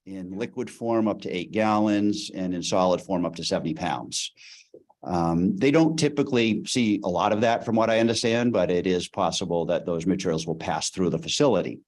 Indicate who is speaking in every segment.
Speaker 1: in liquid form up to 8 gallons, and in solid form up to 70 pounds. They don't typically see a lot of that from what I understand, but it is possible that those materials will pass through the facility.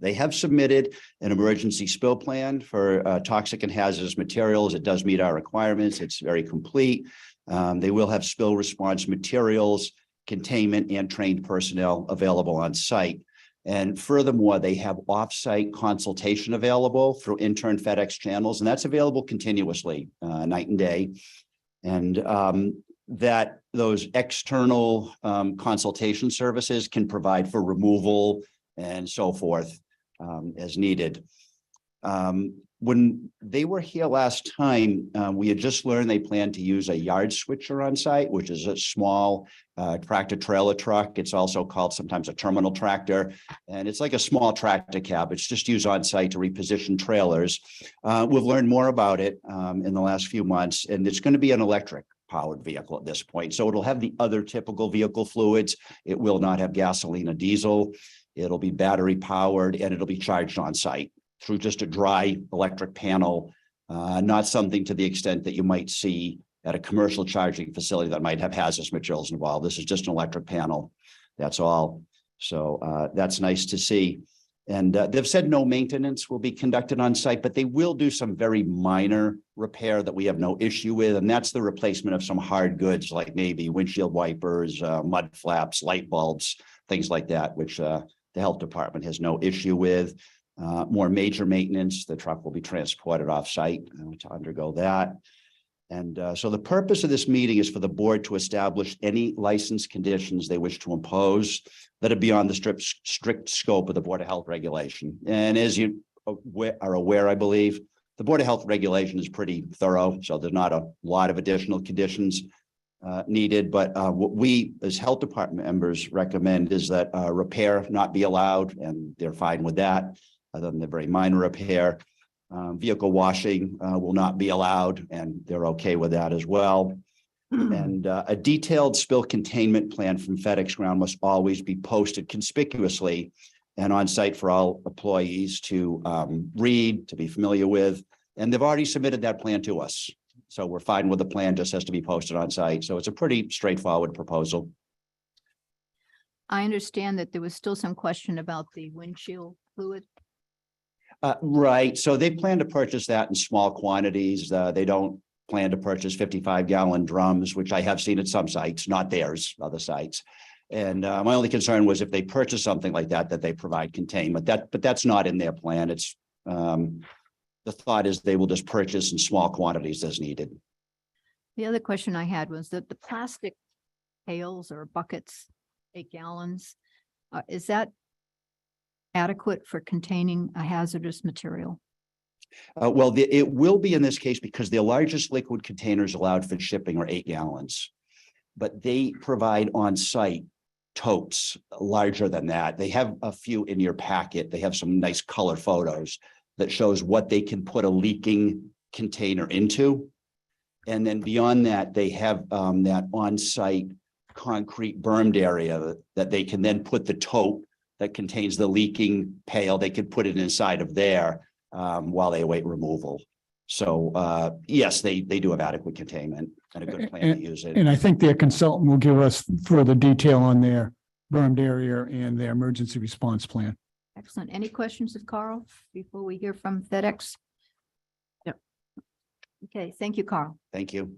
Speaker 1: They have submitted an emergency spill plan for toxic and hazardous materials. It does meet our requirements. It's very complete. They will have spill response materials, containment, and trained personnel available on site. And furthermore, they have off-site consultation available through intern FedEx channels, and that's available continuously, night and day. And that those external consultation services can provide for removal and so forth as needed. When they were here last time, we had just learned they plan to use a yard switcher on site, which is a small tractor trailer truck. It's also called sometimes a terminal tractor, and it's like a small tractor cab. It's just used on site to reposition trailers. We've learned more about it in the last few months, and it's going to be an electric powered vehicle at this point. So it'll have the other typical vehicle fluids. It will not have gasoline or diesel. It'll be battery powered, and it'll be charged on site through just a dry electric panel, not something to the extent that you might see at a commercial charging facility that might have hazardous materials involved. This is just an electric panel. That's all. So that's nice to see. And they've said no maintenance will be conducted on site, but they will do some very minor repair that we have no issue with. And that's the replacement of some hard goods, like maybe windshield wipers, mud flaps, light bulbs, things like that, which the health department has no issue with. More major maintenance, the truck will be transported off site to undergo that. And so the purpose of this meeting is for the board to establish any license conditions they wish to impose that are beyond the strict scope of the Board of Health regulation. And as you are aware, I believe, the Board of Health regulation is pretty thorough, so there's not a lot of additional conditions needed. But what we as health department members recommend is that repair not be allowed, and they're fine with that, other than the very minor repair. Vehicle washing will not be allowed, and they're okay with that as well. And a detailed spill containment plan from FedEx Ground must always be posted conspicuously and on site for all employees to read, to be familiar with. And they've already submitted that plan to us. So we're fine with the plan, just has to be posted on site. So it's a pretty straightforward proposal.
Speaker 2: I understand that there was still some question about the windshield fluid.
Speaker 1: Right. So they plan to purchase that in small quantities. They don't plan to purchase 55-gallon drums, which I have seen at some sites, not theirs, other sites. And my only concern was if they purchase something like that, that they provide containment. But that's not in their plan. It's the thought is they will just purchase in small quantities as needed.
Speaker 2: The other question I had was that the plastic pails or buckets, 8 gallons, is that adequate for containing a hazardous material?
Speaker 1: Well, it will be in this case because the largest liquid containers allowed for shipping are 8 gallons, but they provide on site totes larger than that. They have a few in your packet. They have some nice color photos that shows what they can put a leaking container into. And then beyond that, they have that on-site concrete bermed area that they can then put the tote that contains the leaking pail. They could put it inside of there while they await removal. So yes, they do have adequate containment and a good plan to use it.
Speaker 3: And I think their consultant will give us further detail on their bermed area and their emergency response plan.
Speaker 2: Excellent. Any questions of Carl before we hear from FedEx?
Speaker 4: No.
Speaker 2: Okay, thank you, Carl.
Speaker 1: Thank you.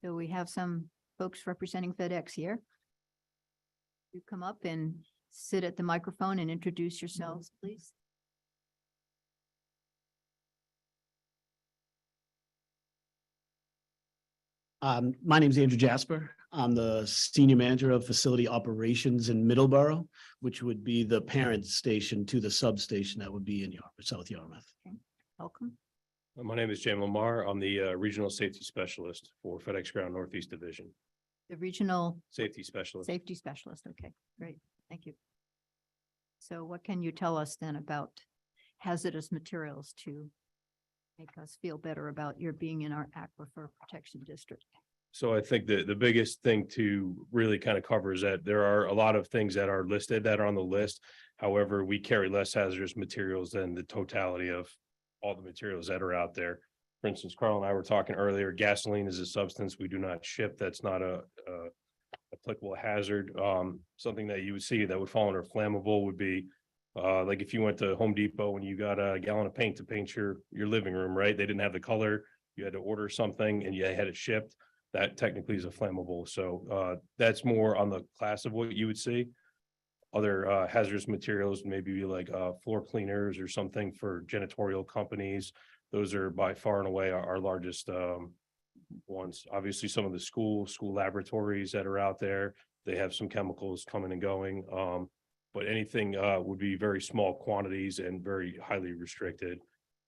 Speaker 2: So we have some folks representing FedEx here. You come up and sit at the microphone and introduce yourselves, please.
Speaker 4: My name is Andrew Jasper. I'm the Senior Manager of Facility Operations in Middleborough, which would be the parent station to the substation that would be in Yarmouth, South Yarmouth.
Speaker 2: Okay. Welcome.
Speaker 5: My name is James Lamar. I'm the Regional Safety Specialist for FedEx Ground Northeast Division.
Speaker 2: The Regional
Speaker 5: Safety Specialist.
Speaker 2: Safety Specialist. Okay, great. Thank you. So what can you tell us then about hazardous materials to make us feel better about your being in our Aquifer Protection District?
Speaker 5: So I think the biggest thing to really kind of cover is that there are a lot of things that are listed that are on the list. However, we carry less hazardous materials than the totality of all the materials that are out there. For instance, Carl and I were talking earlier, gasoline is a substance we do not ship. That's not a applicable hazard. Something that you would see that would fall under flammable would be like if you went to Home Depot and you got a gallon of paint to paint your living room, right? They didn't have the color. You had to order something and you had it shipped. That technically is a flammable. So that's more on the class of what you would see. Other hazardous materials, maybe like floor cleaners or something for janitorial companies. Those are by far and away our largest ones. Obviously, some of the school laboratories that are out there, they have some chemicals coming and going. But anything would be very small quantities and very highly restricted.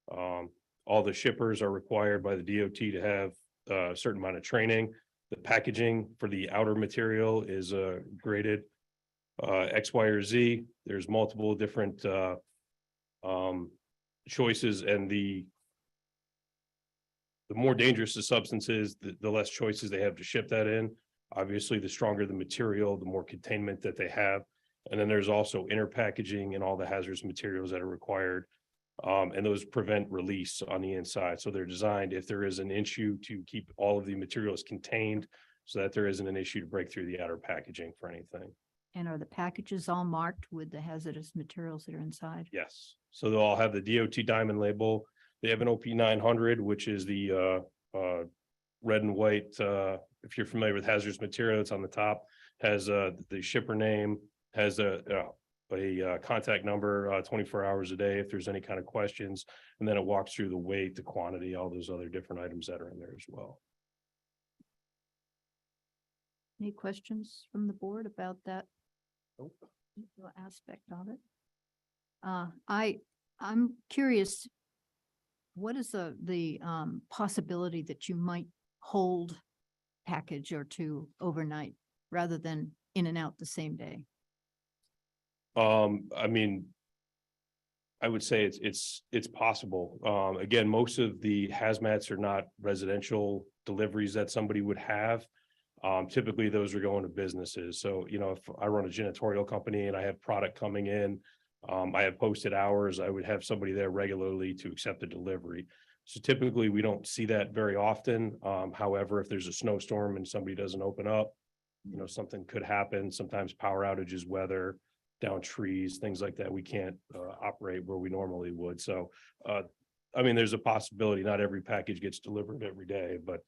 Speaker 5: All the shippers are required by the DOT to have a certain amount of training. The packaging for the outer material is graded X, Y, or Z. There's multiple different choices, and the more dangerous the substance is, the less choices they have to ship that in. Obviously, the stronger the material, the more containment that they have. And then there's also inner packaging and all the hazardous materials that are required. And those prevent release on the inside. So they're designed, if there is an issue, to keep all of the materials contained so that there isn't an issue to break through the outer packaging for anything.
Speaker 2: And are the packages all marked with the hazardous materials that are inside?
Speaker 5: Yes, so they'll all have the DOT diamond label. They have an OP 900, which is the red and white. If you're familiar with hazardous material, it's on the top, has the shipper name, has a contact number 24 hours a day if there's any kind of questions. And then it walks through the weight, the quantity, all those other different items that are in there as well.
Speaker 2: Any questions from the board about that
Speaker 5: Nope.
Speaker 2: aspect of it? I'm curious, what is the possibility that you might hold package or two overnight rather than in and out the same day?
Speaker 5: I mean, I would say it's possible. Again, most of the hazmats are not residential deliveries that somebody would have. Typically those are going to businesses. So, you know, if I run a janitorial company and I have product coming in, I have posted hours, I would have somebody there regularly to accept the delivery. So typically we don't see that very often. However, if there's a snowstorm and somebody doesn't open up, you know, something could happen. Sometimes power outages, weather, down trees, things like that. We can't operate where we normally would. So, I mean, there's a possibility not every package gets delivered every day, but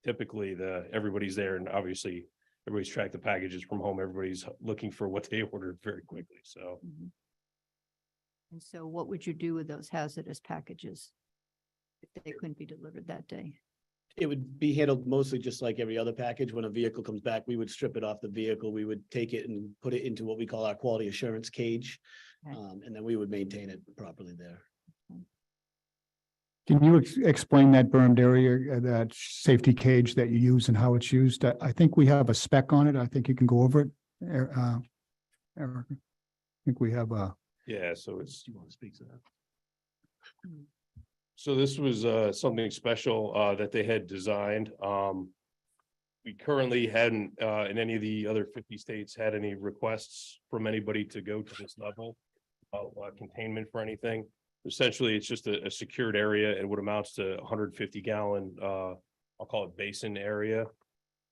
Speaker 5: typically everybody's there, and obviously everybody's tracked the packages from home. Everybody's looking for what they ordered very quickly. So,
Speaker 2: Mhm. And so what would you do with those hazardous packages if they couldn't be delivered that day?
Speaker 4: It would be handled mostly just like every other package. When a vehicle comes back, we would strip it off the vehicle. We would take it and put it into what we call our quality assurance cage.
Speaker 2: Okay.
Speaker 4: And then we would maintain it properly there.
Speaker 3: Can you explain that bermed area, that safety cage that you use and how it's used? I think we have a spec on it. I think you can go over it. Eric, I think we have a,
Speaker 5: yeah, so it's,
Speaker 4: Do you want to speak to that?
Speaker 5: so this was something special that they had designed. We currently hadn't in any of the other 50 states had any requests from anybody to go to this level of containment for anything. Essentially, it's just a secured area and what amounts to 150 gallon, I'll call it basin area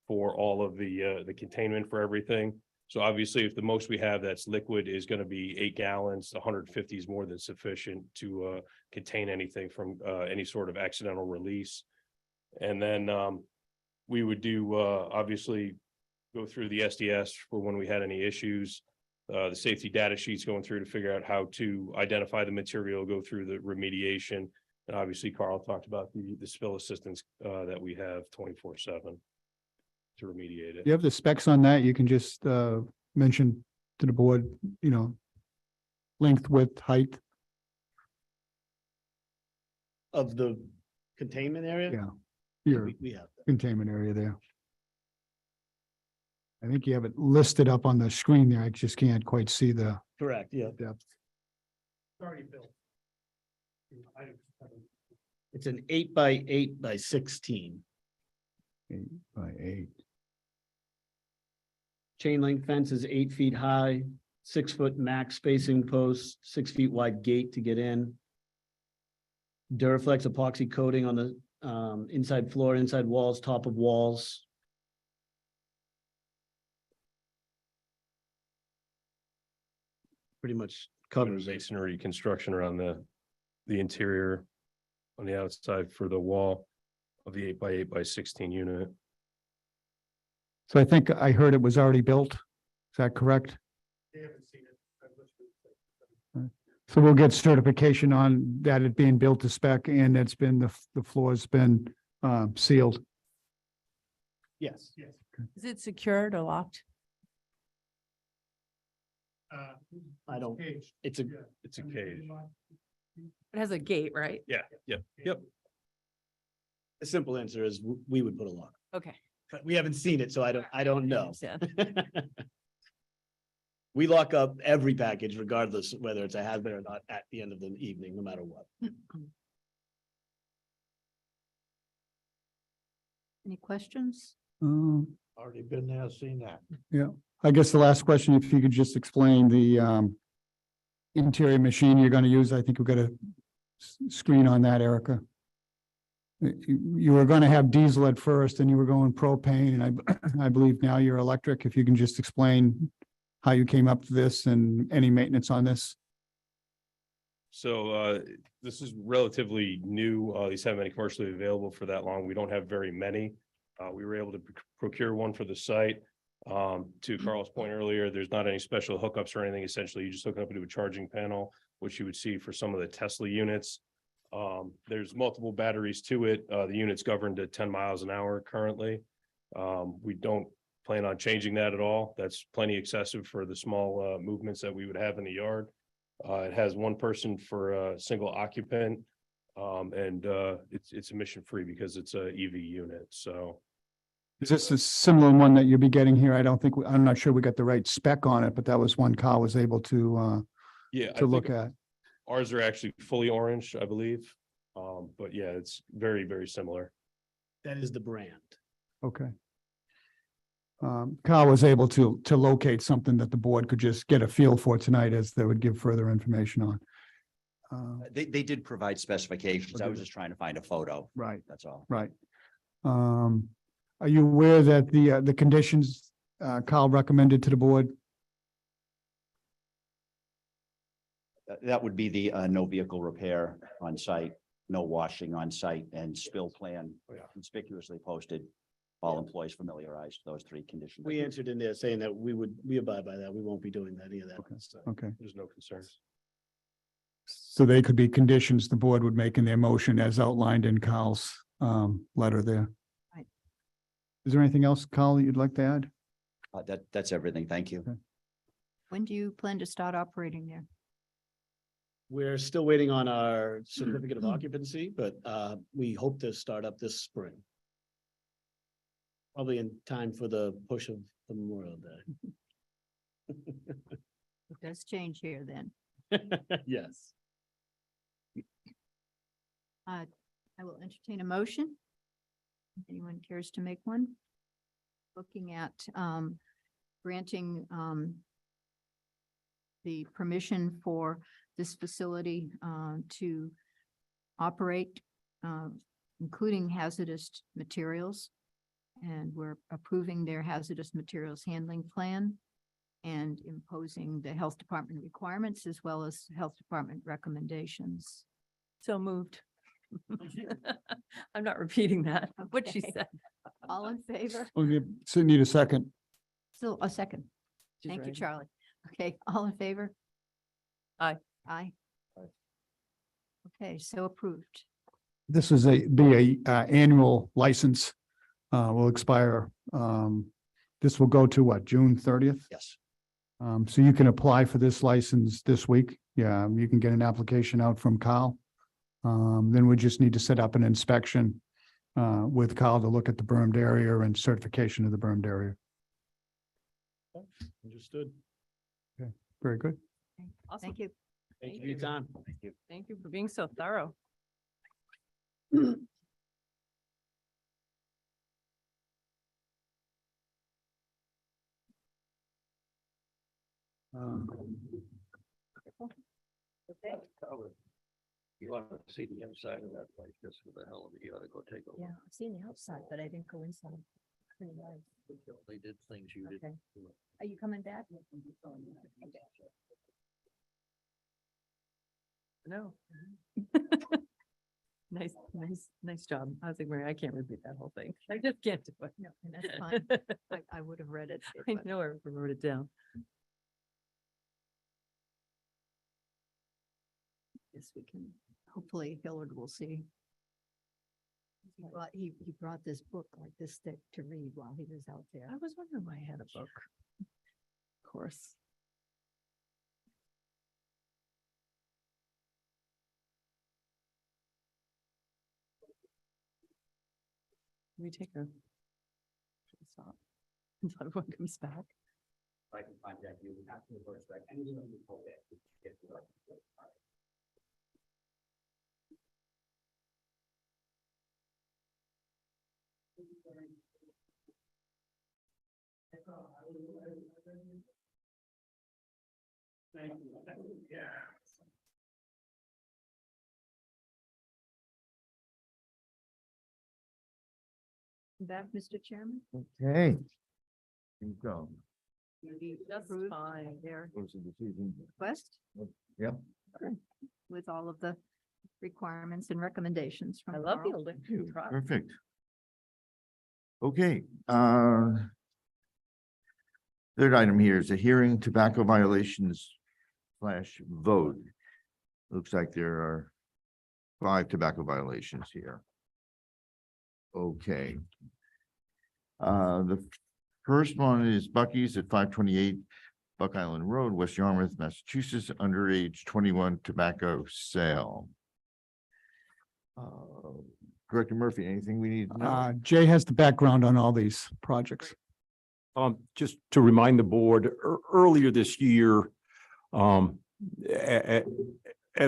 Speaker 5: for all of the containment for everything. So obviously, if the most we have that's liquid is going to be 8 gallons, 150 is more than sufficient to contain anything from any sort of accidental release. And then we would do obviously go through the SDS for when we had any issues. The safety data sheets going through to figure out how to identify the material, go through the remediation. And obviously Carl talked about the spill assistance that we have 24/7 to remediate it.
Speaker 3: you have the specs on that? You can just mention to the board, you know, length, width, height.
Speaker 4: Of the containment area?
Speaker 3: Yeah, your
Speaker 4: We have that.
Speaker 3: containment area there. I think you have it listed up on the screen there. I just can't quite see the
Speaker 4: Correct, yeah.
Speaker 3: depth.
Speaker 4: Already built. It's an 8 by 8 by 16.
Speaker 3: 8x8.
Speaker 4: Chain link fence is 8 feet high, 6 foot max spacing post, 6 feet wide gate to get in. Duraflex epoxy coating on the inside floor, inside walls, top of walls. Pretty much covers it.
Speaker 5: Masonry construction around the interior on the outside for the wall of the 8x8x16 unit.
Speaker 3: So I think I heard it was already built. Is that correct? So we'll get certification on that it being built to spec and it's been, the floor's been sealed.
Speaker 4: Yes.
Speaker 6: Is it secured or locked?
Speaker 4: I don't, it's a,
Speaker 5: It's a cage.
Speaker 6: It has a gate, right?
Speaker 5: Yeah, yep.
Speaker 4: the simple answer is we would put a lock,
Speaker 6: Okay.
Speaker 4: but we haven't seen it, so I don't know.
Speaker 6: understand.
Speaker 4: We lock up every package regardless of whether it's a hazmat or not at the end of the evening, no matter what.
Speaker 2: Any questions?
Speaker 7: Already been there, seen that.
Speaker 3: I guess the last question, if you could just explain the interior machine you're going to use. I think we've got a screen on that, Erica. You were going to have diesel at first and you were going propane and I believe now you're electric. If you can just explain how you came up to this and any maintenance on this.
Speaker 5: So this is relatively new. These haven't been commercially available for that long. We don't have very many. We were able to procure one for the site. To Carl's point earlier, there's not any special hookups or anything. Essentially, you just hook it up into a charging panel, which you would see for some of the Tesla units. There's multiple batteries to it. The unit's governed at 10 miles an hour currently. We don't plan on changing that at all. That's plenty excessive for the small movements that we would have in the yard. It has one person for a single occupant. And it's emission free because it's a EV unit. So
Speaker 3: Is this a similar one that you'll be getting here? I'm not sure we got the right spec on it, but that was one Kyle was able to
Speaker 5: yeah, I
Speaker 3: look
Speaker 5: think
Speaker 3: at.
Speaker 5: ours are actually fully orange, I believe. But yeah, it's very, very similar.
Speaker 4: That is the brand.
Speaker 3: Okay. Kyle was able to locate something that the board could just get a feel for tonight as they would give further information on.
Speaker 1: They did provide specifications. I
Speaker 3: Okay.
Speaker 1: was just trying to find a photo.
Speaker 3: Right,
Speaker 1: That's all.
Speaker 3: right. Are you aware that the conditions Kyle recommended to the board?
Speaker 1: That would be the no vehicle repair on site, no washing on site, and spill plan conspicuously posted. All employees familiarized, those three conditions.
Speaker 4: We answered in there saying that we abide by that. We won't be doing that, any of that.
Speaker 3: Okay.
Speaker 4: stuff.
Speaker 3: Okay,
Speaker 5: There's no concerns.
Speaker 3: so they could be conditions the board would make in their motion as outlined in Kyle's letter there.
Speaker 2: Right.
Speaker 3: Is there anything else, Kyle, that you'd like to add?
Speaker 1: That's everything. Thank you.
Speaker 2: When do you plan to start operating there?
Speaker 4: We're still waiting on our certificate of occupancy, but we hope to start up this spring. Probably in time for the push of the Memorial Day.
Speaker 2: It does change here then.
Speaker 4: Yes.
Speaker 2: I will entertain a motion. Anyone cares to make one? Looking at granting the permission for this facility to operate, including hazardous materials. And we're approving their hazardous materials handling plan and imposing the health department requirements as well as health department recommendations.
Speaker 6: So moved. I'm not repeating that, what she
Speaker 2: Okay.
Speaker 6: said.
Speaker 2: All in favor?
Speaker 3: So need a second.
Speaker 2: Still a second.
Speaker 4: She's
Speaker 2: Thank you,
Speaker 4: ready.
Speaker 2: Charlie. Okay, all in favor?
Speaker 6: Aye.
Speaker 2: Aye. Okay, so approved.
Speaker 3: This is be a annual license, will expire. This will go to what, June 30th?
Speaker 1: Yes.
Speaker 3: So you can apply for this license this week. Yeah, you can get an application out from Kyle. Then we just need to set up an inspection with Kyle to look at the bermed area and certification of the bermed area.
Speaker 4: Understood.
Speaker 3: Very good.
Speaker 6: Awesome.
Speaker 2: Thank you.
Speaker 4: Thank you for your time.
Speaker 1: Thank you.
Speaker 6: Thank you for being so thorough.
Speaker 7: You want to see the inside of that place, just for the hell of it, you ought to go take a
Speaker 6: Yeah,
Speaker 7: look.
Speaker 6: I've seen the outside, but I didn't go inside. Pretty nice.
Speaker 7: They did things you
Speaker 6: Okay.
Speaker 7: didn't.
Speaker 6: Are you coming back? No. Nice job. I was like, Mary, I can't repeat that whole thing. I just can't do it.
Speaker 2: No, and that's fine. I would have read it.
Speaker 6: I
Speaker 2: but-
Speaker 6: know I wrote it down.
Speaker 2: Yes, we can, hopefully Hillard will see. Well, he brought this book like this thick to read while he was out there.
Speaker 6: I was wondering why I had a book. Of course. We take a should we stop until everyone comes back.
Speaker 1: I can contact you after the first, like, anything you told it.
Speaker 2: Back, Mr. Chairman?
Speaker 8: Okay. Here you go.
Speaker 2: We
Speaker 6: That's
Speaker 2: approve
Speaker 6: fine.
Speaker 2: their
Speaker 8: Those are the decisions.
Speaker 2: request
Speaker 8: Yep.
Speaker 2: with all of the requirements and recommendations from.
Speaker 6: I love the
Speaker 2: Carl.
Speaker 6: electric truck.
Speaker 8: Perfect. Okay, third item here is a hearing tobacco violations / vote. Looks like there are 5 tobacco violations here. Okay. The first one is Bucky's at 528 Buck Island Road, West Yarmouth, Massachusetts, underage 21 tobacco sale. Director Murphy, anything we need to know?
Speaker 3: Jay has the background on all these projects.
Speaker 9: Just to remind the board, earlier this year, as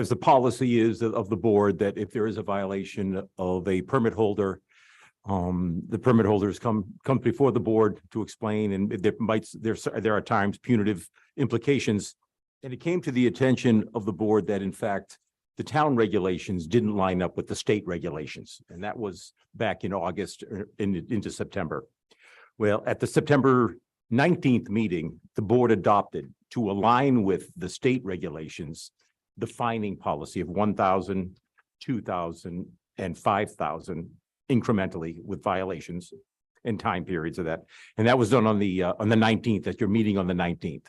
Speaker 9: the policy is of the board, that if there is a violation of a permit holder, the permit holders come before the board to explain, and there are times punitive implications. And it came to the attention of the board that in fact, the town regulations didn't line up with the state regulations. And that was back in August into September. Well, at the September 19th meeting, the board adopted, to align with the state regulations, the fining policy of 1,000, 2,000, and 5,000 incrementally with violations and time periods of that. And that was done on the 19th, at your meeting on the 19th.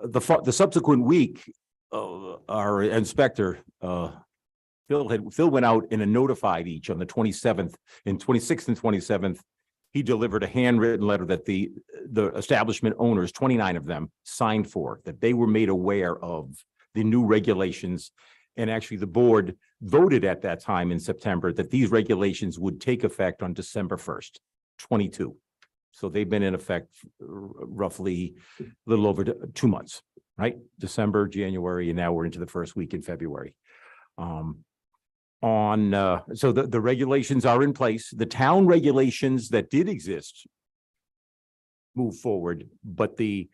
Speaker 9: The subsequent week, our inspector, Phil went out and notified each on the 27th and 26th and 27th. He delivered a handwritten letter that the establishment owners, 29 of them, signed for, that they were made aware of the new regulations. And actually, the board voted at that time in September that these regulations would take effect on December 1st, 22. So they've been in effect roughly a little over 2 months, right? December, January, and now we're into the first week in February. So the regulations are in place. The town regulations that did exist move forward, but the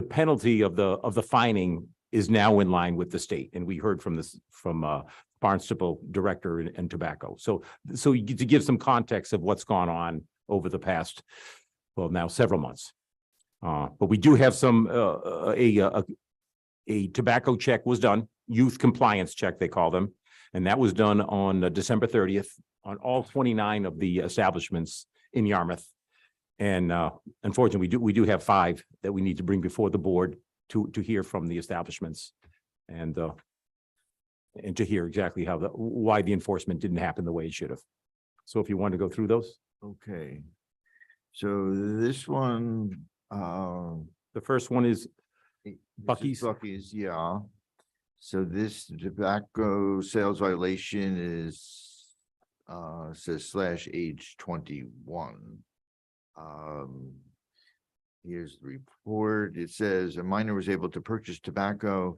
Speaker 9: penalty of the fining is now in line with the state. And we heard from Barnstable Director and Tobacco. So to give some context of what's gone on over the past, well, now several months. But we do have a tobacco check was done, youth compliance check, they call them. And that was done on December 30th on all 29 of the establishments in Yarmouth. And unfortunately, we do have 5 that we need to bring before the board to hear from the establishments and to hear exactly why the enforcement didn't happen the way it should have. So if you want to go through those.
Speaker 8: Okay. So this one,
Speaker 9: The first one is Bucky's.
Speaker 8: Bucky's, yeah. So this tobacco sales violation is, says /age 21. Here's the report. It says a minor was able to purchase tobacco,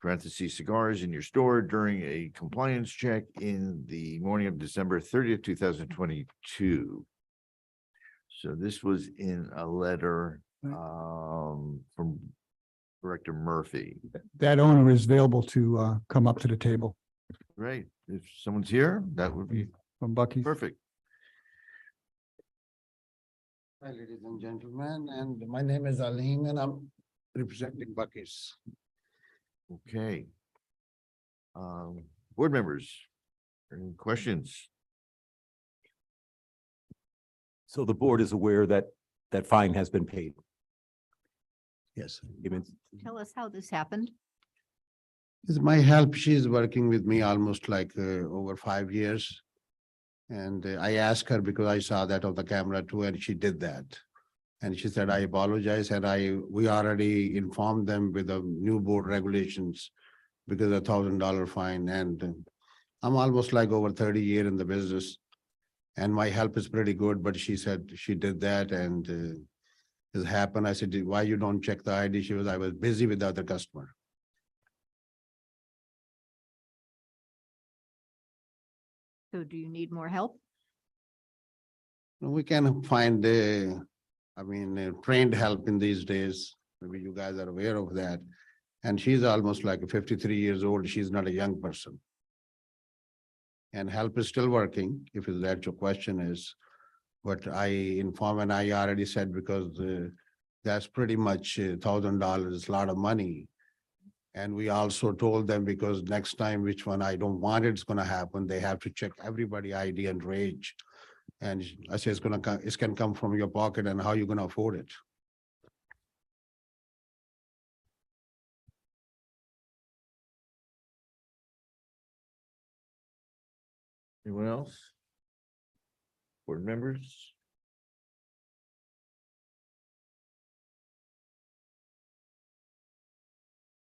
Speaker 8: parentheses cigars, in your store during a compliance check in the morning of December 30th, 2022. So this was in a letter from Director Murphy.
Speaker 3: That owner is available to come up to the table
Speaker 8: Great. If someone's here, that would be
Speaker 3: from Bucky's.
Speaker 8: perfect.
Speaker 10: Hi, ladies and gentlemen, and my name is Alim and I'm representing Bucky's.
Speaker 8: Okay. Board members, any questions?
Speaker 9: So the board is aware that that fine has been paid.
Speaker 10: Yes.
Speaker 9: Given-
Speaker 2: Tell us how this happened.
Speaker 10: With my help, she's working with me almost like over 5 years. And I asked her because I saw that on the camera too, and she did that. And she said, I apologize, and we already informed them with the new board regulations because $1,000 fine, and I'm almost like over 30 years in the business. And my help is pretty good, but she said she did that and it happened. I said, why you don't check the ID? She was, I was busy with the other customer.
Speaker 2: So do you need more help?
Speaker 10: We can find trained help in these days. Maybe you guys are aware of that. And she's almost like 53 years old. She's not a young person. And help is still working, if that your question is. But I inform, and I already said, because that's pretty much $1,000, a lot of money. And we also told them, because next time, which one I don't want it's gonna happen, they have to check everybody ID and wage. And I say it's gonna come, it can come from your pocket, and how you gonna afford it?
Speaker 8: Anyone else? Board members?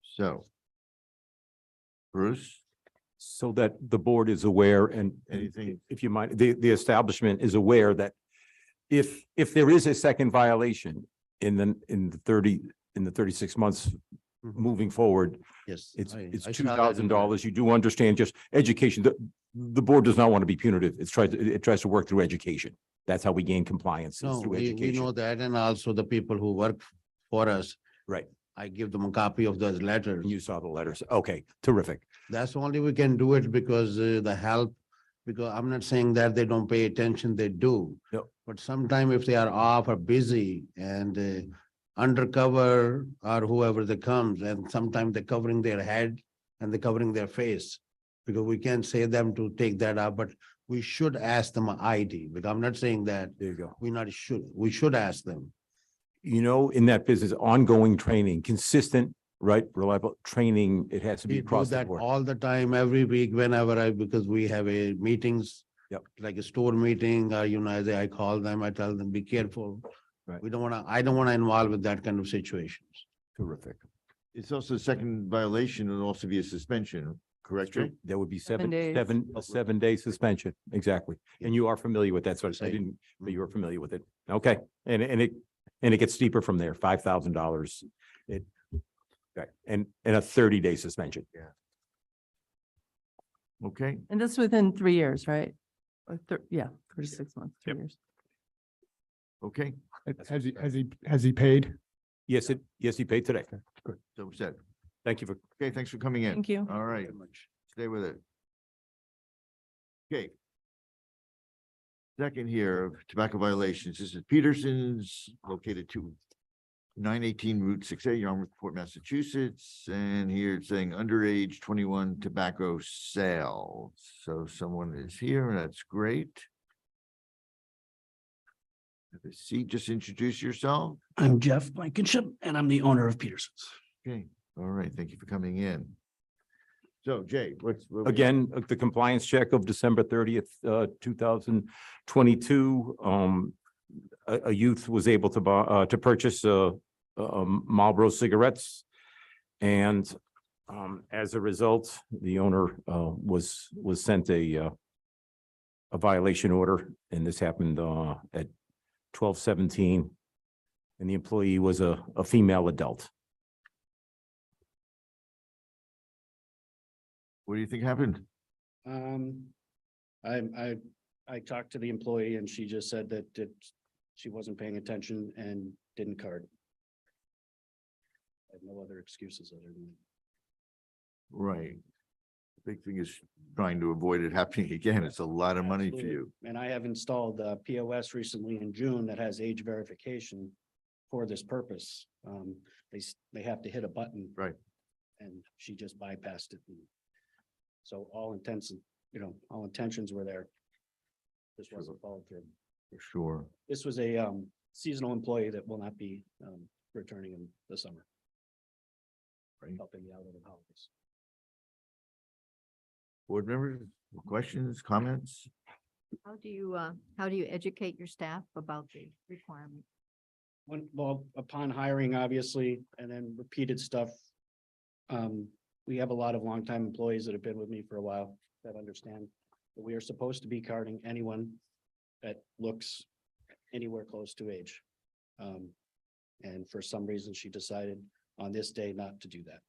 Speaker 8: So. Bruce,
Speaker 9: So that the board is aware and
Speaker 8: Anything-
Speaker 9: if you mind, the establishment is aware that if there is a second violation in the 36 months
Speaker 10: Mhm.
Speaker 9: moving forward,
Speaker 10: Yes.
Speaker 9: it's
Speaker 10: I saw that in
Speaker 9: $2,000. You do understand just education. The board does not want to be punitive. It tries to work through education. That's how we gain compliance, is
Speaker 10: No,
Speaker 9: through
Speaker 10: we know
Speaker 9: education.
Speaker 10: that, and also the people who work for us.
Speaker 9: Right.
Speaker 10: I give them a copy of those letters.
Speaker 9: You saw the letters. Okay, terrific.
Speaker 10: That's only we can do it because the help, because I'm not saying that they don't pay attention, they do.
Speaker 9: Yep.
Speaker 10: But sometime if they are off or busy and undercover or whoever they comes, and sometimes they're covering their head and they're covering their face. Because we can't say them to take that up, but we should ask them an ID, because I'm not saying that
Speaker 9: There you go.
Speaker 10: we should ask them.
Speaker 9: You know, in that business, ongoing training, consistent, right, reliable training, it has to be
Speaker 10: We do
Speaker 9: across the
Speaker 10: that
Speaker 9: board.
Speaker 10: all the time, every week, whenever because we have a meetings.
Speaker 9: Yep.
Speaker 10: Like a store meeting, or I call them, I tell them, be careful.
Speaker 9: Right.
Speaker 10: I don't wanna involve with that kind of situations.
Speaker 9: Terrific.
Speaker 8: it's also a second violation and also be a suspension, correct, Jay?
Speaker 9: There would be
Speaker 6: 7 days.
Speaker 9: a 7-day suspension, exactly. And you are familiar with that, so I
Speaker 10: Same.
Speaker 9: didn't, but you are familiar with it. Okay, and it gets steeper from there, $5,000. Right, and a 30-day suspension.
Speaker 8: Okay,
Speaker 6: And this within 3 years, right? Or 36 months, 3
Speaker 5: Yep.
Speaker 6: years.
Speaker 8: okay,
Speaker 3: Has he paid?
Speaker 9: Yes, he paid today.
Speaker 8: so said.
Speaker 9: Thank you for,
Speaker 8: Okay, thanks for coming in.
Speaker 6: Thank you.
Speaker 8: All right, stay with it. Okay. Second here of tobacco violations. This is Peterson's located 918 Route 6A, Yarmouth, Massachusetts. And here it's saying underage 21 tobacco sales. So someone is here. That's great. Have a seat. Just introduce yourself.
Speaker 11: I'm Jeff Blankenship and I'm the owner of Peterson's.
Speaker 8: Okay, all right. Thank you for coming in. So Jay, what we-
Speaker 9: again, the compliance check of December 30th, 2022. A youth was able to buy, to purchase Marlboro cigarettes. And as a result, the owner was sent a violation order, and this happened at 12/17. And the employee was a female adult.
Speaker 8: What do you think happened?
Speaker 11: I talked to the employee and she just said that she wasn't paying attention and didn't card.
Speaker 4: have no other excuses other than.
Speaker 8: Right. The big thing is trying to avoid it happening again. It's a lot of money for
Speaker 4: Absolutely.
Speaker 8: you.
Speaker 4: And I have installed POS recently in June that has age verification for this purpose. They have to hit a button.
Speaker 8: Right.
Speaker 4: And she just bypassed it. So all intents and, all intentions were there. This wasn't followed through.
Speaker 8: For sure.
Speaker 4: This was a seasonal employee that will not be returning in the summer.
Speaker 8: Right.
Speaker 4: Helping me out over the holidays.
Speaker 8: Board members, questions, comments?
Speaker 2: How do you educate your staff about the requirement?
Speaker 4: Well, upon hiring, obviously, and then repeated stuff. We have a lot of longtime employees that have been with me for a while that understand that we are supposed to be carding anyone that looks anywhere close to age. And for some reason, she decided on this day not to do that.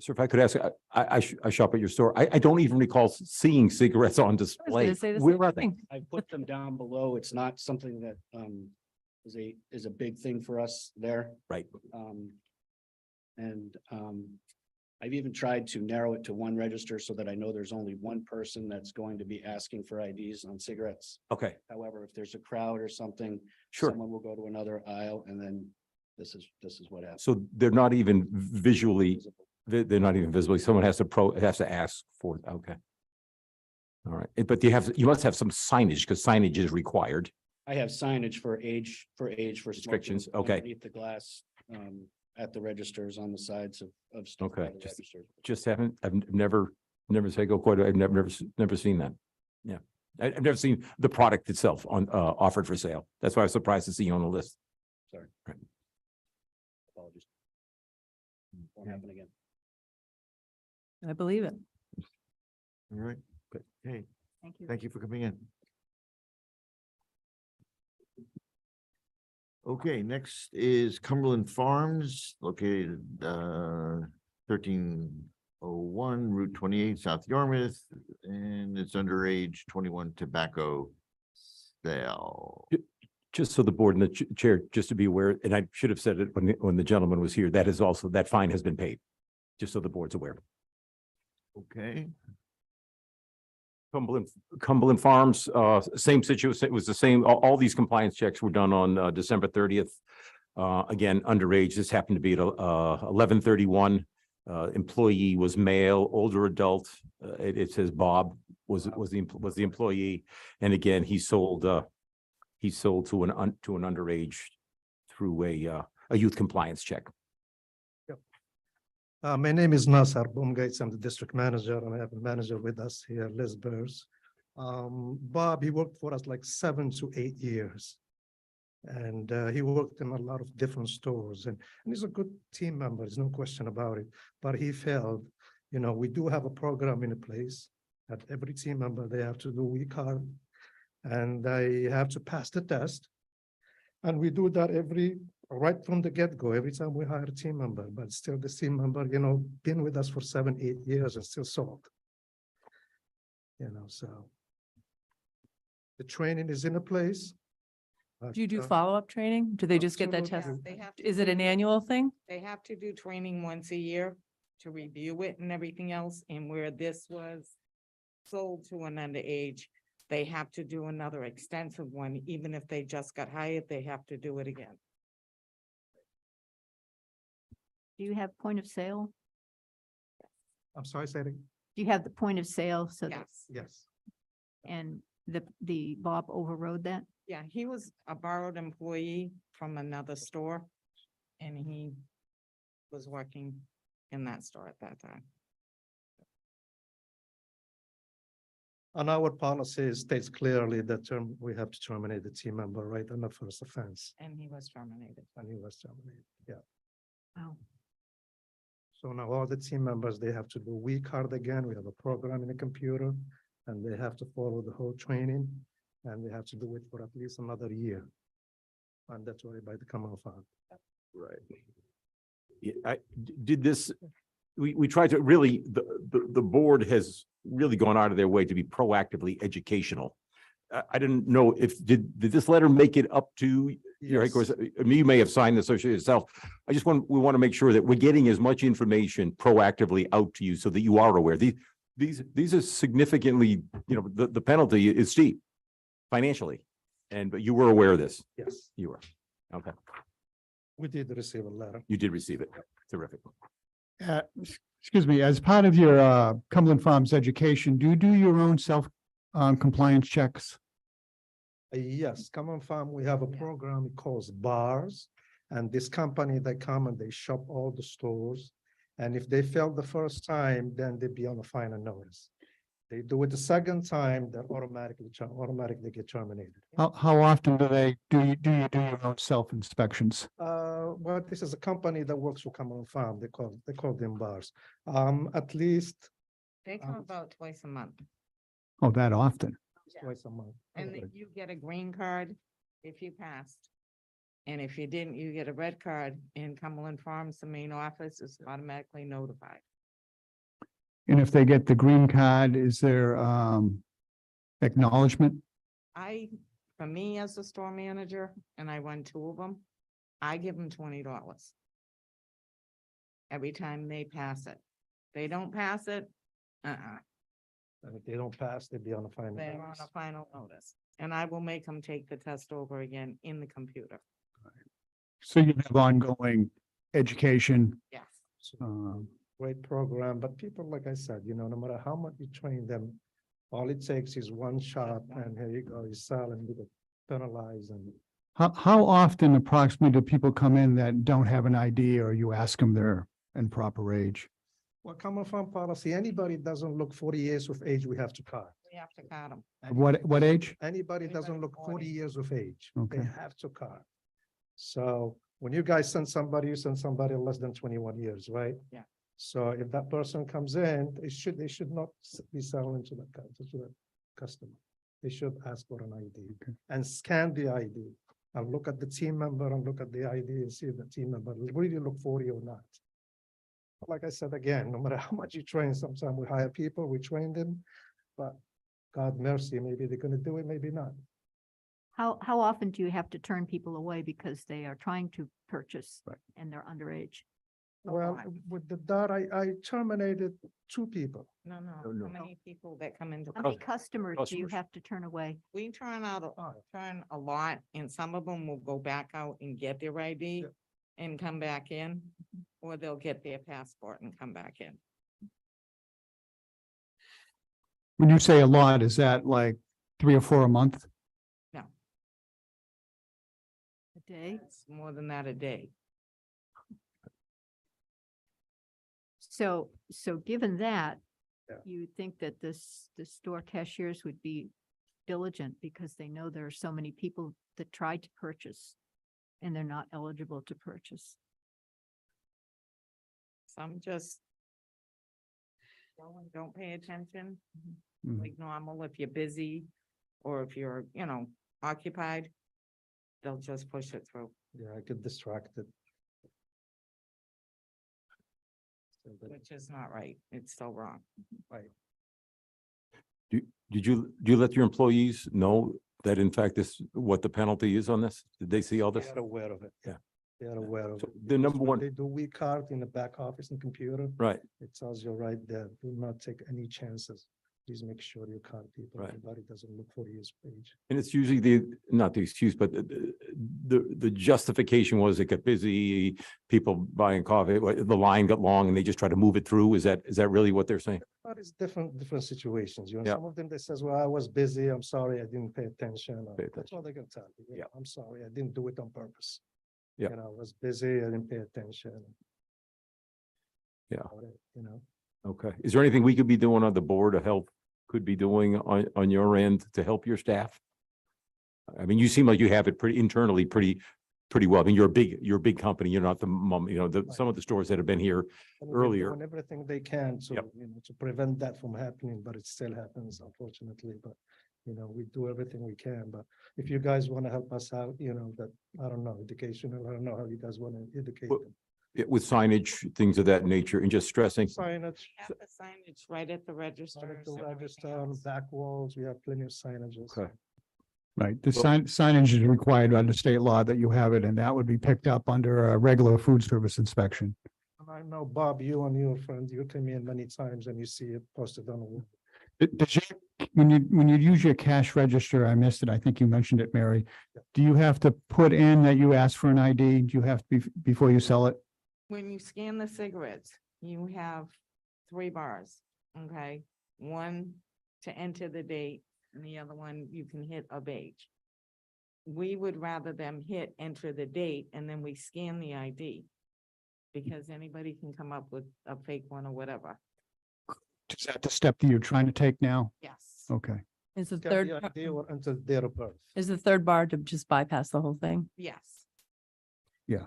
Speaker 9: So if I could ask, I shop at your store. I don't even recall seeing cigarettes on
Speaker 6: I was
Speaker 9: display.
Speaker 6: gonna say the
Speaker 9: Where
Speaker 6: same
Speaker 9: are they?
Speaker 6: thing.
Speaker 4: I put them down below. It's not something that is a big thing for us there.
Speaker 9: Right.
Speaker 4: I've even tried to narrow it to one register so that I know there's only one person that's going to be asking for IDs on cigarettes.
Speaker 9: Okay,
Speaker 4: However, if there's a crowd or something,
Speaker 9: sure.
Speaker 4: someone will go to another aisle and then this is what happens.
Speaker 9: So they're not even visually, they're not even visibly, someone has to ask for, okay. All right, but you must have some signage because signage is required.
Speaker 4: I have signage for age, for smoking
Speaker 9: Restrictions, okay.
Speaker 4: underneath the glass, at the registers on the sides of stuff.
Speaker 9: Okay,
Speaker 4: by the
Speaker 9: just-
Speaker 4: registers.
Speaker 9: Just haven't, I've never say go quite, I've never seen that. Yeah, I've never seen the product itself on, offered for sale. That's why I was surprised to see you on the list.
Speaker 4: Sorry.
Speaker 9: Right.
Speaker 4: Apologies. Won't happen again.
Speaker 6: I believe it.
Speaker 8: All right, good. Hey,
Speaker 2: Thank you.
Speaker 8: thank you for coming in. Okay, next is Cumberland Farms located 1301 Route 28, South Yarmouth, and it's underage 21 tobacco sale.
Speaker 9: Just so the board and the chair, just to be aware, and I should have said it when the gentleman was here, that is also, that fine has been paid. Just so the board's aware.
Speaker 8: Okay,
Speaker 9: Cumberland Farms, same situation, it was the same, all these compliance checks were done on December 30th. Again, underage, this happened to be at 11:31. Employee was male, older adult. It says Bob was the employee. And again, he sold to an underage through a youth compliance check.
Speaker 12: My name is Nasser Boomgates. I'm the district manager and I have a manager with us here, Liz Burrs. Bob, he worked for us like 7 to 8 years. And he worked in a lot of different stores and he's a good team member. There's no question about it. But he failed. We do have a program in place that every team member, they have to do WeCard and they have to pass the test. And we do that right from the get-go, every time we hire a team member, but still the team member, been with us for 7, 8 years and still sold. So. The training is in a place.
Speaker 6: Do you do
Speaker 12: but,
Speaker 6: follow-up training? Do they just get that test?
Speaker 12: absolutely.
Speaker 13: They have to
Speaker 6: Is it
Speaker 13: do-
Speaker 6: an annual thing?
Speaker 13: They have to do training once a year to review it and everything else, and where this was sold to an underage, they have to do another extensive one, even if they just got hired, they have to do it again.
Speaker 2: Do you have point of sale?
Speaker 12: I'm sorry, say it again.
Speaker 2: Do you have the point of sale? So, that-
Speaker 13: Yes,
Speaker 12: Yes.
Speaker 2: and the Bob overrode that?
Speaker 13: yeah, he was a borrowed employee from another store, and he was working in that store at that time.
Speaker 12: On our policy states clearly that we have to terminate the team member right on the first offense,
Speaker 13: And he was terminated.
Speaker 12: and he was terminated, yeah.
Speaker 2: Wow.
Speaker 12: So now all the team members, they have to do WeCard again. We have a program in the computer and they have to follow the whole training and they have to do it for at least another year. And that's why by the common fund.
Speaker 8: right.
Speaker 9: Yeah, did this, we tried to really, the board has really gone out of their way to be proactively educational. I didn't know if, did this letter make it up to You're right, of
Speaker 12: Yes.
Speaker 9: course, you may have signed the association itself. We want to make sure that we're getting as much information proactively out to you so that you are aware. These are significantly, the penalty is steep financially. But you were aware of this.
Speaker 12: Yes,
Speaker 9: You were. Okay.
Speaker 12: we did receive a letter.
Speaker 9: You did receive it. Terrific.
Speaker 3: Excuse me, as part of your Cumberland Farms education, do you do your own self compliance checks?
Speaker 12: Yes, Common Farm, we have a program called BARS. And this company, they come and they shop all the stores. And if they fail the first time, then they be on a final notice. They do it the second time, they're automatically get terminated.
Speaker 3: How often do you do your own self inspections?
Speaker 12: Well, this is a company that works for Common Farm. They call them BARS. At least
Speaker 13: They come about twice a month.
Speaker 3: Oh, that often?
Speaker 12: twice a month.
Speaker 13: And then you get a green card if you passed. And if you didn't, you get a red card. In Cumberland Farms, the main office is automatically notified.
Speaker 3: And if they get the green card, is there acknowledgement?
Speaker 13: For me as a store manager, and I run 2 of them, I give them $20 every time they pass it. They don't pass it,
Speaker 12: And if they don't pass, they'd be on a final
Speaker 13: they're on
Speaker 12: notice.
Speaker 13: a final notice. And I will make them take the test over again in the computer.
Speaker 3: So you have ongoing education.
Speaker 13: Yes.
Speaker 12: Great program, but people, like I said, no matter how much you train them, all it takes is one shot and here you go, you sell and you get penalized and.
Speaker 3: How often approximately do people come in that don't have an ID or you ask them their improper age?
Speaker 12: Well, Common Farm policy, anybody doesn't look 40 years of age, we have to card.
Speaker 13: We have to count them.
Speaker 3: What age?
Speaker 12: Anybody doesn't
Speaker 13: Anybody
Speaker 12: look 40
Speaker 13: 40.
Speaker 12: years of age, they
Speaker 3: Okay.
Speaker 12: have to card. So when you guys send somebody, you send somebody less than 21 years, right?
Speaker 13: Yeah.
Speaker 12: So if that person comes in, they should not be selling to the customer. They should ask for an ID and scan the ID. And look at the team member and look at the ID and see if the team member really look 40 or not. Like I said, again, no matter how much you train, sometimes we hire people, we train them, but God mercy, maybe they're gonna do it, maybe not.
Speaker 2: How often do you have to turn people away because they are trying to purchase
Speaker 3: Right.
Speaker 2: and they're underage?
Speaker 12: Well, with that, I terminated 2 people.
Speaker 13: No,
Speaker 9: No, no.
Speaker 13: how many people that come into?
Speaker 2: How many customers do you
Speaker 9: Customers.
Speaker 2: have to turn away?
Speaker 13: We turn a lot, and some of them will go back out and get their ID and come back in, or they'll get their passport and come back in.
Speaker 3: When you say a lot, is that like 3 or 4 a month?
Speaker 2: A day?
Speaker 13: It's more than that a day.
Speaker 2: So given that,
Speaker 12: Yeah.
Speaker 2: you think that the store cashiers would be diligent because they know there are so many people that try to purchase and they're not eligible to purchase.
Speaker 13: Some just don't pay attention,
Speaker 3: Mhm.
Speaker 13: like normal, if you're busy or if you're, occupied, they'll just push it through,
Speaker 12: Yeah, I get distracted. So that-
Speaker 13: which is not right. It's still wrong.
Speaker 12: Right.
Speaker 9: Did you let your employees know that in fact what the penalty is on this? Did they see all
Speaker 12: They
Speaker 9: this?
Speaker 12: are aware of it.
Speaker 9: Yeah.
Speaker 12: They are aware of
Speaker 9: So
Speaker 12: it.
Speaker 9: the number
Speaker 12: because when
Speaker 9: one-
Speaker 12: They do we card in the back office and computer.
Speaker 9: Right.
Speaker 12: It tells you right there, do not take any chances. Please make sure you card people.
Speaker 9: Right.
Speaker 12: Everybody doesn't look 40 years of age.
Speaker 9: And it's usually not the excuse, but the justification was it got busy, people buying coffee, the line got long and they just try to move it through. Is that really what they're saying?
Speaker 12: But it's different situations.
Speaker 9: Yeah.
Speaker 12: Some of them, they says, well, I was busy. I'm sorry, I didn't pay attention. or-
Speaker 9: Pay
Speaker 12: That's
Speaker 9: attention.
Speaker 12: all they're gonna tell you.
Speaker 9: Yeah.
Speaker 12: I'm sorry, I didn't do it on purpose.
Speaker 9: Yeah.
Speaker 12: I was busy, I didn't pay attention.
Speaker 9: Yeah.
Speaker 12: You know,
Speaker 9: Okay. Is there anything we could be doing on the board of health, could be doing on your end to help your staff? I mean, you seem like you have it internally pretty well. I mean, you're a big company. You're not the mom, some of the stores that have been here.
Speaker 12: and they're
Speaker 9: Earlier.
Speaker 12: doing everything they can to,
Speaker 9: Yep.
Speaker 12: to prevent that from happening, but it still happens unfortunately, but. We do everything we can, but if you guys want to help us out, that, I don't know, educational, I don't know how you guys want to educate
Speaker 9: Well,
Speaker 12: them.
Speaker 9: With signage, things of that nature, and just stressing.
Speaker 12: Signage,
Speaker 13: Have the signage right at the
Speaker 12: sign
Speaker 13: registers.
Speaker 12: at the
Speaker 13: and everything
Speaker 12: register, on
Speaker 13: else.
Speaker 12: back walls, we have plenty of signages.
Speaker 9: Okay.
Speaker 3: Right, the signage is required under state law that you have it, and that would be picked up under a regular food service inspection.
Speaker 12: And I know, Bob, you and your friend, you came in many times and you see it posted on the wall.
Speaker 3: Does when you use your cash register, I missed it, I think you mentioned it, Mary. Do you have to put in that you ask for an ID? Do you have to be, before you sell it?
Speaker 13: When you scan the cigarettes, you have 3 bars, okay? One to enter the date and the other one you can hit of age. We would rather them hit enter the date and then we scan the ID. Because anybody can come up with a fake one or whatever.
Speaker 3: Is that the step that you're trying to take now?
Speaker 13: Yes.
Speaker 3: Okay.
Speaker 6: Is the
Speaker 12: Scan
Speaker 6: third,
Speaker 12: the ID or enter date of birth.
Speaker 6: is the third bar to just bypass the whole thing?
Speaker 13: Yes.
Speaker 6: Maybe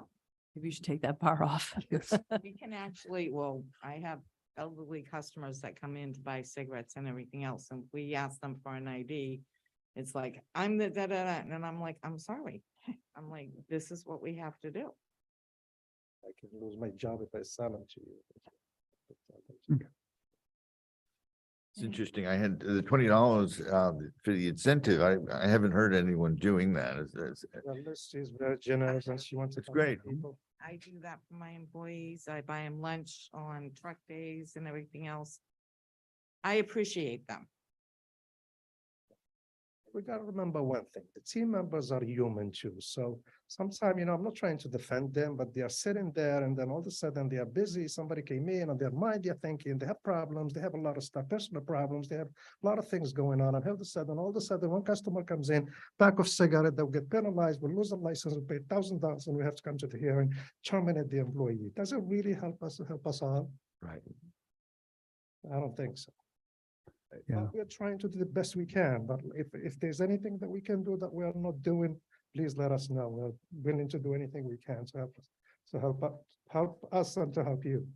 Speaker 6: you should take that bar off.
Speaker 3: Yes.
Speaker 13: We can actually, well, I have elderly customers that come in to buy cigarettes and everything else, and we ask them for an ID. It's like, I'm the da-da-da, and I'm like, I'm sorry. I'm like, this is what we have to do.
Speaker 12: I can lose my job if I sell it to you.
Speaker 8: It's interesting. I had the $20 for the incentive. I haven't heard anyone doing that.
Speaker 12: Well, Liz is very generous and she wants to.
Speaker 8: It's great.
Speaker 13: I do that for my employees. I buy them lunch on truck days and everything else. I appreciate them.
Speaker 12: We gotta remember one thing, the team members are human too, so sometimes, I'm not trying to defend them, but they are sitting there and then all of a sudden they are busy, somebody came in on their mind, they're thinking, they have problems, they have a lot of stuff, personal problems, they have a lot of things going on, and all of a sudden, one customer comes in, pack of cigarette, they'll get penalized, we'll lose a license, we'll pay $1,000, and we have to come to the hearing, terminate the employee. Does it really help us all?
Speaker 8: Right.
Speaker 12: I don't think so.
Speaker 3: Yeah.
Speaker 12: But we're trying to do the best we can, but if there's anything that we can do that we are not doing, please let us know. We're willing to do anything we can to help us, help us and to help you.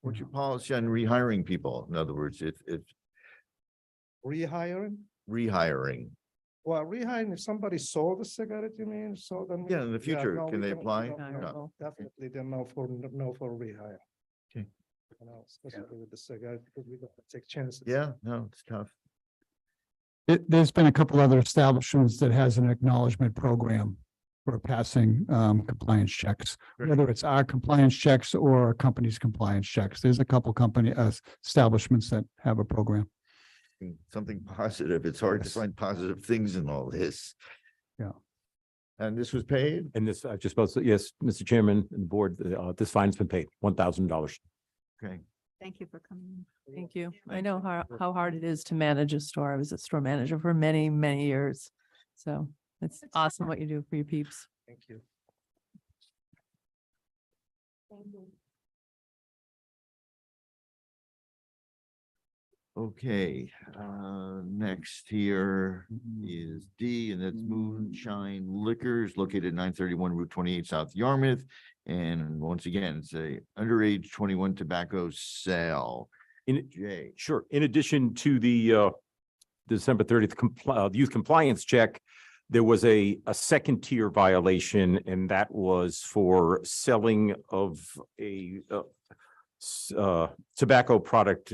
Speaker 8: What's your policy on rehiring people? In other words, if
Speaker 12: Rehiring?
Speaker 8: rehiring,
Speaker 12: Well, rehiring, if somebody sold a cigarette, you mean, so then.
Speaker 8: yeah, in the future,
Speaker 12: no,
Speaker 8: can
Speaker 12: we
Speaker 8: they
Speaker 12: don't-
Speaker 8: apply?
Speaker 12: we don't-
Speaker 8: No.
Speaker 12: no, Definitely, they're no for rehire.
Speaker 8: Okay.
Speaker 12: Especially with the cigarette, because we don't take chances.
Speaker 8: Yeah, no, it's tough.
Speaker 3: There's been a couple other establishments that has an acknowledgement program for passing compliance checks, whether it's our compliance checks or a company's compliance checks. There's a couple establishments that have a program.
Speaker 8: Something positive. It's hard to
Speaker 3: Yes.
Speaker 8: find positive things in all this.
Speaker 3: Yeah.
Speaker 8: And this was paid?
Speaker 9: And this, I just supposed to, yes, Mr. Chairman and the board, this fine's been paid, $1,000.
Speaker 8: Okay.
Speaker 2: Thank you for coming.
Speaker 6: Thank you. I know how hard it is to manage a store. I was a store manager for many, many years. So it's awesome what you do for your peeps.
Speaker 12: Thank you.
Speaker 8: Okay, next here is D, and that's Moonshine Liquors located 931 Route 28 South Yarmouth. And once again, it's a underage 21 tobacco sale.
Speaker 9: In,
Speaker 8: Jay,
Speaker 9: sure, in addition to the December 30th youth compliance check, there was a second tier violation, and that was for selling of a tobacco product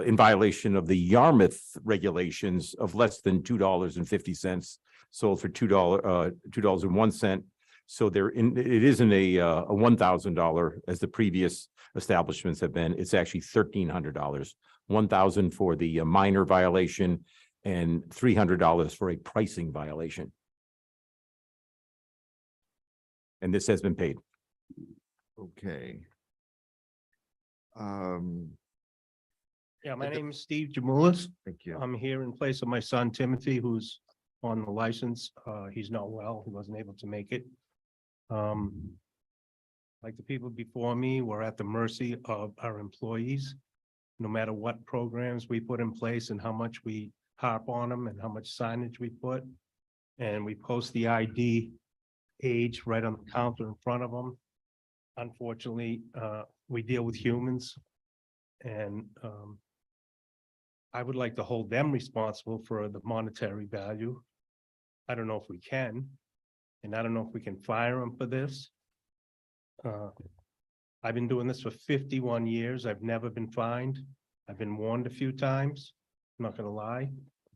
Speaker 9: in violation of the Yarmouth regulations of less than $2.50, sold for $2.01. So it isn't a $1,000 as the previous establishments have been. It's actually $1,300, $1,000 for the minor violation and $300 for a pricing violation. And this has been paid.
Speaker 8: okay.
Speaker 11: Yeah, my name is Steve Jamulis.
Speaker 8: Thank you.
Speaker 11: I'm here in place of my son Timothy, who's on the license. He's not well. He wasn't able to make it. Like the people before me, we're at the mercy of our employees. No matter what programs we put in place and how much we harp on them and how much signage we put. And we post the ID age right on the counter in front of them. Unfortunately, we deal with humans. And I would like to hold them responsible for the monetary value. I don't know if we can, and I don't know if we can fire them for this. I've been doing this for 51 years. I've never been fined. I've been warned a few times. I'm not gonna lie.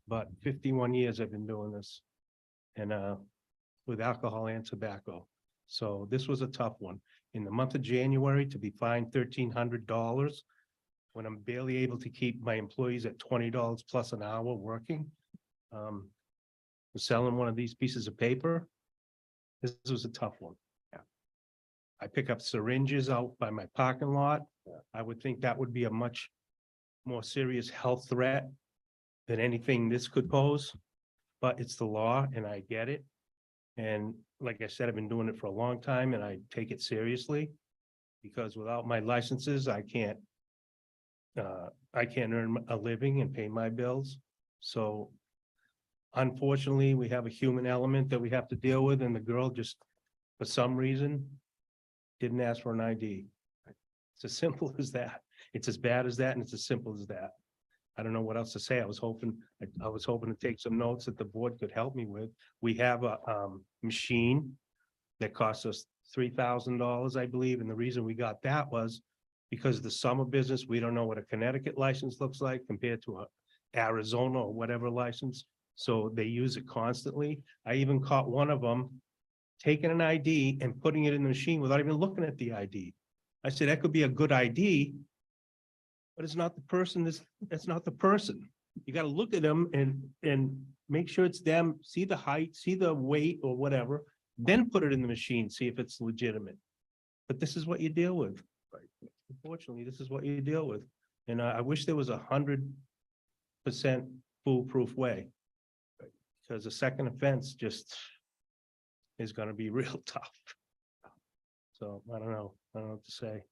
Speaker 11: but 51 years I've been doing this. And with alcohol and tobacco. So this was a tough one. In the month of January, to be fined $1,300 when I'm barely able to keep my employees at $20 plus an hour working. Selling one of these pieces of paper. This was a tough one. Yeah. I pick up syringes out by my parking lot. I would think that would be a much more serious health threat than anything this could pose. But it's the law and I get it. And like I said, I've been doing it for a long time and I take it seriously. Because without my licenses, I can't earn a living and pay my bills. So unfortunately, we have a human element that we have to deal with, and the girl just, for some reason, didn't ask for an ID. It's as simple as that. It's as bad as that, and it's as simple as that. I don't know what else to say. I was hoping to take some notes that the board could help me with. We have a machine that cost us $3,000, I believe, and the reason we got that was because of the summer business. We don't know what a Connecticut license looks like compared to a Arizona or whatever license. So they use it constantly. I even caught one of them taking an ID and putting it in the machine without even looking at the ID. I said, that could be a good ID, but it's not the person, that's not the person. You gotta look at them and make sure it's them, see the height, see the weight or whatever, then put it in the machine, see if it's legitimate. But this is what you deal with. Unfortunately, this is what you deal with. And I wish there was 100% foolproof way. Because a second offense just is gonna be real tough. So I don't know what to say.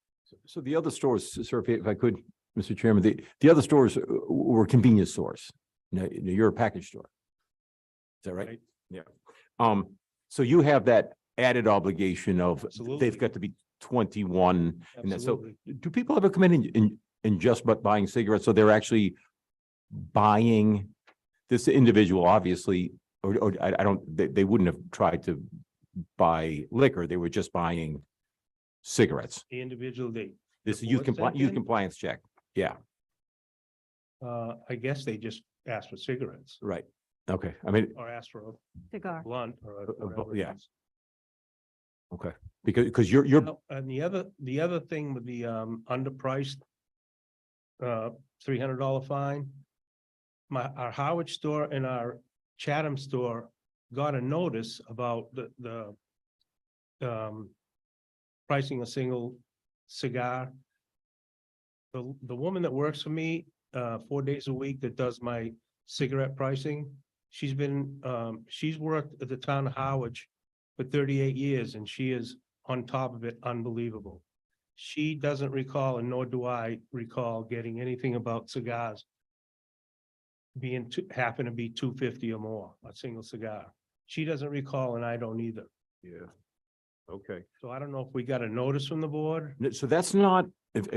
Speaker 9: So the other stores, sir, if I could, Mr. Chairman, the other stores were convenience stores. Now, you're a package store. Is that right?
Speaker 11: Right.
Speaker 9: Yeah. So you have that added obligation of
Speaker 11: Absolutely.
Speaker 9: they've got to be 21. And that, so
Speaker 11: Absolutely.
Speaker 9: do people ever come in just but buying cigarettes? So they're actually buying this individual, obviously, or I don't, they wouldn't have tried to buy liquor. They were just buying cigarettes.
Speaker 11: The individual,
Speaker 9: This
Speaker 11: The
Speaker 9: youth
Speaker 11: board sent
Speaker 9: youth
Speaker 11: in?
Speaker 9: compliance check. Yeah,
Speaker 11: I guess they just asked for cigarettes
Speaker 9: right. Okay. I mean,
Speaker 11: or asked for a
Speaker 2: Cigar.
Speaker 11: blunt or whatever it
Speaker 9: yeah.
Speaker 11: is.
Speaker 9: okay, because you're
Speaker 11: Now, and the other thing with the underpriced $300 fine. Our Howard store and our Chatham store got a notice about the pricing a single cigar. The woman that works for me 4 days a week that does my cigarette pricing, she's worked at the town of Howard for 38 years and she is on top of it, unbelievable. She doesn't recall, and nor do I recall getting anything about cigars being happen to be $2.50 or more, a single cigar. She doesn't recall and I don't either.
Speaker 9: yeah. Okay.
Speaker 11: So I don't know if we got a notice from the board.
Speaker 9: So that's not, if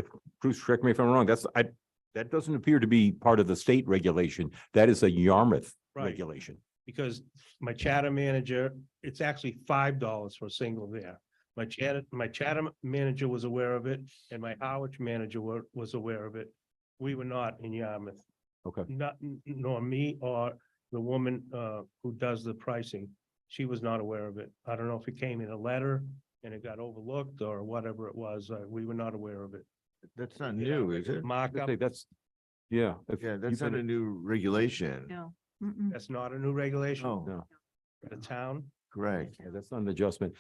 Speaker 9: Bruce, correct me if I'm wrong, that doesn't appear to be part of the state regulation. That is a Yarmouth
Speaker 11: Right.
Speaker 9: regulation.
Speaker 11: Because my Chatham manager, it's actually $5 for a single there. My Chatham manager was aware of it and my Howard manager was aware of it. We were not in Yarmouth,
Speaker 9: Okay.
Speaker 11: nor me or the woman who does the pricing. She was not aware of it. I don't know if it came in a letter and it got overlooked or whatever it was. We were not aware of it.
Speaker 8: That's not new, is it?
Speaker 11: Markup,
Speaker 9: That's, yeah. if
Speaker 8: Yeah,
Speaker 9: you
Speaker 8: that's not
Speaker 9: put
Speaker 8: a
Speaker 9: it-
Speaker 8: new regulation.
Speaker 2: No. Mm-mm.
Speaker 11: that's not a new regulation.
Speaker 8: Oh,
Speaker 9: No.
Speaker 11: The town.
Speaker 8: correct.
Speaker 9: Yeah, that's not an adjustment.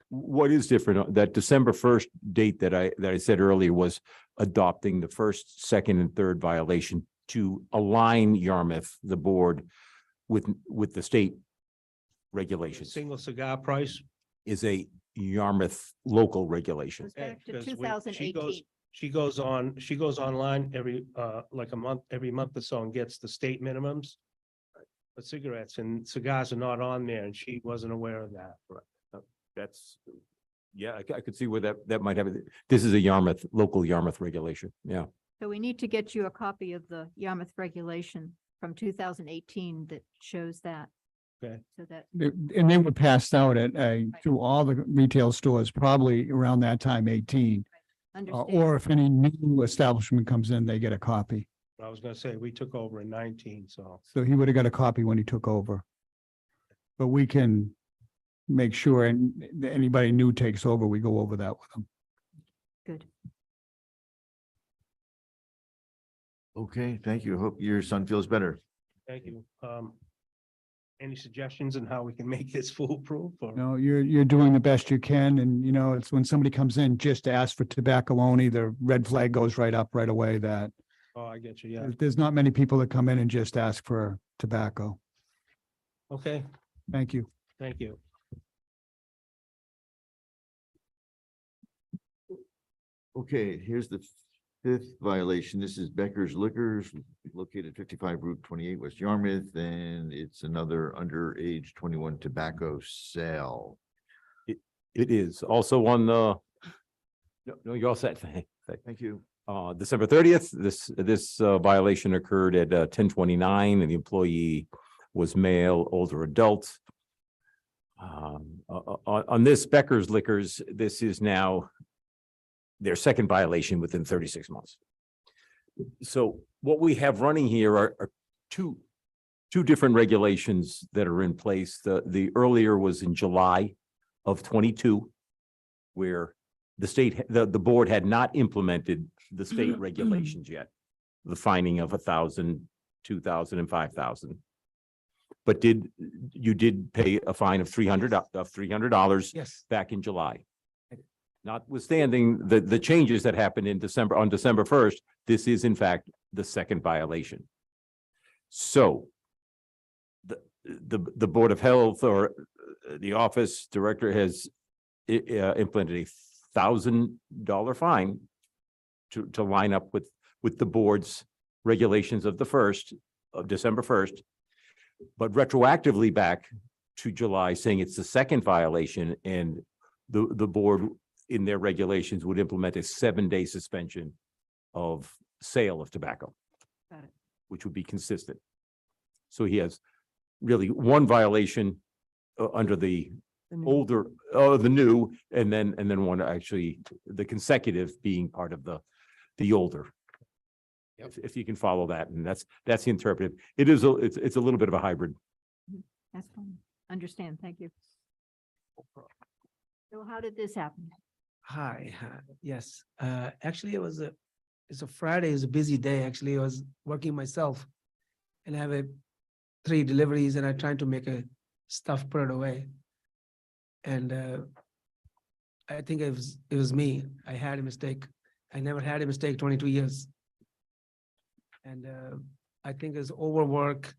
Speaker 9: What is different, that December 1st date that I said earlier was adopting the first, second, and third violation to align Yarmouth, the board, with the state regulations,
Speaker 11: Single cigar price.
Speaker 9: is a Yarmouth local regulation.
Speaker 2: Goes back to
Speaker 11: because we-
Speaker 2: 2018.
Speaker 11: She goes online every, like a month, every month or so and gets the state minimums. But cigarettes and cigars are not on there and she wasn't aware of that.
Speaker 9: That's, yeah, I could see where that might have it. This is a local Yarmouth regulation. Yeah.
Speaker 2: So we need to get you a copy of the Yarmouth regulation from 2018 that shows that.
Speaker 11: Okay.
Speaker 2: So that,
Speaker 3: And they were passed out to all the retail stores, probably around that time, 18.
Speaker 2: understand.
Speaker 3: Or if any new establishment comes in, they get a copy.
Speaker 11: I was gonna say, we took over in 19, so.
Speaker 3: So he would have got a copy when he took over. But we can make sure and anybody new takes over, we go over that with them.
Speaker 2: Good.
Speaker 8: Okay, thank you. Hope your son feels better.
Speaker 11: Thank you. Any suggestions on how we can make this foolproof or?
Speaker 3: No, you're doing the best you can, and you know, it's when somebody comes in just to ask for tobacco only, the red flag goes right up right away that
Speaker 11: Oh, I get you, yeah.
Speaker 3: there's not many people that come in and just ask for tobacco.
Speaker 11: Okay,
Speaker 3: Thank you.
Speaker 11: thank you.
Speaker 8: Okay, here's the fifth violation. This is Becker's Liquors located 55 Route 28 West Yarmouth, and it's another underage 21 tobacco sale.
Speaker 9: It is also on the, no, you're all set.
Speaker 8: Thank you.
Speaker 9: December 30th, this violation occurred at 10:29 and the employee was male, older adult. On this Becker's Liquors, this is now their second violation within 36 months. So what we have running here are two different regulations that are in place. The earlier was in July of 22, where the state, the board had not implemented the state regulations yet. The fining of 1,000, 2,000 and 5,000. But you did pay a fine of $300
Speaker 12: Yes.
Speaker 9: back in July. Notwithstanding the changes that happened in December, on December 1st, this is in fact the second violation. So the Board of Health or the office director has implemented $1,000 fine to line up with the board's regulations of December 1st, but retroactively back to July, saying it's the second violation, and the board in their regulations would implement a 7-day suspension of sale of tobacco.
Speaker 2: Got it.
Speaker 9: Which would be consistent. So he has really one violation under the older, the new, and then one actually, the consecutive being part of the older. If you can follow that, and that's the interpretive. It's a little bit of a hybrid.
Speaker 2: That's fine. Understand. Thank you. So how did this happen?
Speaker 14: Hi, yes, actually it's a Friday, it's a busy day, actually, I was working myself. And I have 3 deliveries and I'm trying to make a stuff put it away. And I think it was me, I had a mistake, I never had a mistake 22 years. And I think it's overwork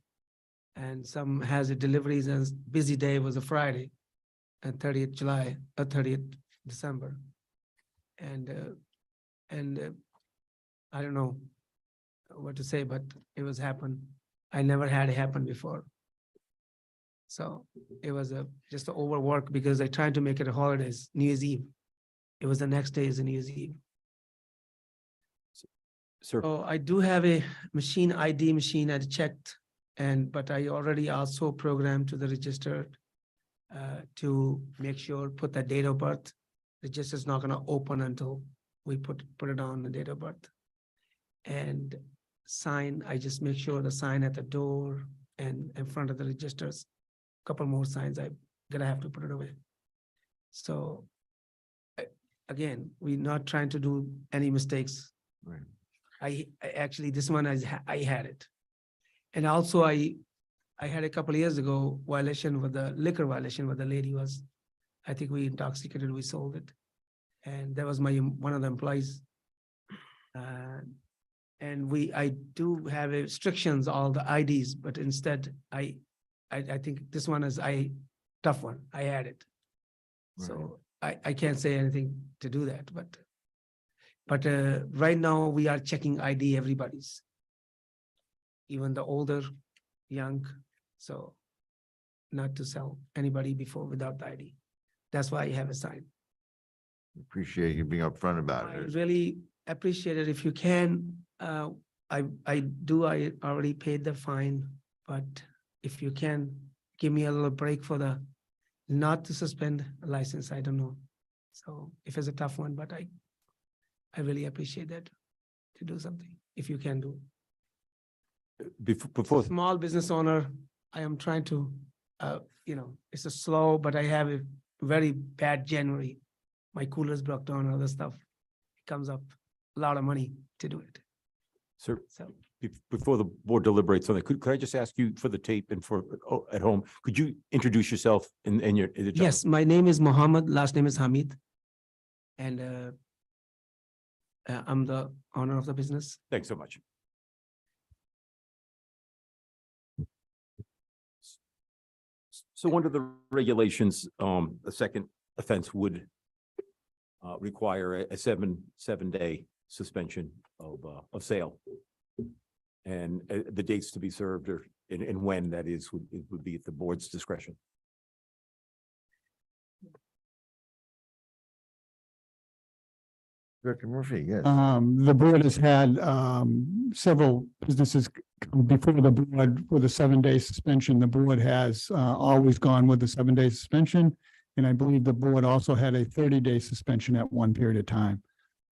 Speaker 14: and some has a deliveries and busy day was a Friday. And 30th July, 30th December. And I don't know what to say, but it was happened. I never had it happen before. So it was just a overwork because I tried to make it a holidays, New Year's Eve. It was the next day is a New Year's Eve.
Speaker 9: Sir,
Speaker 14: So I do have a machine ID machine I checked but I already also programmed to the register to make sure, put the date of birth. Register is not gonna open until we put it on the date of birth. And sign, I just make sure the sign at the door and in front of the registers. Couple more signs I'm gonna have to put it away. So again, we're not trying to do any mistakes.
Speaker 8: Right.
Speaker 14: I actually, this one I had it. And also I had a couple of years ago violation with the liquor violation where the lady was, I think we intoxicated, we sold it. And that was one of the employees. And I do have restrictions, all the IDs, but instead I think this one is tough one, I had it. So I can't say anything to do that, but right now we are checking ID everybody's. Even the older, young, so not to sell anybody before without the ID. That's why I have a sign.
Speaker 8: Appreciate you being upfront about
Speaker 14: I
Speaker 8: it.
Speaker 14: really appreciate it if you can. I already paid the fine, but if you can give me a little break for not to suspend a license, I don't know. So if it's a tough one, but I really appreciate that to do something, if you can do.
Speaker 9: before,
Speaker 14: small business owner. I am trying to, it's a slow, but I have a very bad January. My cooler's broke down and other stuff. It comes up a lot of money to do it.
Speaker 9: sir,
Speaker 14: So,
Speaker 9: before the board deliberates on it, could I just ask you for the tape and for, at home, could you introduce yourself and your? the job?
Speaker 14: yes, my name is Mohammed, last name is Hamid. And I'm the owner of the business.
Speaker 9: Thanks so much. So under the regulations, a second offense would require a seven-day suspension of sale. And the dates to be served or, and when that is, would be at the board's discretion.
Speaker 8: Director Murphy, yes.
Speaker 3: The board has had several businesses come before the board with a 7-day suspension. The board has always gone with the 7-day suspension. And I believe the board also had a 30-day suspension at one period of time.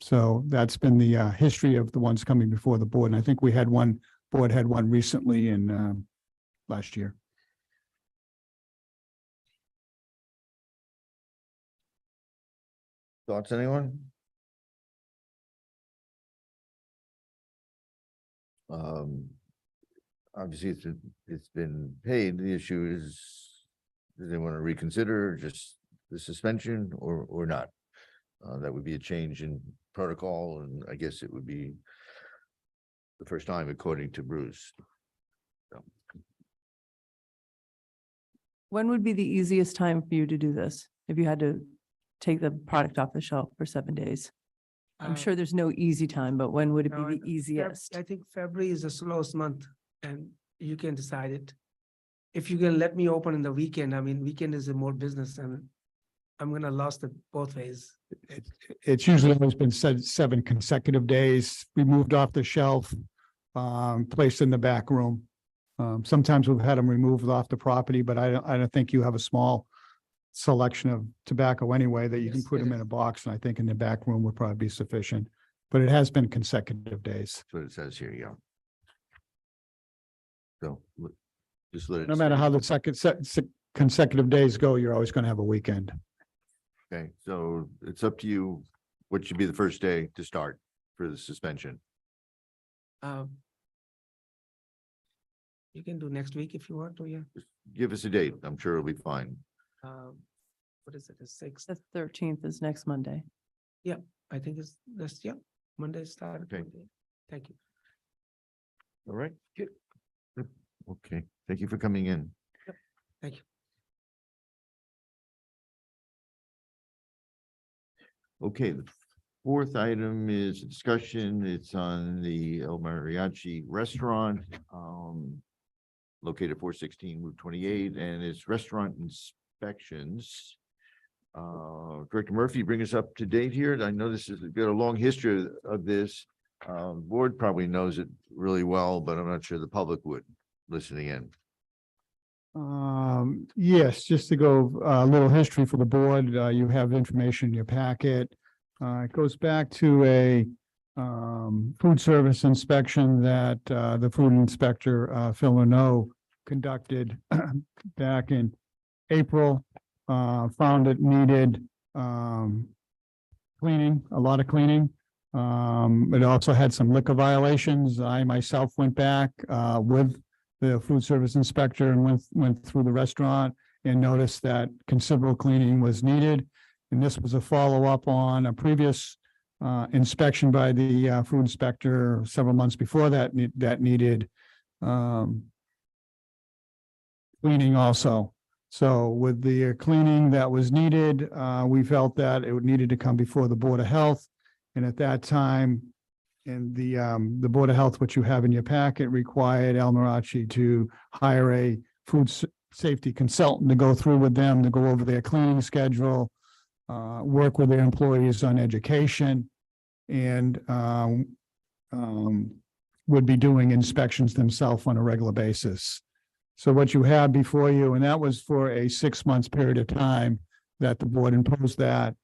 Speaker 3: So that's been the history of the ones coming before the board. And I think we had one, board had one recently in last year.
Speaker 8: Thoughts, anyone? Obviously, it's been paid. The issue is, do they want to reconsider just the suspension or not? That would be a change in protocol, and I guess it would be the first time according to Bruce. So,
Speaker 6: When would be the easiest time for you to do this? If you had to take the product off the shelf for 7 days? I'm sure there's no easy time, but when would it
Speaker 14: no,
Speaker 6: be the easiest?
Speaker 14: I think February is the slowest month and you can decide it. If you can let me open in the weekend, I mean, weekend is a more business and I'm gonna lost it both ways.
Speaker 3: It's usually always been said 7 consecutive days, removed off the shelf, placed in the back room. Sometimes we've had them removed off the property, but I don't think you have a small selection of tobacco anyway that you can
Speaker 14: Yes,
Speaker 3: put
Speaker 14: it
Speaker 3: them in a box. And I think in the back room would probably be sufficient, but it has been consecutive days.
Speaker 8: that's what it says here, yeah. So, just let it.
Speaker 3: No matter
Speaker 8: stay.
Speaker 3: how the consecutive days go, you're always going to have a weekend.
Speaker 8: Okay, so it's up to you. What should be the first day to start for the suspension?
Speaker 14: You can do next week if you want to, yeah.
Speaker 8: Give us a date. I'm sure it'll be fine.
Speaker 14: What is it, the 6th?
Speaker 6: The 13th is next Monday.
Speaker 14: I think it's this, yeah, Monday start.
Speaker 8: Okay.
Speaker 14: Monday. Thank you.
Speaker 8: All right. Good. Okay, thank you for coming in.
Speaker 14: Thank you.
Speaker 8: Okay, the fourth item is a discussion. It's on the El Mariachi Restaurant, located 416 Route 28, and it's restaurant inspections. Director Murphy, bring us up to date here. I know this has got a long history of this. Board probably knows it really well, but I'm not sure the public would listening in.
Speaker 3: Yes, just to go a little history for the board, you have information in your packet. It goes back to a food service inspection that the food inspector, Phil Renaud, conducted back in April. Found it needed cleaning, a lot of cleaning. It also had some liquor violations. I myself went back with the food service inspector and went through the restaurant and noticed that considerable cleaning was needed. And this was a follow-up on a previous inspection by the food inspector several months before that, that needed cleaning also. So with the cleaning that was needed, we felt that it needed to come before the Board of Health. And at that time, and the Board of Health, which you have in your packet, required El Mariachi to hire a food safety consultant to go through with them, to go over their cleaning schedule, work with their employees on education, and would be doing inspections themselves on a regular basis. So what you have before you, and that was for a 6-month period of time that the board imposed that.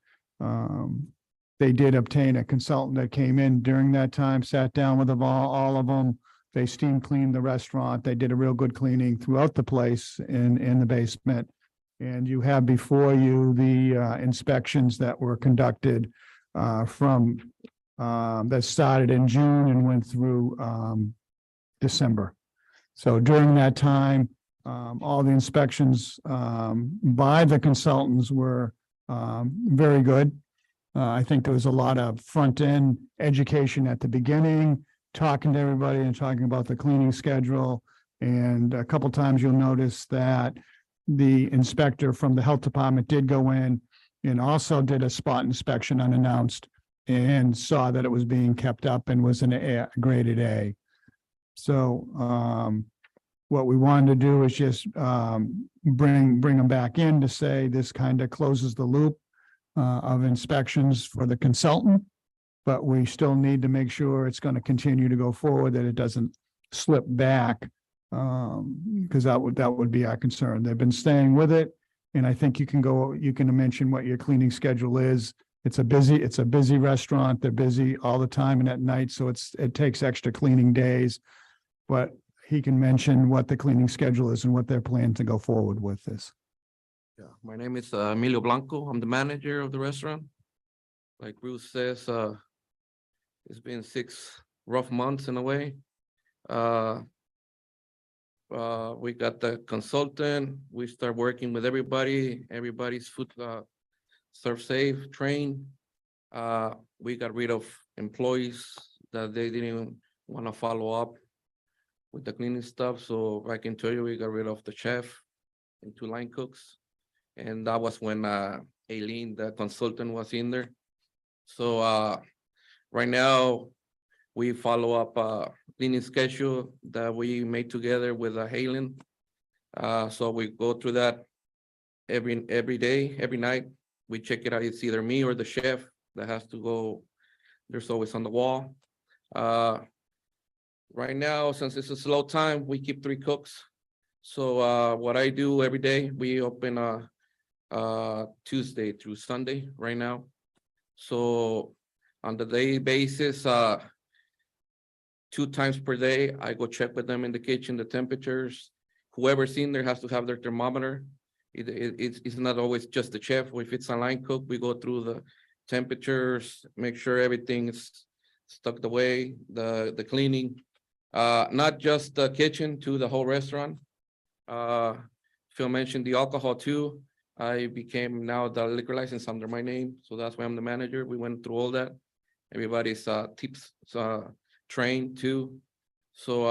Speaker 3: They did obtain a consultant that came in during that time, sat down with them all of them. They steam cleaned the restaurant. They did a real good cleaning throughout the place in the basement. And you have before you the inspections that were conducted from that started in June and went through December. So during that time, all the inspections by the consultants were very good. I think there was a lot of front-end education at the beginning, talking to everybody and talking about the cleaning schedule. And a couple times you'll notice that the inspector from the health department did go in and also did a spot inspection unannounced and saw that it was being kept up and was an graded A. So what we wanted to do is just bring them back in to say this kind of closes the loop of inspections for the consultant. But we still need to make sure it's going to continue to go forward, that it doesn't slip back. Because that would be our concern. They've been staying with it. And I think you can mention what your cleaning schedule is. It's a busy restaurant. They're busy all the time and at night. So it takes extra cleaning days. But he can mention what the cleaning schedule is and what their plan to go forward with this.
Speaker 7: Yeah, my name is Emilio Blanco. I'm the manager of the restaurant. Like Bruce says, it's been 6 rough months in a way. We got the consultant. We start working with everybody. Everybody's food serve safe, trained. We got rid of employees that they didn't want to follow up with the cleaning stuff. So I can tell you, we got rid of the chef and 2 line cooks. And that was when Aileen, the consultant, was in there. So right now, we follow up cleaning schedule that we made together with Halen. So we go through that every day, every night. We check it out. It's either me or the chef that has to go. There's always on the wall. Right now, since it's a slow time, we keep 3 cooks. So what I do every day, we open Tuesday through Sunday right now. So on the daily basis, 2 times per day, I go check with them in the kitchen, the temperatures. Whoever's in there has to have their thermometer. It's not always just the chef. If it's a line cook, we go through the temperatures, make sure everything's stuck away, the cleaning. Not just the kitchen, to the whole restaurant. Phil mentioned the alcohol too. I became now the liquor license under my name, so that's why I'm the manager. We went through all that. Everybody's tips trained too. So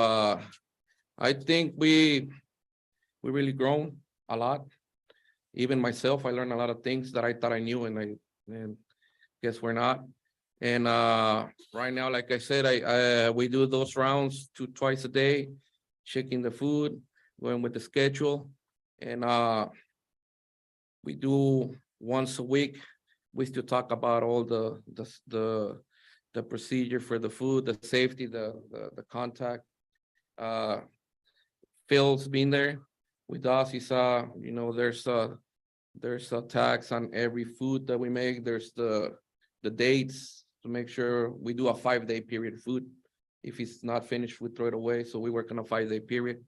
Speaker 7: I think we really grown a lot. Even myself, I learned a lot of things that I thought I knew, and guess we're not. And right now, like I said, we do those rounds 2 times a day, checking the food, going with the schedule, and we do once a week. We still talk about all the procedure for the food, the safety, the contact. Phil's been there with us. He saw, there's a tax on every food that we make. There's the dates to make sure we do a 5-day period food. If it's not finished, we throw it away. So we work on a 5-day period.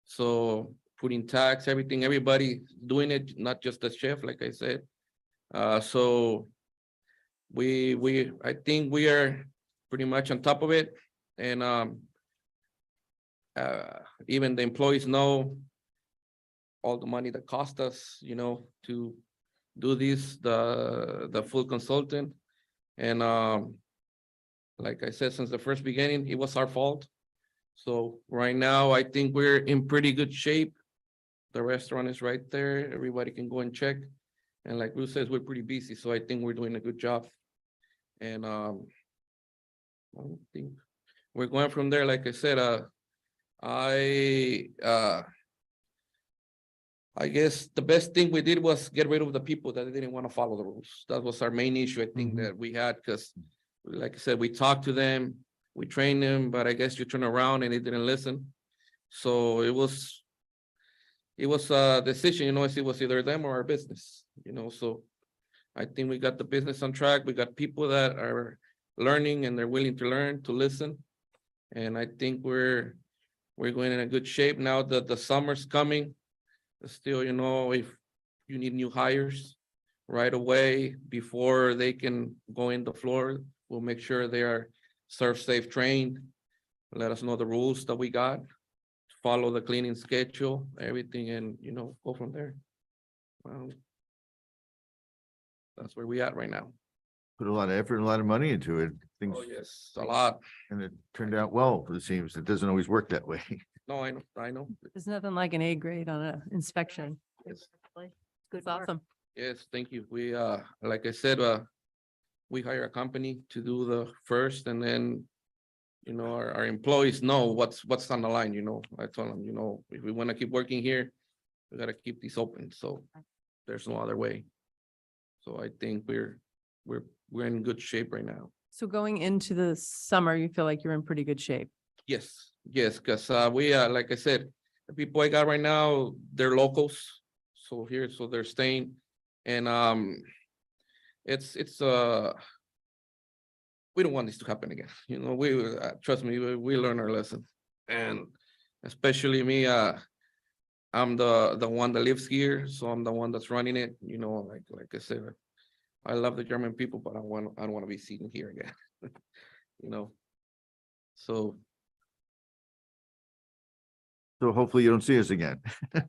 Speaker 7: So putting tax, everything, everybody doing it, not just the chef, like I said. So I think we are pretty much on top of it. And even the employees know all the money that cost us, to do this, the full consultant. And like I said, since the first beginning, it was our fault. So right now, I think we're in pretty good shape. The restaurant is right there. Everybody can go and check. And like Bruce says, we're pretty busy. So I think we're doing a good job. And I think we're going from there. Like I said, I guess the best thing we did was get rid of the people that didn't want to follow the rules. That was our main issue, I think, that we had, because like I said, we talked to them, we trained them, but I guess you turn around and they didn't listen. So it was a decision, it was either them or our business, so I think we got the business on track. We got people that are learning and they're willing to learn, to listen. And I think we're going in a good shape now that the summer's coming. Still, if you need new hires right away before they can go in the floor, we'll make sure they are serve safe trained. Let us know the rules that we got, follow the cleaning schedule, everything, and go from there. That's where we at right now.
Speaker 8: Put a lot of effort and a lot of money into it. Things,
Speaker 7: Oh, yes, a lot.
Speaker 8: and it turned out well, it seems. It doesn't always work that way.
Speaker 7: No, I know.
Speaker 6: There's nothing like an A grade on an inspection.
Speaker 7: Yes,
Speaker 2: Good
Speaker 6: It's
Speaker 2: work.
Speaker 6: awesome.
Speaker 7: yes, thank you. We, like I said, we hire a company to do the first, and then our employees know what's on the line, I told them, if we want to keep working here, we gotta keep these open, so there's no other way. So I think we're in good shape right now.
Speaker 6: So going into the summer, you feel like you're in pretty good shape.
Speaker 7: Yes, because we, like I said, the people I got right now, they're locals, so they're staying, and it's we don't want this to happen again. We trust me, we learn our lesson, and especially me, I'm the one that lives here, so I'm the one that's running it. Like I said, I love the German people, but I don't want to be seen here again. So
Speaker 8: So hopefully you don't see us again.
Speaker 7: I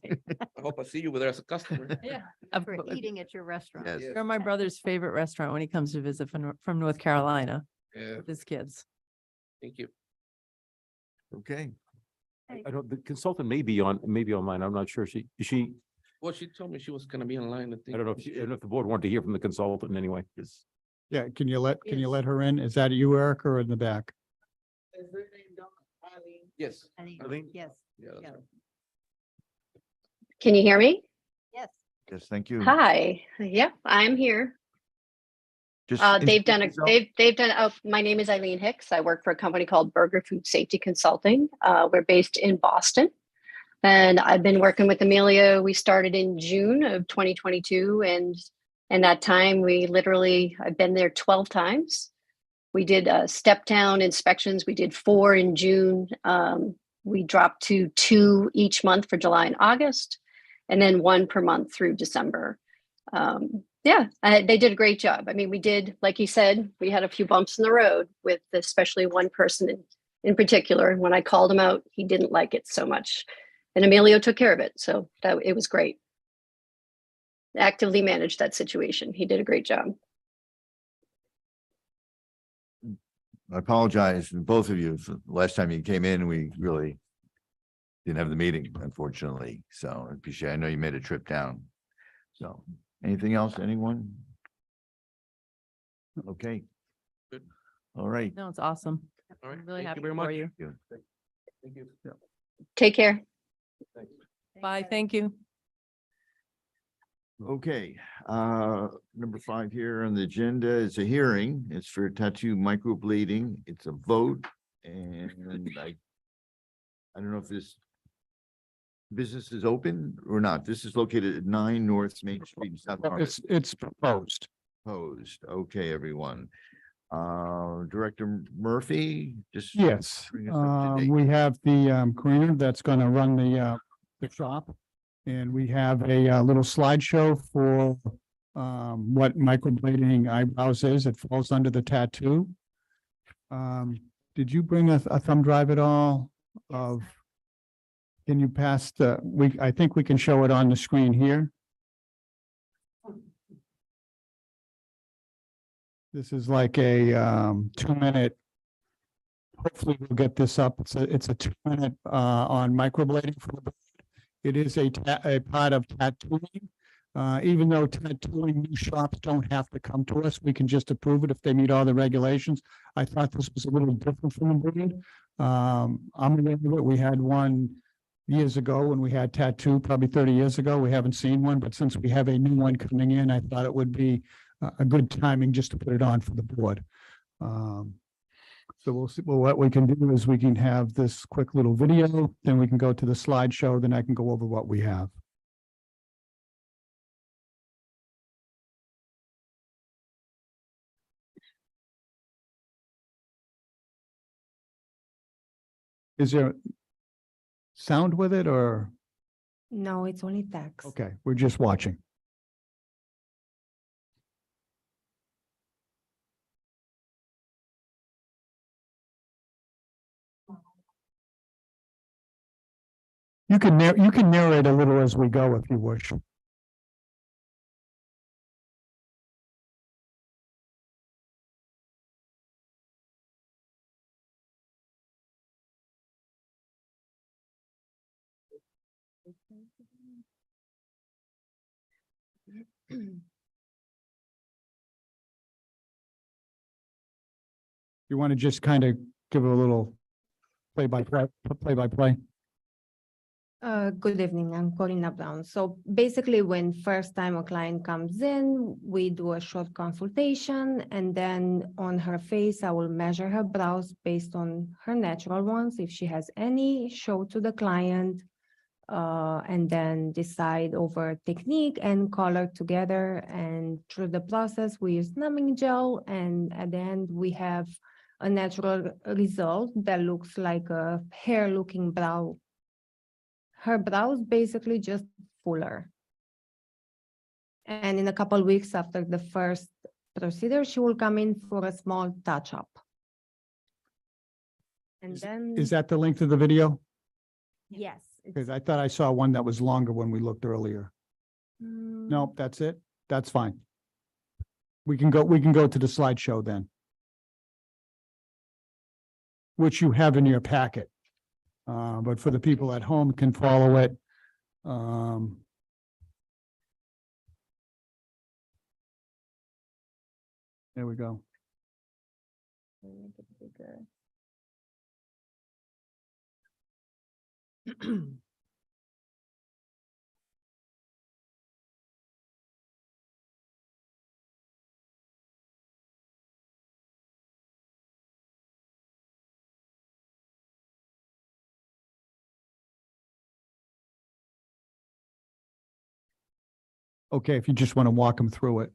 Speaker 7: hope I see you there as a customer.
Speaker 6: Yeah.
Speaker 2: For eating at your restaurant.
Speaker 8: Yes.
Speaker 6: You're my brother's favorite restaurant when he comes to visit from North Carolina
Speaker 7: Yeah,
Speaker 6: with his kids.
Speaker 7: thank you.
Speaker 8: Okay.
Speaker 9: I don't, the consultant may be online. I'm not sure. Is she,
Speaker 7: Well, she told me she was gonna be online, I think.
Speaker 9: I don't know if the board wanted to hear from the consultant anyway.
Speaker 3: Yeah, can you let
Speaker 6: Yes.
Speaker 3: her in? Is that you, Eric, or in the back?
Speaker 7: Yes.
Speaker 9: Eileen?
Speaker 2: Yes,
Speaker 7: Yeah, that's
Speaker 2: Yeah.
Speaker 7: right.
Speaker 15: Can you hear me?
Speaker 2: yes.
Speaker 8: Yes, thank you.
Speaker 15: Hi, yep, I'm here.
Speaker 8: Just
Speaker 15: They've done
Speaker 8: introduce yourself.
Speaker 15: they've done, my name is Eileen Hicks. I work for a company called Burger Food Safety Consulting. We're based in Boston. And I've been working with Emilio. We started in June of 2022. And in that time, I've been there 12 times. We did step down inspections. We did 4 in June. We dropped to 2 each month for July and August, and then 1 per month through December. They did a great job. I mean, we did, like you said, we had a few bumps in the road with especially one person in particular. And when I called him out, he didn't like it so much. And Emilio took care of it. So it was great. Actively managed that situation. He did a great job.
Speaker 8: I apologize to both of you. For the last time you came in, we really didn't have the meeting, unfortunately. So I appreciate, I know you made a trip down. So anything else, anyone? Okay.
Speaker 7: Good.
Speaker 8: All right.
Speaker 6: No, it's awesome.
Speaker 7: All right,
Speaker 6: I'm really
Speaker 7: thank you
Speaker 6: happy
Speaker 7: very
Speaker 6: for
Speaker 7: much.
Speaker 6: you.
Speaker 7: Thank you.
Speaker 15: Take care.
Speaker 6: Bye, thank you.
Speaker 8: Okay, number 5 here on the agenda is a hearing. It's for tattoo microblading. It's a vote. And I don't know if this business is open or not. This is located at 9 North Main Street in South Florida.
Speaker 3: It's proposed.
Speaker 8: Opposed. Okay, everyone. Director Murphy, just.
Speaker 3: Yes,
Speaker 8: bring us up to date.
Speaker 3: we have the Karina that's gonna run the shop. And we have a little slideshow for what microblading eyebrows is. It falls under the tattoo. Did you bring a thumb drive at all of? Can you pass I think we can show it on the screen here. This is like a 2-minute. Hopefully we'll get this up. It's a 2-minute on microblading for the. It is a part of tattooing. Even though tattooing new shops don't have to come to us, we can just approve it if they meet all the regulations. I thought this was a little different from the breed. I'm aware of it. We had one years ago when we had tattoo, probably 30 years ago. We haven't seen one, but since we have a new one coming in, I thought it would be a good timing just to put it on for the board. So we'll see, well, what we can do is we can have this quick little video, then we can go to the slideshow, then I can go over what we have. Is there sound with it or,
Speaker 16: No, it's only text.
Speaker 3: okay, we're just watching. You can narrate a little as we go if you wish. You want to just kind of give a little play-by-play?
Speaker 16: Good evening, I'm Corina Brown. So basically, when first time a client comes in, we do a short consultation, and then on her face, I will measure her brows based on her natural ones. If she has any, show to the client, and then decide over technique and color together. And through the process, we use numbing gel, and at the end, we have a natural result that looks like a hair-looking brow. Her brows basically just fuller. And in a couple weeks after the first procedure, she will come in for a small touch-up. And then,
Speaker 3: Is that the length of the video?
Speaker 16: yes.
Speaker 3: Because I thought I saw one that was longer when we looked earlier.
Speaker 16: Mm,
Speaker 3: No, that's it. That's fine. We can go to the slideshow then. Which you have in your packet. But for the people at home can follow it. There we go.
Speaker 16: make it bigger.
Speaker 3: Okay, if you just want to walk them through it.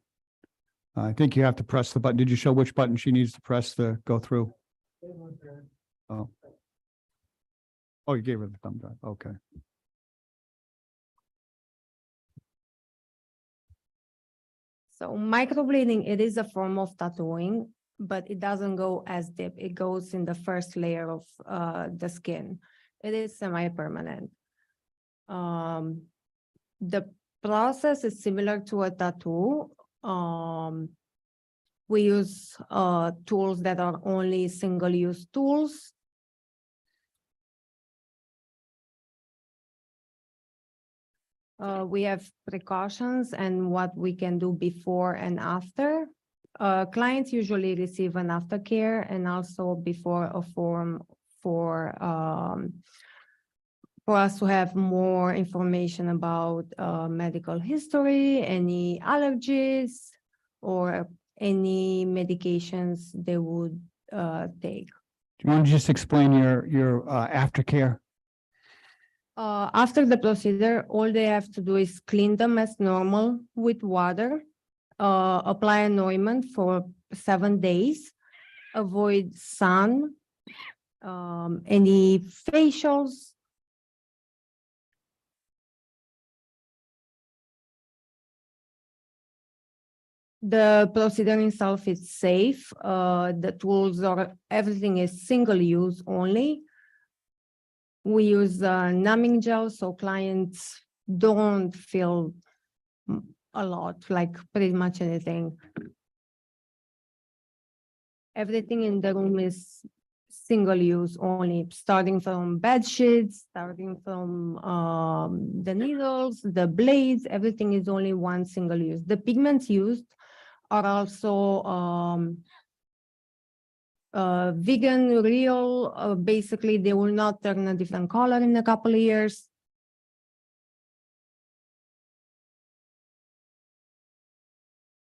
Speaker 3: I think you have to press the button. Did you show which button she needs to press to go through? Oh. Oh, you gave her the thumb drive. Okay.
Speaker 16: So microblading, it is a form of tattooing, but it doesn't go as deep. It goes in the first layer of the skin. It is semi-permanent. The process is similar to a tattoo. We use tools that are only single-use tools. We have precautions and what we can do before and after. Clients usually receive an aftercare and also before a form for us to have more information about medical history, any allergies, or any medications they would take.
Speaker 3: Do you want to just explain your aftercare?
Speaker 16: After the procedure, all they have to do is clean them as normal with water, apply an ointment for 7 days, avoid sun, any facials. The procedure itself is safe. The tools are, everything is single use only. We use numbing gel, so clients don't feel a lot, like pretty much anything. Everything in the room is single use only, starting from bed sheets, starting from the needles, the blades, everything is only one single use. The pigments used are also vegan, real, basically they will not turn a different color in a couple of years.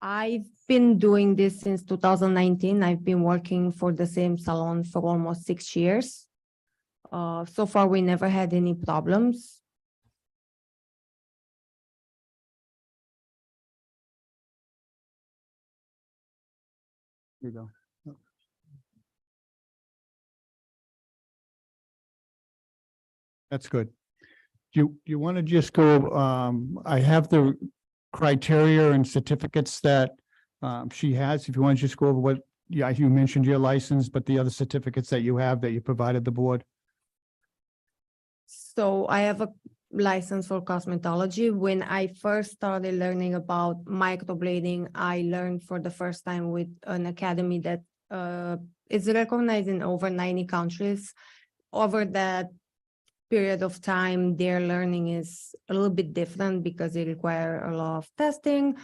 Speaker 16: I've been doing this since 2019. I've been working for the same salon for almost 6 years. So far, we never had any problems.
Speaker 3: Here you go. That's good. You want to just go, I have the criteria and certificates that she has. If you want to just go over what, yeah, you mentioned your license, but the other certificates that you have that you provided the board.
Speaker 16: So I have a license for cosmetology. When I first started learning about microblading, I learned for the first time with an academy that is recognized in over 90 countries. Over that period of time, their learning is a little bit different because they require a lot of testing.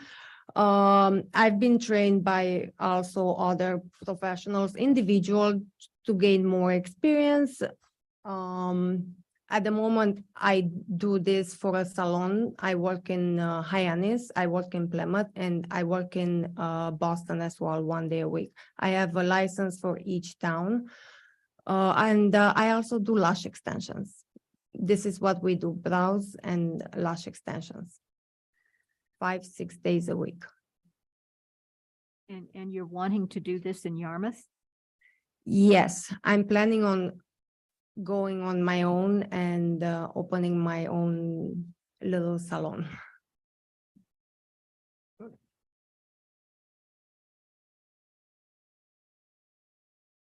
Speaker 16: I've been trained by also other professionals, individual, to gain more experience. At the moment, I do this for a salon. I work in Hyannis, I work in Plymouth, and I work in Boston as well, 1 day a week. I have a license for each town. And I also do lash extensions. This is what we do, brows and lash extensions. 5-6 days a week.
Speaker 2: And you're wanting to do this in Yarmouth?
Speaker 16: Yes, I'm planning on going on my own and opening my own little salon.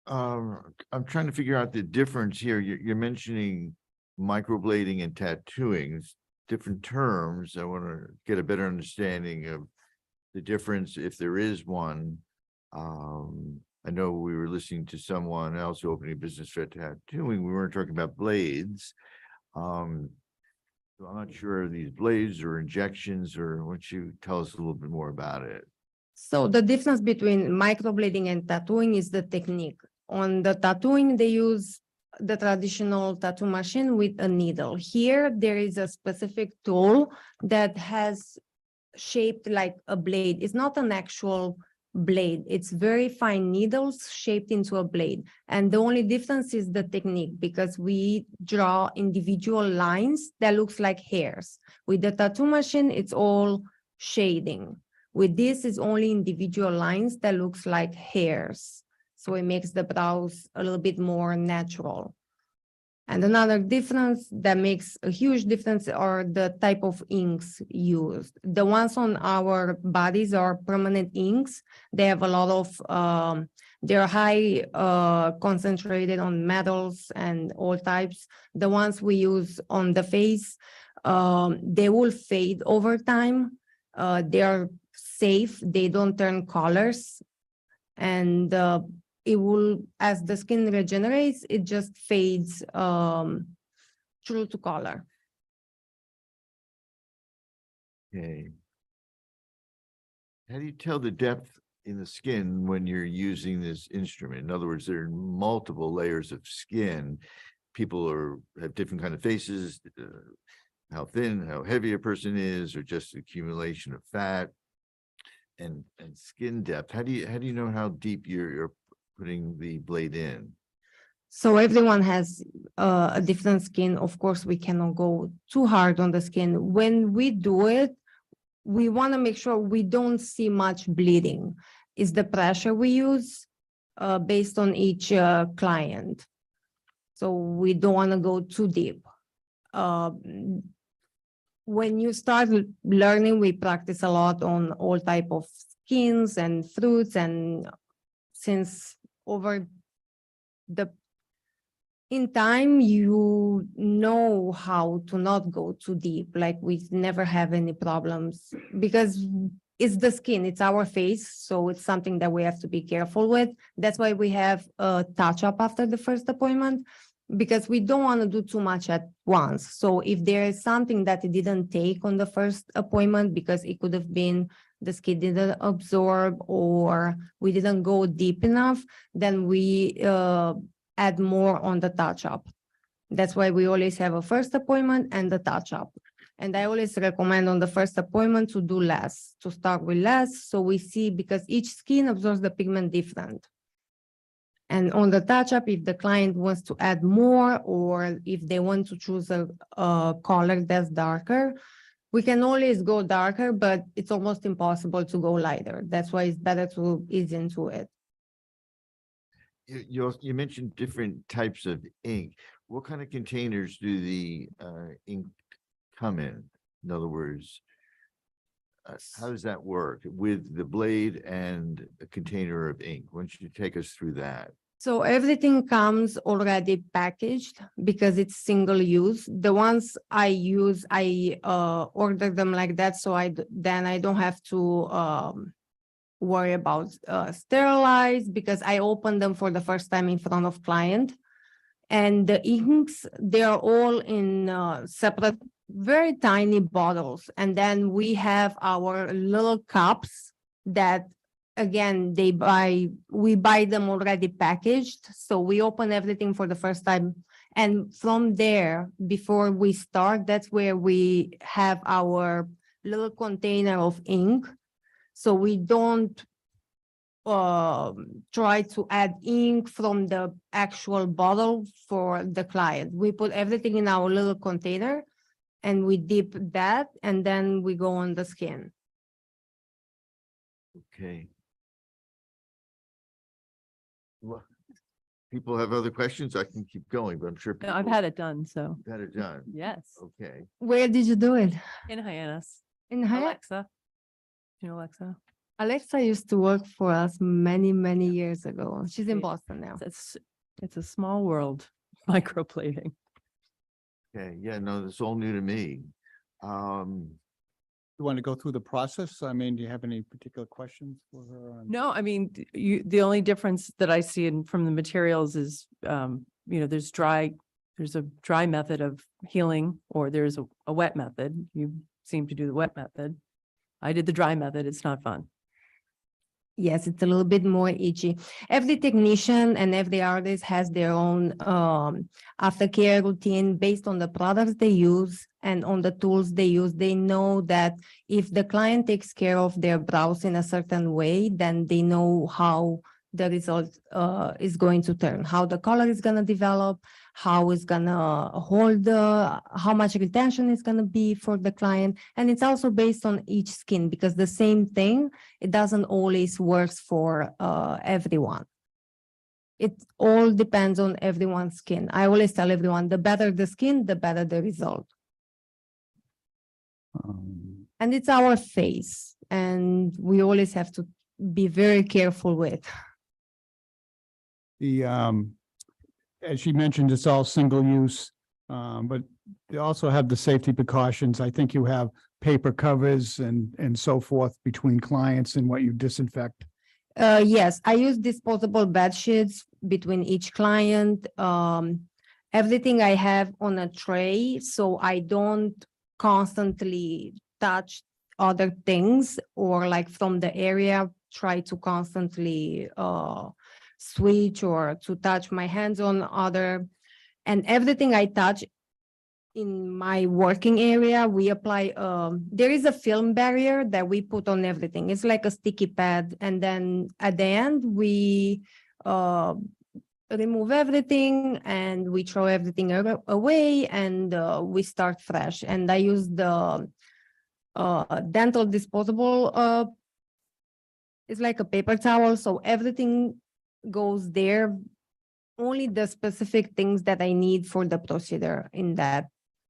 Speaker 8: I'm trying to figure out the difference here. You're mentioning microblading and tattooing, different terms. I want to get a better understanding of the difference, if there is one. I know we were listening to someone else opening a business for tattooing. We weren't talking about blades. So I'm not sure if these blades or injections, or why don't you tell us a little bit more about it?
Speaker 16: So the difference between microblading and tattooing is the technique. On the tattooing, they use the traditional tattoo machine with a needle. Here, there is a specific tool that has shaped like a blade. It's not an actual blade. It's very fine needles shaped into a blade. And the only difference is the technique, because we draw individual lines that looks like hairs. With the tattoo machine, it's all shading. With this, it's only individual lines that looks like hairs. So it makes the brows a little bit more natural. And another difference that makes a huge difference are the type of inks used. The ones on our bodies are permanent inks. They have a lot of, they're high concentrated on metals and all types. The ones we use on the face, they will fade over time. They are safe, they don't turn colors. And it will, as the skin regenerates, it just fades true to color.
Speaker 8: Okay. How do you tell the depth in the skin when you're using this instrument? In other words, there are multiple layers of skin. People have different kind of faces, how thin, how heavy a person is, or just accumulation of fat and skin depth. How do you know how deep you're putting the blade in?
Speaker 16: So everyone has a different skin. Of course, we cannot go too hard on the skin. When we do it, we want to make sure we don't see much bleeding. It's the pressure we use based on each client. So we don't want to go too deep. When you start learning, we practice a lot on all type of skins and fruits, and since over in time, you know how to not go too deep. Like we never have any problems because it's the skin, it's our face. So it's something that we have to be careful with. That's why we have a touch up after the first appointment, because we don't want to do too much at once. So if there is something that it didn't take on the first appointment, because it could have been the skin didn't absorb or we didn't go deep enough, then we add more on the touch-up. That's why we always have a first appointment and the touch-up. And I always recommend on the first appointment to do less, to start with less. So we see, because each skin absorbs the pigment different. And on the touch-up, if the client wants to add more, or if they want to choose a color that's darker, we can always go darker, but it's almost impossible to go lighter. That's why it's better to ease into it.
Speaker 8: You mentioned different types of ink. what kind of containers do the ink come in? In other words, how does that work with the blade and a container of ink? Why don't you take us through that?
Speaker 16: So everything comes already packaged because it's single use. The ones I use, I order them like that, so then I don't have to worry about sterilize, because I open them for the first time in front of client. And the inks, they are all in separate, very tiny bottles. And then we have our little cups that, again, we buy them already packaged. So we open everything for the first time. And from there, before we start, that's where we have our little container of ink. So we don't try to add ink from the actual bottle for the client. We put everything in our little container and we dip that, and then we go on the skin.
Speaker 8: Okay. Well, people have other questions? I can keep going, but I'm sure.
Speaker 6: No, I've
Speaker 8: people
Speaker 6: had it done, so,
Speaker 8: Had it done.
Speaker 6: yes,
Speaker 8: Okay.
Speaker 16: Where did you do it?
Speaker 6: in Hyannis.
Speaker 16: In Hyannis?
Speaker 6: Alexa. You know Alexa?
Speaker 16: Alexa used to work for us many, many years ago. She's in
Speaker 6: Yeah.
Speaker 16: Boston now.
Speaker 6: It's a small world, microplating.
Speaker 8: Okay, yeah, no, that's all new to me.
Speaker 3: You want to go through the process? I mean, do you have any particular questions for her?
Speaker 6: No, I mean, the only difference that I see from the materials is, there's a dry method of healing, or there's a wet method. You seem to do the wet method. I did the dry method. It's not fun.
Speaker 16: Yes, it's a little bit more itchy. Every technician and every artist has their own aftercare routine based on the products they use and on the tools they use. They know that if the client takes care of their brows in a certain way, then they know how the result is going to turn, how the color is going to develop, how it's going to hold, how much retention is going to be for the client. And it's also based on each skin, because the same thing, it doesn't always works for everyone. It all depends on everyone's skin. I always tell everyone, the better the skin, the better the result. And it's our face, and we always have to be very careful with.
Speaker 3: As she mentioned, it's all single use, but you also have the safety precautions. I think you have paper covers and so forth between clients and what you disinfect.
Speaker 16: Yes, I use disposable bed sheets between each client. Everything I have on a tray, so I don't constantly touch other things, or like from the area, try to constantly switch or to touch my hands on other. And everything I touch in my working area, we apply, there is a film barrier that we put on everything. It's like a sticky pad. And then at the end, we remove everything and we throw everything away, and we start fresh. And I use the dental disposable, it's like a paper towel. So everything goes there, only the specific things that I need for the procedure. In that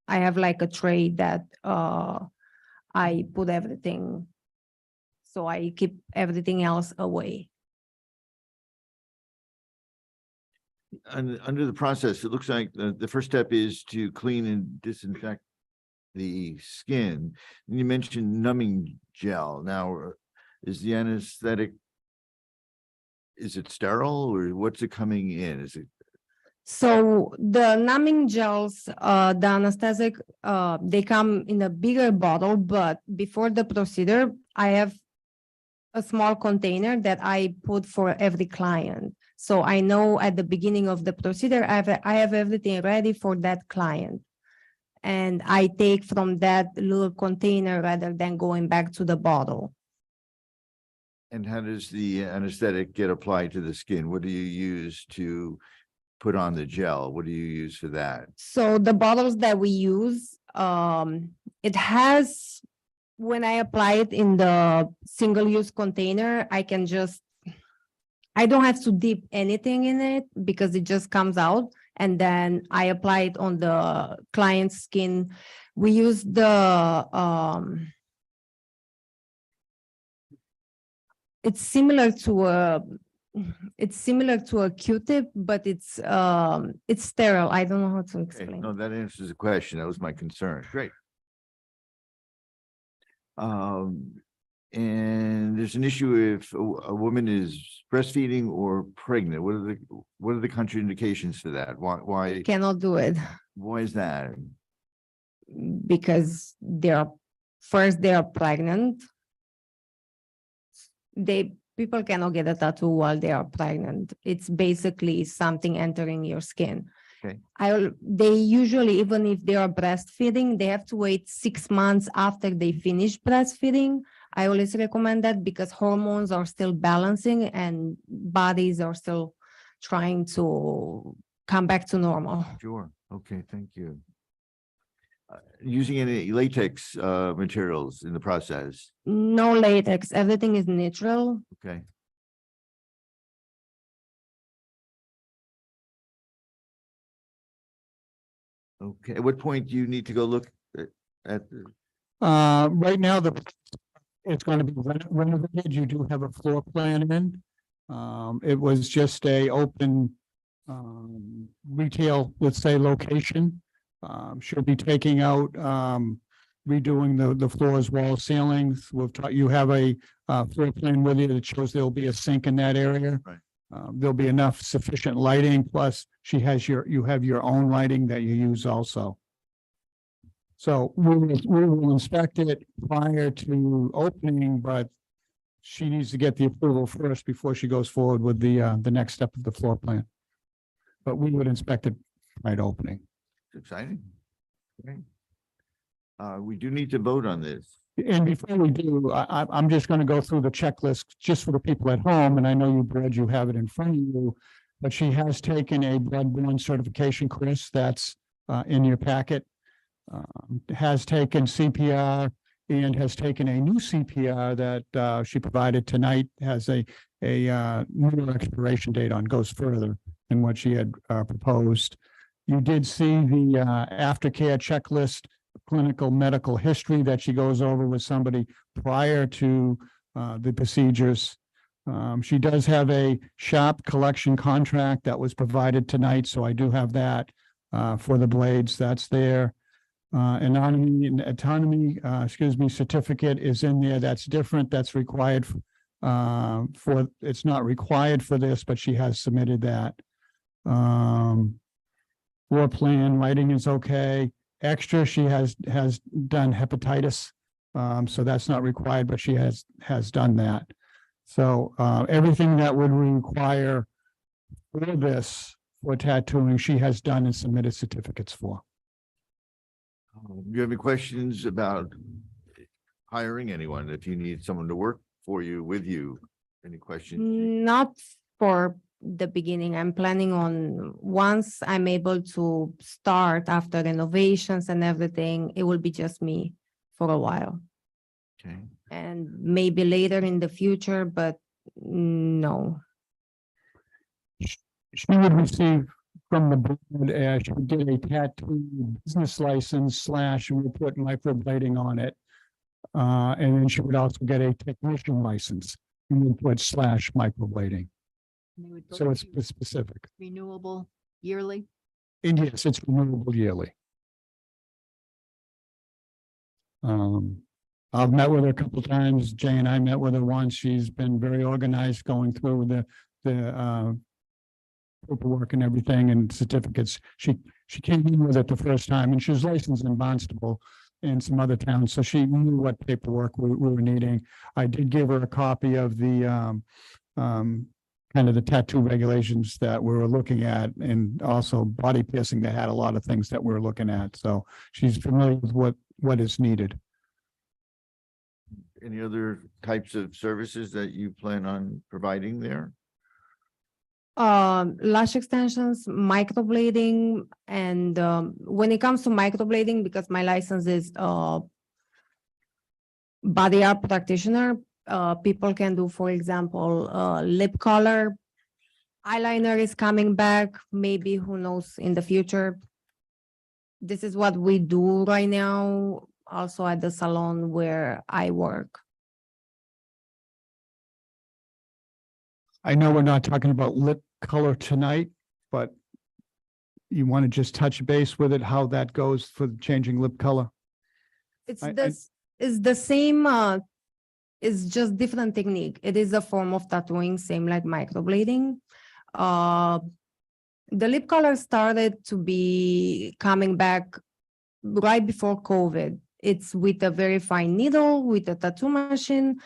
Speaker 16: I have like a tray that I put everything, so I keep everything else away.
Speaker 8: And under the process, it looks like the first step is to clean and disinfect the skin. And you mentioned numbing gel. Now, is the anesthetic, is it sterile, or what's it coming in? Is it?
Speaker 16: So the numbing gels, the anesthetic, they come in a bigger bottle, but before the procedure, I have a small container that I put for every client. So I know at the beginning of the procedure, I have everything ready for that client. And I take from that little container rather than going back to the bottle.
Speaker 8: And how does the anesthetic get applied to the skin? What do you use to put on the gel? What do you use for that?
Speaker 16: So the bottles that we use, it has, when I apply it in the single-use container, I don't have to dip anything in it because it just comes out. and then I apply it on the client's skin. We use the, it's similar to a Q-tip, but it's sterile. I don't know how to
Speaker 8: Okay,
Speaker 16: explain.
Speaker 8: no, that answers the question. That was my concern. Great. And there's an issue if a woman is breastfeeding or pregnant. What are the contraindications for that? Why
Speaker 16: Cannot do it
Speaker 8: is that?
Speaker 16: because they are pregnant. People cannot get a tattoo while they are pregnant. It's basically something entering your skin.
Speaker 8: Okay.
Speaker 16: They usually, even if they are breastfeeding, they have to wait 6 months after they finish breastfeeding. I always recommend that because hormones are still balancing and bodies are still trying to come back to normal.
Speaker 8: Sure. Okay, thank you. Using any latex materials in the process?
Speaker 16: No latex, everything is natural.
Speaker 8: Okay. Okay, at what point do you need to go look at?
Speaker 3: Right now, it's going to be renovated. You do have a floor plan in. It was just a open retail, let's say, location. She'll be taking out, redoing the floors, walls, ceilings. You have a floor plan with you that shows there'll be a sink in that area.
Speaker 8: Right.
Speaker 3: There'll be enough sufficient lighting, plus you have your own lighting that you use also. So we will inspect it prior to opening, but she needs to get the approval first before she goes forward with the next step of the floor plan. But we would inspect it prior to opening.
Speaker 8: Exciting. Great. We do need to vote on this.
Speaker 3: And before we do, I'm just going to go through the checklist just for the people at home, and I know you have it in front of you, but she has taken a blood-borne certification course that's in your packet. Has taken CPR and has taken a new CPR that she provided tonight, has a new expiration date on, goes further than what she had proposed. You did see the aftercare checklist, clinical medical history that she goes over with somebody prior to the procedures. She does have a shop collection contract that was provided tonight, so I do have that for the blades. That's there. Autonomy certificate is in there. That's different. That's required it's not required for this, but she has submitted that. Floor plan, lighting is okay. Extra, she has done hepatitis. So that's not required, but she has done that. So everything that would require for this, for tattooing, she has done and submitted certificates for.
Speaker 8: Do you have any questions about hiring anyone? If you need someone to work for you, with you, any questions?
Speaker 16: Not for the beginning. I'm planning on, once I'm able to start after renovations and everything, it will be just me for a while.
Speaker 8: Okay.
Speaker 16: And maybe later in the future, but no.
Speaker 3: She would receive from the board, she would get a tattoo business license / we would put microblading on it. And then she would also get a technician license and then put / microblading.
Speaker 2: And they would
Speaker 3: So
Speaker 2: both
Speaker 3: it's
Speaker 2: be
Speaker 3: specific.
Speaker 2: renewable yearly.
Speaker 3: And yes, it's renewable yearly. I've met with her a couple of times. Jay and I met with her once. She's been very organized going through the paperwork and everything and certificates. She came in with it the first time and she was licensed in Barnstable and some other towns. So she knew what paperwork we were needing. I did give her a copy of the kind of the tattoo regulations that we were looking at, and also body piercing that had a lot of things that we were looking at. So she's familiar with what is needed.
Speaker 8: Any other types of services that you plan on providing there?
Speaker 16: Lash extensions, microblading, and when it comes to microblading, because my license is body art practitioner, people can do, for example, lip color, Eyeliner is coming back, maybe who knows in the future. This is what we do right now, also at the salon where I work.
Speaker 3: I know we're not talking about lip color tonight, but you want to just touch base with it, how that goes for changing lip color?
Speaker 16: It's
Speaker 3: I-
Speaker 16: this, is the same, it's just different technique. It is a form of tattooing, same like microblading. The lip color started to be coming back right before COVID. It's with a very fine needle, with a tattoo machine.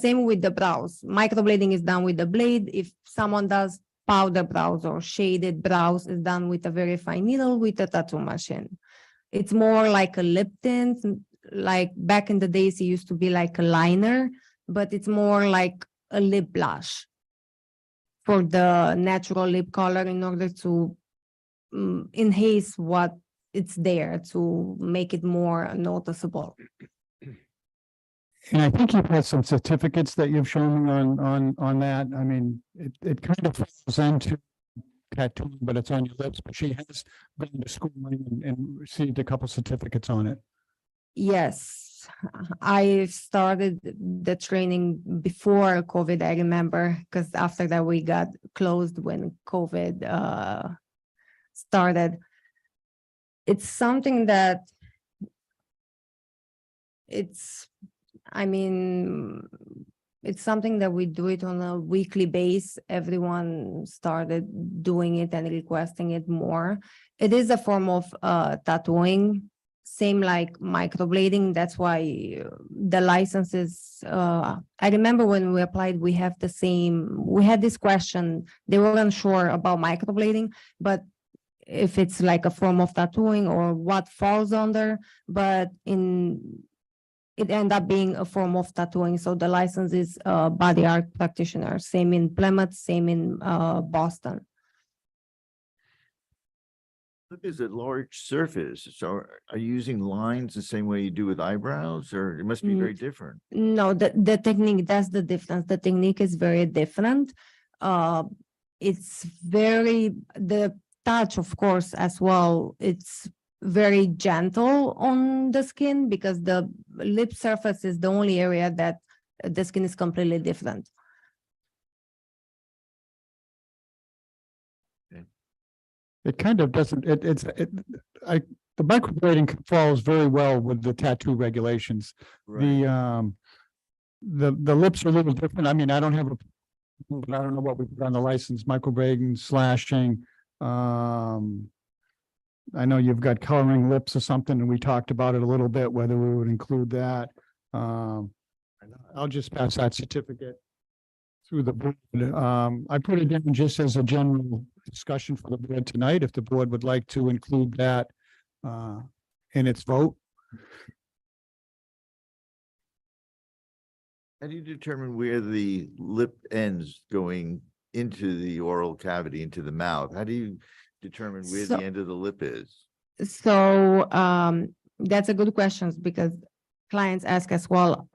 Speaker 16: Same with the brows. Microblading is done with the blade. If someone does powder brows or shaded brows, is done with a very fine needle with a tattoo machine. It's more like a lip tint, like back in the days, it used to be like a liner, but it's more like a lip blush for the natural lip color in order to enhance what it's there to make it more noticeable.
Speaker 3: And I think you've had some certificates that you've shown me on that. I mean, it kind of falls into tattooing, but it's on your lips, but she has been to school and received a couple certificates on it.
Speaker 16: Yes, I started the training before COVID, I remember, because after that we got closed when COVID started. It's something that it's something that we do it on a weekly basis. Everyone started doing it and requesting it more. It is a form of tattooing, same like microblading. That's why the licenses, I remember when we applied, we had this question. They weren't sure about microblading, but if it's like a form of tattooing or what falls under, but it ended up being a form of tattooing. So the license is body art practitioner, same in Plymouth, same in Boston.
Speaker 8: Lip is a large surface, so are you using lines the same way you do with eyebrows, or it must be very different?
Speaker 16: No, the technique, that's the difference. The technique is very different. It's the touch, of course, as well. It's very gentle on the skin because the lip surface is the only area that the skin is completely different.
Speaker 3: It kind of doesn't, the microblading falls very well with the tattoo regulations. The lips are a little different. I mean, I don't know what we put on the license, microblading, slashing. I know you've got coloring lips or something, and we talked about it a little bit, whether we would include that. I'll just pass that certificate through the board. I put it in just as a general discussion for the board tonight, if the board would like to include that in its vote.
Speaker 8: How do you determine where the lip ends going into the oral cavity, into the mouth? How do you determine where the end of the lip is?
Speaker 16: So that's a good question because clients ask as well.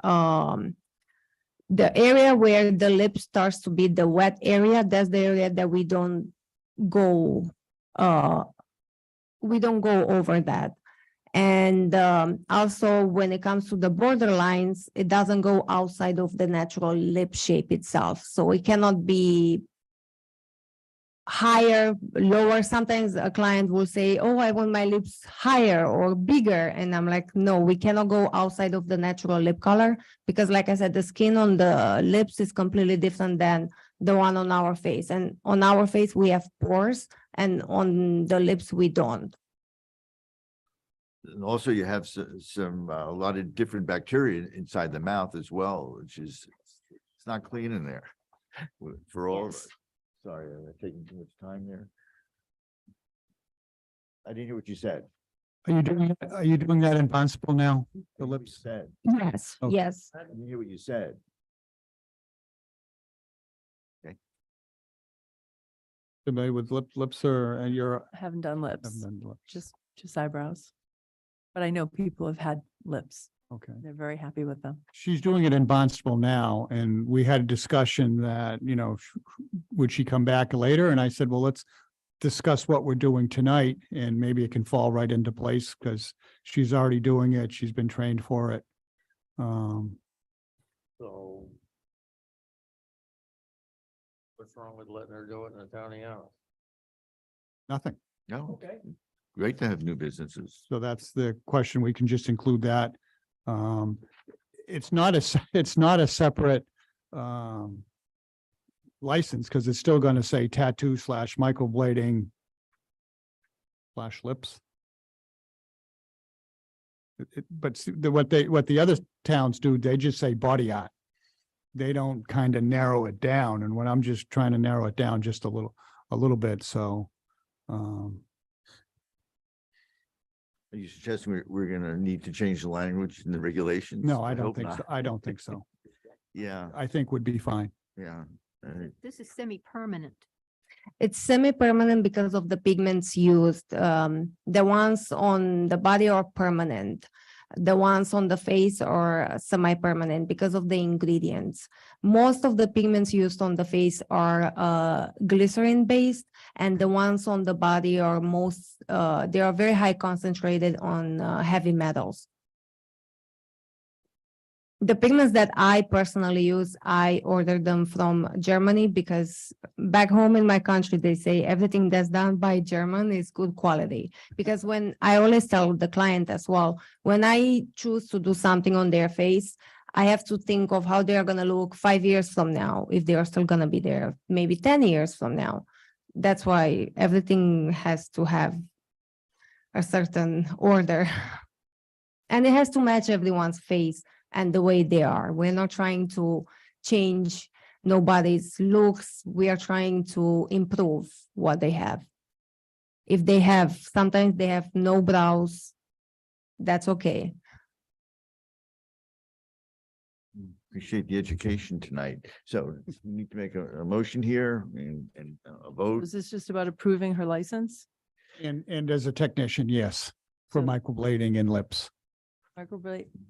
Speaker 16: The area where the lip starts to be the wet area, that's the area that we don't go over that. And also when it comes to the borderlines, it doesn't go outside of the natural lip shape itself. So it cannot be higher, lower. Sometimes a client will say, oh, I want my lips higher or bigger. And I'm like, no, we cannot go outside of the natural lip color because like I said, the skin on the lips is completely different than the one on our face. And on our face, we have pores and on the lips, we don't.
Speaker 8: And also you have a lot of different bacteria inside the mouth as well, which is, it's not clean in there for all of us. Sorry, I'm taking too much time there. I didn't hear what you said.
Speaker 3: Are you doing that in Barnstable now? The
Speaker 8: What you
Speaker 3: lips?
Speaker 8: said.
Speaker 16: Yes,
Speaker 3: Okay.
Speaker 16: yes.
Speaker 8: I didn't hear what you said.
Speaker 3: Familiar with lips or you're?
Speaker 6: I haven't done lips,
Speaker 3: haven't done lips.
Speaker 6: just eyebrows. But I know people have had lips.
Speaker 3: Okay.
Speaker 6: They're very happy with them.
Speaker 3: She's doing it in Barnstable now, and we had a discussion that, you know, would she come back later? And I said, well, let's discuss what we're doing tonight, and maybe it can fall right into place because she's already doing it. She's been trained for it.
Speaker 11: So. What's wrong with letting her do it in the county house?
Speaker 3: Nothing.
Speaker 8: No,
Speaker 11: Okay.
Speaker 8: great to have new businesses.
Speaker 3: So that's the question. We can just include that. It's not a separate license because it's still going to say tattoo / microblading / lips. But what the other towns do, they just say body art. They don't kind of narrow it down. And when I'm just trying to narrow it down just a little bit. So,
Speaker 8: Are you suggesting we're gonna need to change the language in the regulations?
Speaker 3: no, I don't
Speaker 8: hope
Speaker 3: think
Speaker 8: not.
Speaker 3: so. I don't think so.
Speaker 8: Yeah,
Speaker 3: I think would be fine.
Speaker 8: yeah.
Speaker 2: This is semi-permanent.
Speaker 16: It's semi-permanent because of the pigments used. The ones on the body are permanent. The ones on the face are semi-permanent because of the ingredients. Most of the pigments used on the face are glycerin-based, and the ones on the body are they are very high concentrated on heavy metals. The pigments that I personally use, I order them from Germany because back home in my country, they say everything that's done by German is good quality. Because when I always tell the client as well, when I choose to do something on their face, I have to think of how they are going to look 5 years from now, if they are still going to be there, maybe 10 years from now. That's why everything has to have a certain order. And it has to match everyone's face and the way they are. We're not trying to change nobody's looks. We are trying to improve what they have. If they have, sometimes they have no brows, that's okay.
Speaker 8: Appreciate the education tonight. So we need to make a motion here and a vote.
Speaker 6: Was this just about approving her license?
Speaker 3: And as a technician, yes, for
Speaker 6: So-
Speaker 3: microblading and lips.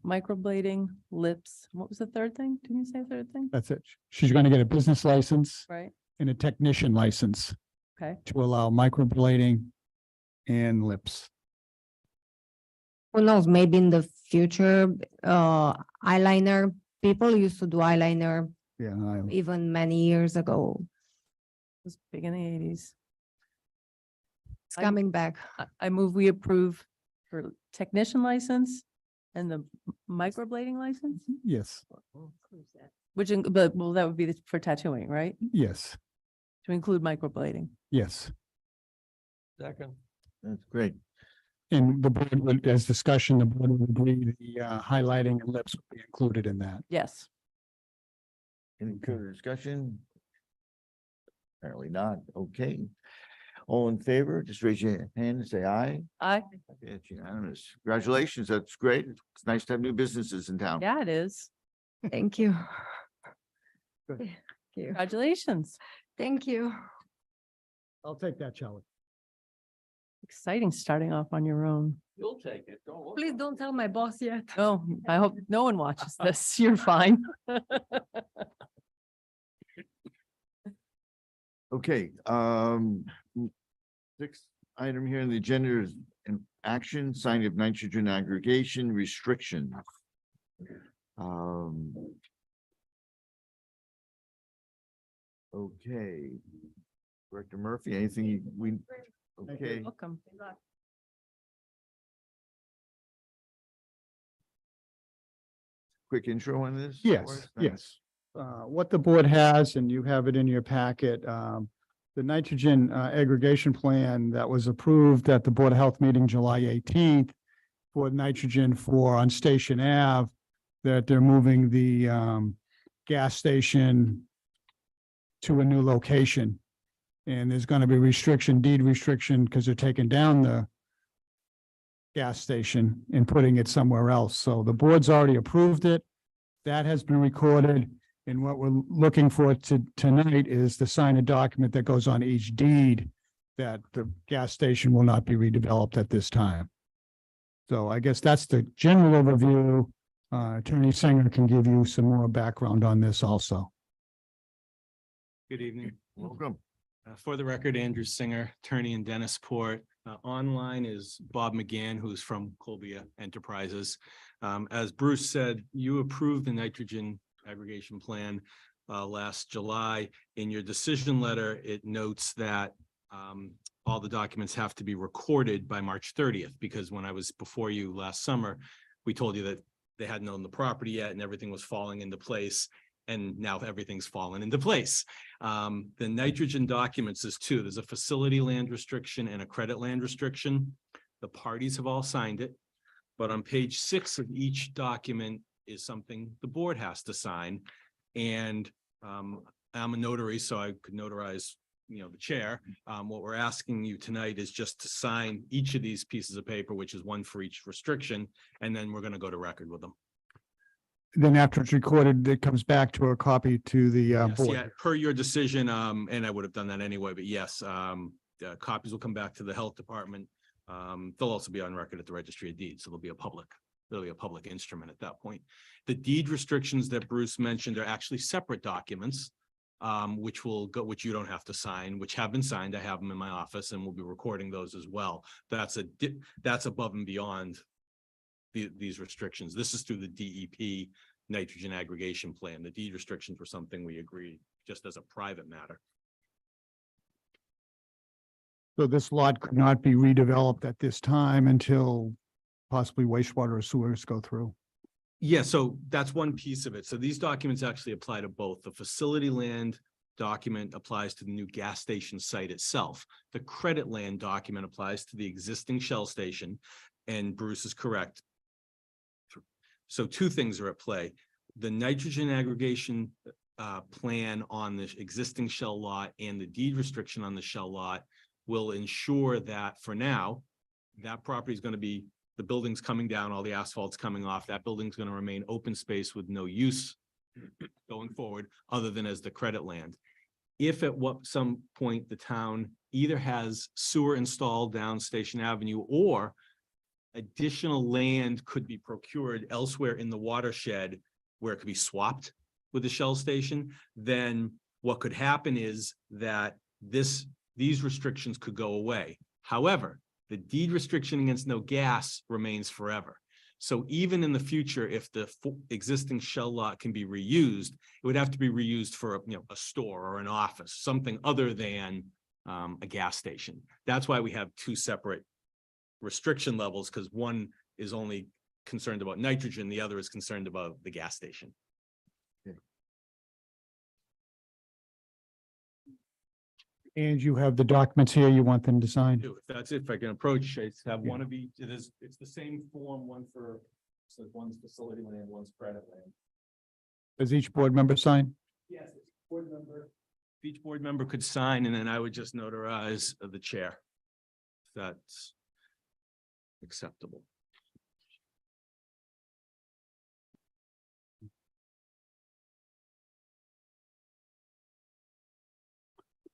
Speaker 6: Microblading, lips. What was the third thing? Didn't you say a third thing?
Speaker 3: That's it. She's going to get a business license
Speaker 6: Right,
Speaker 3: and a technician license
Speaker 6: okay.
Speaker 3: to allow microblading and lips.
Speaker 16: Who knows, maybe in the future, eyeliner, people used to do eyeliner
Speaker 3: Yeah,
Speaker 16: even many years ago.
Speaker 6: It was big in the 80s.
Speaker 16: It's coming back.
Speaker 6: I move we approve for technician license and the microblading license,
Speaker 3: yes,
Speaker 6: but, well, that would be for tattooing, right?
Speaker 3: yes,
Speaker 6: To include microblading.
Speaker 3: yes.
Speaker 11: Second.
Speaker 8: That's great.
Speaker 3: And the board would, as discussion, the board would agree the highlighting and lips would be included in that.
Speaker 6: Yes.
Speaker 8: Any further discussion? Apparently not. Okay. All in favor, just raise your hand and say aye.
Speaker 6: I,
Speaker 8: It's unanimous. Congratulations. That's great. It's nice to have new businesses in town.
Speaker 6: yeah, it is.
Speaker 16: Thank you.
Speaker 3: Good.
Speaker 16: Thank you.
Speaker 6: Congratulations.
Speaker 16: Thank you.
Speaker 3: I'll take that, Charlie.
Speaker 6: Exciting starting off on your own.
Speaker 11: You'll take it. Don't worry.
Speaker 16: Please don't tell my boss yet.
Speaker 6: Oh, I hope no one watches this. You're fine.
Speaker 8: Okay, sixth item here on the agenda is an action, signing of nitrogen aggregation restrictions. Okay. Director Murphy, anything we, okay,
Speaker 6: Welcome.
Speaker 8: quick intro on this?
Speaker 3: Yes, yes. What the board has, and you have it in your packet, the nitrogen aggregation plan that was approved at the Board of Health meeting July 18th for nitrogen on Station Ave, that they're moving the gas station to a new location. And there's going to be deed restriction, because they're taking down the gas station and putting it somewhere else. So the board's already approved it. That has been recorded. And what we're looking for tonight is to sign a document that goes on each deed that the gas station will not be redeveloped at this time. So I guess that's the general overview. Attorney Singer can give you some more background on this also.
Speaker 17: Good evening.
Speaker 8: Welcome.
Speaker 17: For the record, Andrew Singer, attorney in Dennisport. Online is Bob McGann, who's from Colbia Enterprises. As Bruce said, you approved the nitrogen aggregation plan last July. In your decision letter, it notes that all the documents have to be recorded by March 30th, because when I was before you last summer, we told you that they hadn't owned the property yet and everything was falling into place. And now everything's fallen into place. The nitrogen documents is two. There's a facility land restriction and a credit land restriction. The parties have all signed it. But on page 6 of each document is something the board has to sign. And I'm a notary, so I could notarize, the chair. What we're asking you tonight is just to sign each of these pieces of paper, which is one for each restriction, and then we're going to go to record with them.
Speaker 3: Then after it's recorded, it comes back to a copy to the
Speaker 17: Yes,
Speaker 3: board.
Speaker 17: yeah, per your decision, and I would have done that anyway, but yes, copies will come back to the health department. They'll also be on record at the registry of deeds, so there'll be a public instrument at that point. The deed restrictions that Bruce mentioned are actually separate documents, which you don't have to sign, which have been signed. I have them in my office, and we'll be recording those as well. That's above and beyond these restrictions. This is through the DEP nitrogen aggregation plan. The deed restrictions were something we agreed just as a private matter.
Speaker 3: So this lot could not be redeveloped at this time until possibly wastewater or sewers go through.
Speaker 17: Yeah, so that's one piece of it. So these documents actually apply to both. The facility land document applies to the new gas station site itself. The credit land document applies to the existing Shell station, and Bruce is correct. So two things are at play. The nitrogen aggregation plan on the existing Shell lot and the deed restriction on the Shell lot will ensure that for now, that property is going to be, the building's coming down, all the asphalt's coming off. That building's going to remain open space with no use going forward, other than as the credit land. If at some point the town either has sewer installed down Station Avenue or additional land could be procured elsewhere in the watershed where it could be swapped with the Shell station, then what could happen is that these restrictions could go away. However, the deed restriction against no gas remains forever. So even in the future, if the existing Shell lot can be reused, it would have to be reused for a store or an office, something other than a gas station. That's why we have two separate restriction levels, because one is only concerned about nitrogen, the other is concerned about the gas station.
Speaker 3: And you have the documents here you want them to sign.
Speaker 17: If that's it, if I can approach, I have one of each. It's the same form, one for, so one's facility land, one's credit land.
Speaker 3: Does each board member sign?
Speaker 17: Yes, each board member could sign, and then I would just notarize the chair. If that's acceptable.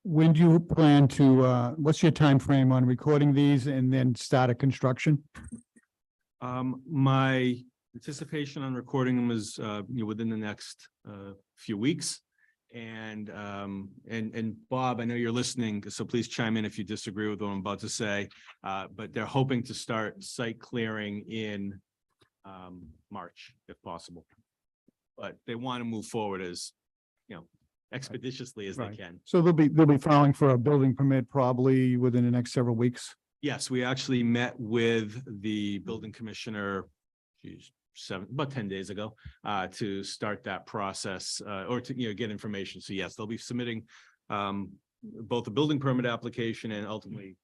Speaker 3: When do you plan to, what's your time frame on recording these and then start a construction?
Speaker 17: My anticipation on recording them is, within the next few weeks. And Bob, I know you're listening, so please chime in if you disagree with what I'm about to say. But they're hoping to start site clearing in March, if possible. But they want to move forward as, expeditiously as they
Speaker 3: Right.
Speaker 17: can.
Speaker 3: So they'll be filing for a building permit probably within the next several weeks.
Speaker 17: Yes, we actually met with the building commissioner, about 10 days ago, to start that process, or to, get information. So yes, they'll be submitting both a building permit application and ultimately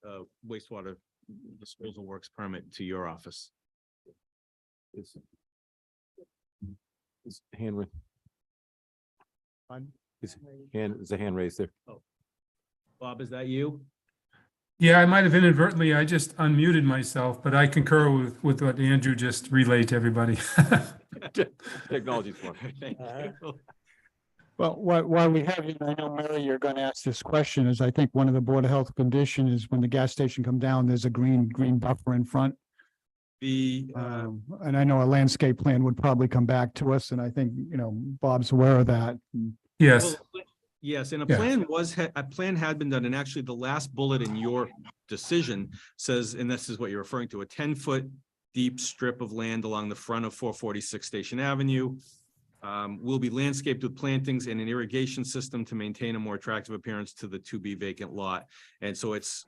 Speaker 17: wastewater disposal works permit to your office.
Speaker 9: Is hand raised? Is a hand raised there?
Speaker 17: Bob, is that you?
Speaker 18: Yeah, I might have inadvertently, I just unmuted myself, but I concur with what Andrew just relayed to everybody.
Speaker 9: Technology for
Speaker 17: Thank you.
Speaker 3: Well, while we have you, I know Mary, you're going to ask this question, is I think one of the Board of Health condition is when the gas station come down, there's a green buffer in front.
Speaker 17: The,
Speaker 3: And I know a landscape plan would probably come back to us, and I think, you know, Bob's aware of that.
Speaker 18: Yes,
Speaker 17: well, yes, and a
Speaker 18: Yeah.
Speaker 17: plan a plan had been done, and actually the last bullet in your decision says, and this is what you're referring to, a 10-foot deep strip of land along the front of 446 Station Avenue will be landscaped with plantings and an irrigation system to maintain a more attractive appearance to the to-be vacant lot. And so it's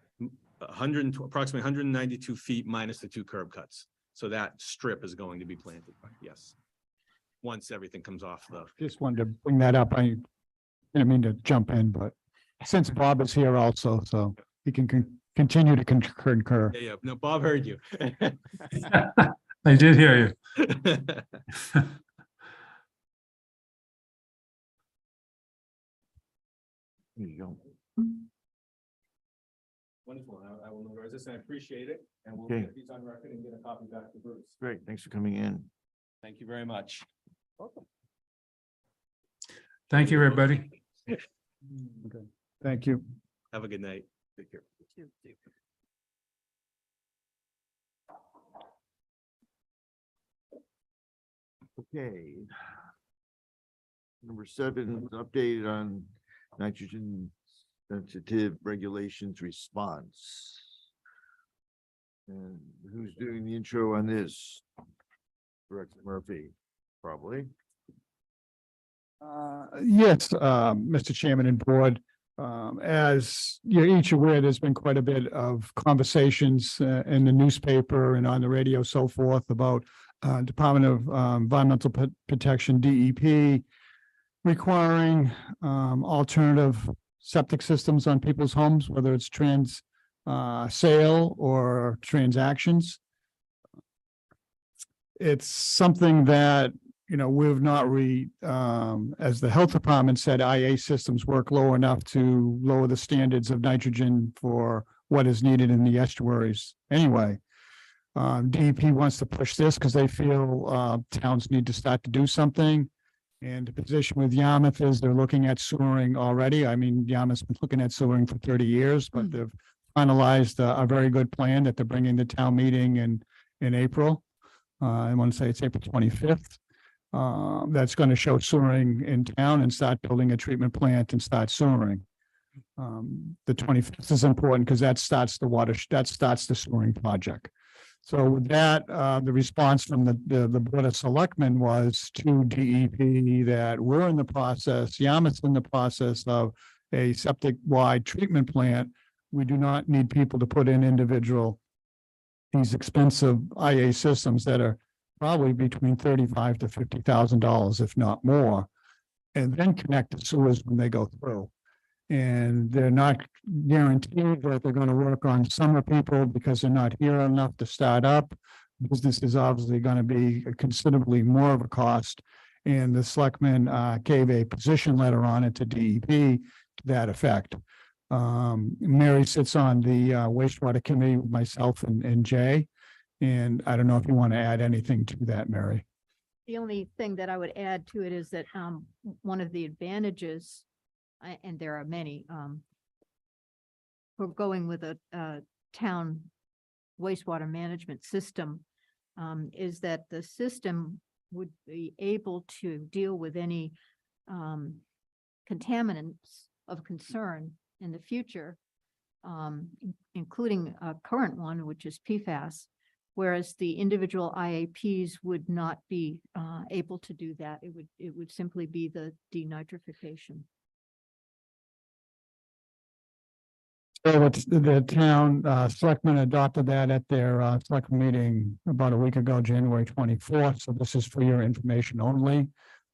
Speaker 17: approximately 192 feet minus the 2 curb cuts. So that strip is going to be planted, yes. Once everything comes off the.
Speaker 3: Just wanted to bring that up. I didn't mean to jump in, but since Bob is here also, so he can continue to concur.
Speaker 17: Yeah, no, Bob heard you.
Speaker 18: I did hear you.
Speaker 8: There you go.
Speaker 17: Wonderful. I will notarize this and I appreciate it. And we'll
Speaker 8: Okay.
Speaker 17: get these on record and get a copy back to Bruce.
Speaker 8: Great, thanks for coming in.
Speaker 17: Thank you very much.
Speaker 18: Thank you, everybody.
Speaker 3: Okay. Thank you.
Speaker 17: Have a good night. Take care.
Speaker 8: Okay. Number 7, updated on nitrogen sensitive regulations response. And who's doing the intro on this? Director Murphy, probably.
Speaker 3: Yes, Mr. Chairman and Board, as you're each aware, there's been quite a bit of conversations in the newspaper and on the radio, so forth, about Department of Environmental Protection, DEP, requiring alternative septic systems on people's homes, whether it's sale or transactions. It's something that, you know, we've not as the health department said, IA systems work low enough to lower the standards of nitrogen for what is needed in the estuaries anyway. DEP wants to push this because they feel towns need to start to do something. And the position with Yarmouth is they're looking at sewering already. I mean, Yarmouth's been looking at sewering for 30 years, but they've finalized a very good plan that they're bringing to town meeting in April. I want to say it's April 25th. That's going to show sewering in town and start building a treatment plant and start sewering. The 25th is important because that starts the sewering project. So with that, the response from the Board of Selectmen was to DEP that we're in the process, Yarmouth's in the process of a septic-wide treatment plant. We do not need people to put in these expensive IA systems that are probably between $35,000 to $50,000, if not more, and then connect the sewers when they go through. And they're not guaranteed that they're going to work on summer people because they're not here enough to start up. Business is obviously going to be considerably more of a cost. And the selectmen gave a position letter on it to DEP to that effect. Mary sits on the wastewater committee with myself and Jay. And I don't know if you want to add anything to that, Mary.
Speaker 2: The only thing that I would add to it is that one of the advantages, and there are many, for going with a town wastewater management system, is that the system would be able to deal with any contaminants of concern in the future, including a current one, which is PFAS. Whereas the individual IAPs would not be able to do that. It would simply be the denitrification.
Speaker 3: So the town selectmen adopted that at their select meeting about a week ago, January 24th. So this is for your information only.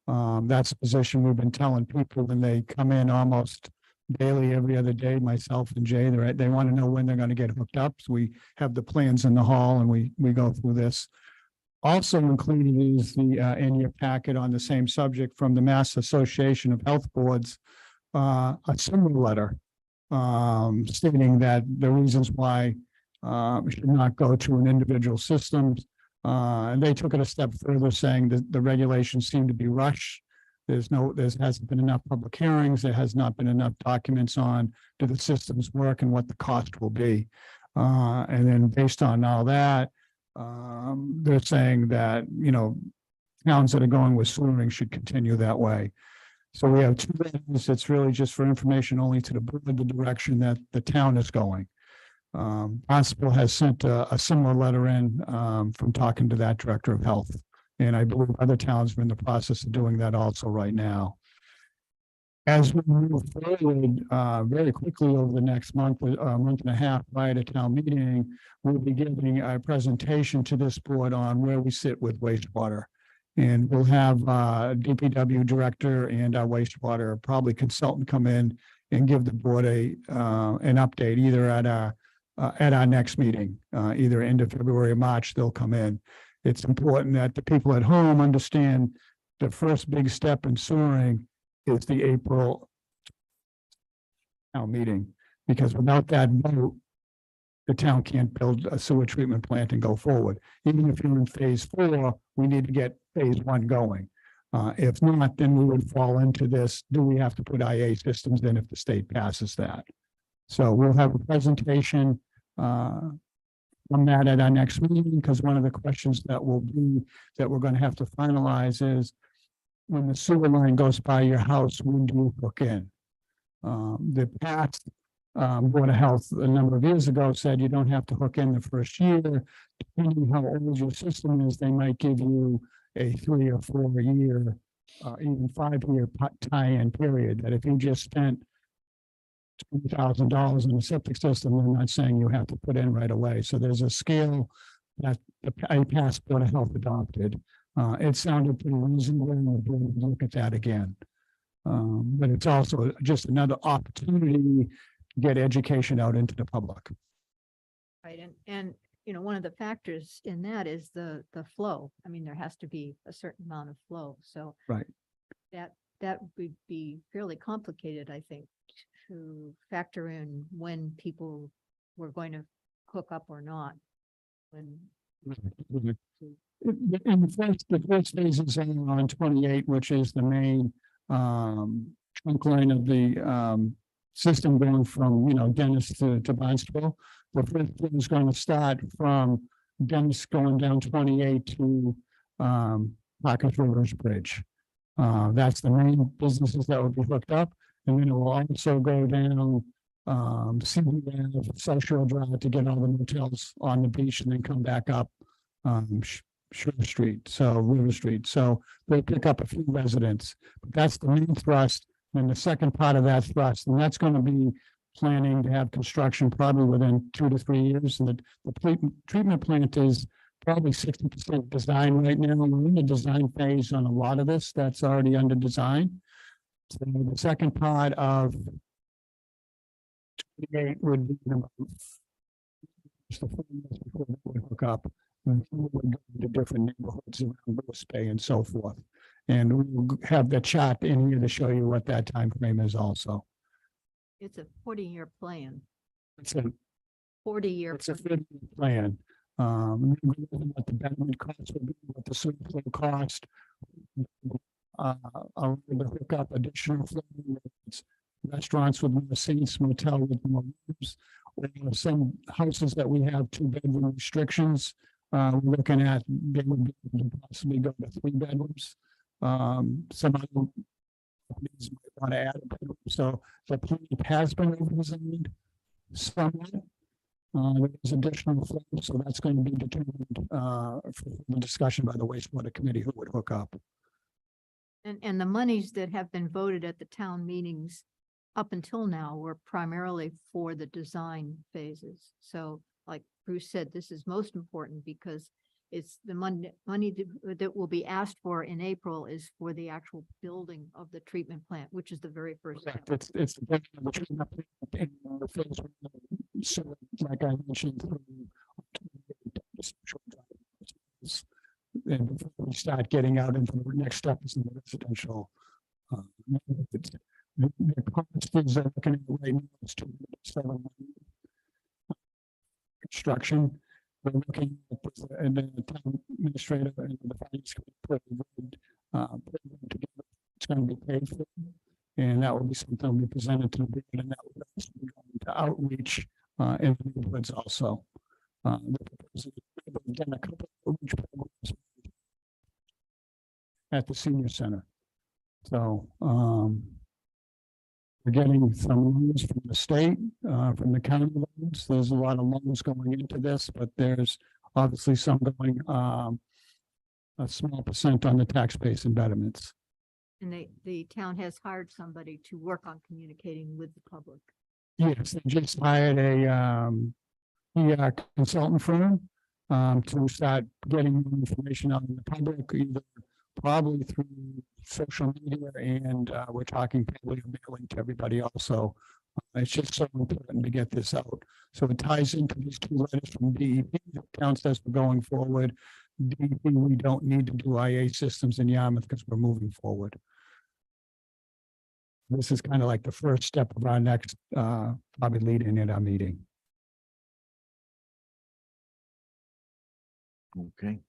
Speaker 3: That's a position we've been telling people when they come in almost daily, every other day, myself and Jay, they want to know when they're going to get hooked up. So we have the plans in the hall and we go through this. Also included is the in your packet on the same subject from the Mass Association of Health Boards, a similar letter stating that the reasons why we should not go to an individual system. And they took it a step further, saying that the regulations seem to be rushed. There hasn't been enough public hearings. There has not been enough documents on do the systems work and what the cost will be. And then based on all that, they're saying that, you know, towns that are going with sewering should continue that way. So we have two letters. It's really just for information only to the board, the direction that the town is going. Barnstable has sent a similar letter in from talking to that director of health. And I believe other towns are in the process of doing that also right now. As we move forward very quickly over the next month and a half prior to town meeting, we'll be giving a presentation to this board on where we sit with wastewater. And we'll have DPW director and our wastewater probably consultant come in and give the board an update either at our next meeting, either end of February or March, they'll come in. It's important that the people at home understand the first big step in sewering is the April town meeting, because without that vote, the town can't build a sewer treatment plant and go forward. Even if you're in phase 4, we need to get phase 1 going. If not, then we would fall into this, do we have to put IA systems in if the state passes that? So we'll have a presentation on that at our next meeting, because one of the questions that will be that we're going to have to finalize is when the sewer line goes by your house, when do you hook in? The past Board of Health a number of years ago said you don't have to hook in the first year. Depending how old your system is, they might give you a 3 or 4 year, even 5-year tie-in period. That if you just spent $20,000 on a septic system, they're not saying you have to put in right away. So there's a scale that a past Board of Health adopted. It sounded pretty reasonable, and we're going to look at that again. But it's also just another opportunity to get education out into the public.
Speaker 2: Right, and you know, one of the factors in that is the flow. I mean, there has to be a certain amount of flow, so
Speaker 3: Right.
Speaker 2: that would be fairly complicated, I think, to factor in when people were going to hook up or not. When
Speaker 3: In the first phase is on 28, which is the main trunk line of the system going from, you know, Dennis to Barnstable. The first one is going to start from Dennis going down 28 to Parker's Rivers Bridge. That's the main businesses that will be hooked up. And then it will also go down CBN, South Shore Drive to get all the motels on the beach and then come back up Shore Street, so River Street. So they pick up a few residents. But that's the main thrust. And the second part of that thrust, and that's going to be planning to have construction probably within 2 to 3 years. And the treatment plant is probably 60% design right now. We're in the design phase on a lot of this. That's already under design. So the second part of 28 would be about just the 4 years before we hook up. And we would go to different neighborhoods around Lewis Bay and so forth. And we'll have the chart in here to show you what that time frame is also.
Speaker 2: it's a 40-year plan,
Speaker 3: It's a
Speaker 2: 40-year.
Speaker 3: It's a 40-year plan. What the betterment cost will be, what the sewer flow cost. The hookup additional flow, it's restaurants with more seats, motel with more rooms. Or some houses that we have 2-bedroom restrictions, we're looking at, they would be able to possibly go to 3 bedrooms. Some other companies might want to add a bedroom, so the plan has been over-designed somewhat. There's additional flow, so that's going to be determined for the discussion by the wastewater committee who would hook up.
Speaker 2: And the monies that have been voted at the town meetings up until now were primarily for the design phases. So like Bruce said, this is most important because it's the money that will be asked for in April is for the actual building of the treatment plant, which is the very first step.
Speaker 3: It's the treatment plant in the phase one. So like I mentioned, and before we start getting out into the next step is in the residential. The cost is looking at right now is $207 million. Construction. We're looking at this, and then the town administrator and the finance committee put together. It's going to be paid for, and that will be something we presented to the board, and that will also be going to outreach in the neighborhoods also. The done a couple of outreach programs at the senior center. So, we're getting some loans from the state, from the county loans. There's a lot of loans going into this, but there's obviously some going, a small percent on the tax base and betterments.
Speaker 2: And the town has hired somebody to work on communicating with the public.
Speaker 3: Yes, they just hired a PR consultant firm to start getting more information out in the public, either probably through social media, and we're talking probably a mailing to everybody also. It's just so important to get this out. So it ties into these two letters from DEP that counts as we're going forward. DEP, we don't need to do IA systems in Yarmouth because we're moving forward. This is kind of like the first step of our next, probably leading in our meeting.
Speaker 8: Okay.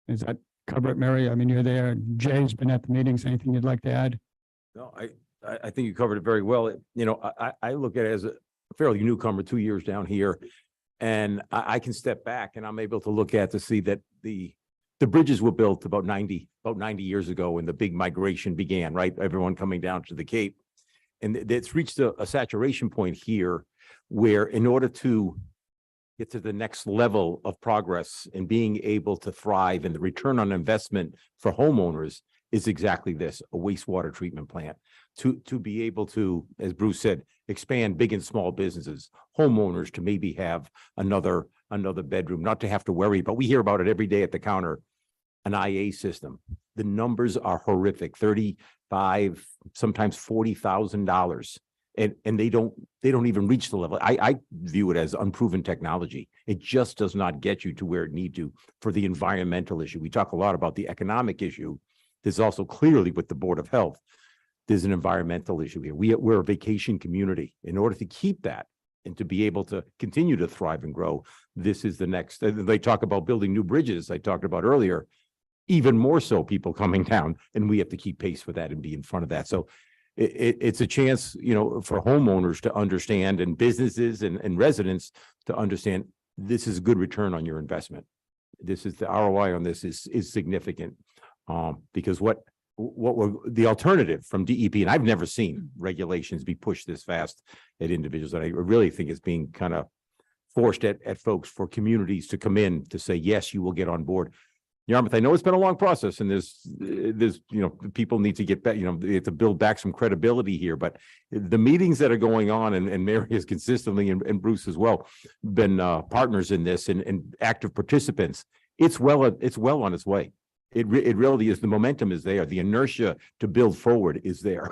Speaker 3: Is that cover it, Mary? I mean, you're there. Jay's been at the meetings. Anything you'd like to add?
Speaker 9: No, I think you covered it very well. You know, I look at it as a fairly newcomer, 2 years down here. And I can step back and I'm able to look at to see that the bridges were built about 90 years ago when the big migration began, right? Everyone coming down to the Cape. And it's reached a saturation point here where in order to get to the next level of progress and being able to thrive, and the return on investment for homeowners is exactly this, a wastewater treatment plant. To be able to, as Bruce said, expand big and small businesses, homeowners to maybe have another bedroom, not to have to worry, but we hear about it every day at the counter, an IA system. The numbers are horrific, 35, sometimes $40,000. And they don't even reach the level. I view it as unproven technology. It just does not get you to where it need to for the environmental issue. We talk a lot about the economic issue. There's also clearly with the Board of Health, there's an environmental issue here. We're a vacation community. In order to keep that and to be able to continue to thrive and grow, this is the next. They talk about building new bridges I talked about earlier, even more so people coming down, and we have to keep pace with that and be in front of that. So it's a chance, you know, for homeowners to understand, and businesses and residents to understand this is a good return on your investment. This is the ROI on this is significant. Because what were the alternative from DEP, and I've never seen regulations be pushed this fast at individuals. And I really think it's being kind of forced at folks for communities to come in to say, yes, you will get on board. Yarmouth, I know it's been a long process, and there's, you know, people need to get back, you know, they have to build back some credibility here, but the meetings that are going on, and Mary has consistently, and Bruce as well, been partners in this and active participants. It's well on its way. It really is. The momentum is there. The inertia to build forward is there.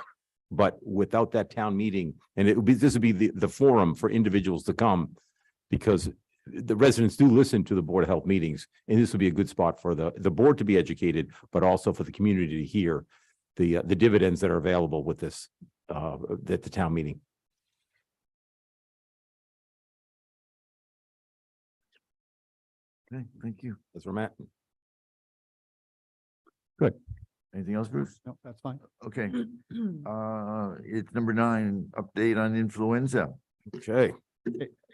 Speaker 9: But without that town meeting, and this would be the forum for individuals to come, because the residents do listen to the Board of Health meetings, and this would be a good spot for the board to be educated, but also for the community to hear the dividends that are available with this at the town meeting.
Speaker 8: Okay, thank you.
Speaker 9: That's where I'm at.
Speaker 8: Good. Anything else, Bruce?
Speaker 3: No, that's fine.
Speaker 8: Okay. It's number 9, update on influenza.
Speaker 9: Okay.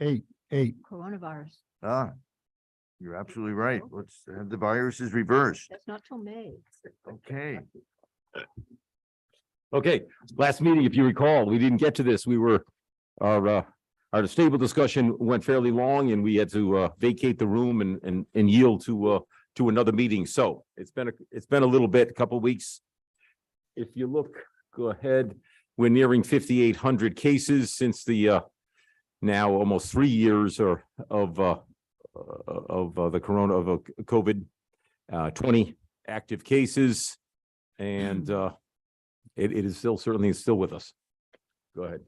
Speaker 3: Eight.
Speaker 2: Coronavirus.
Speaker 8: You're absolutely right. Let's have the viruses reversed.
Speaker 2: That's not till May.
Speaker 8: Okay.
Speaker 9: Okay, last meeting, if you recall, we didn't get to this. We were, our stable discussion went fairly long, and we had to vacate the room and yield to another meeting. So it's been a little bit, a couple of weeks. If you look, go ahead. We're nearing 5,800 cases since the now almost 3 years of the COVID, 20 active cases, and it is certainly still with us. Go ahead.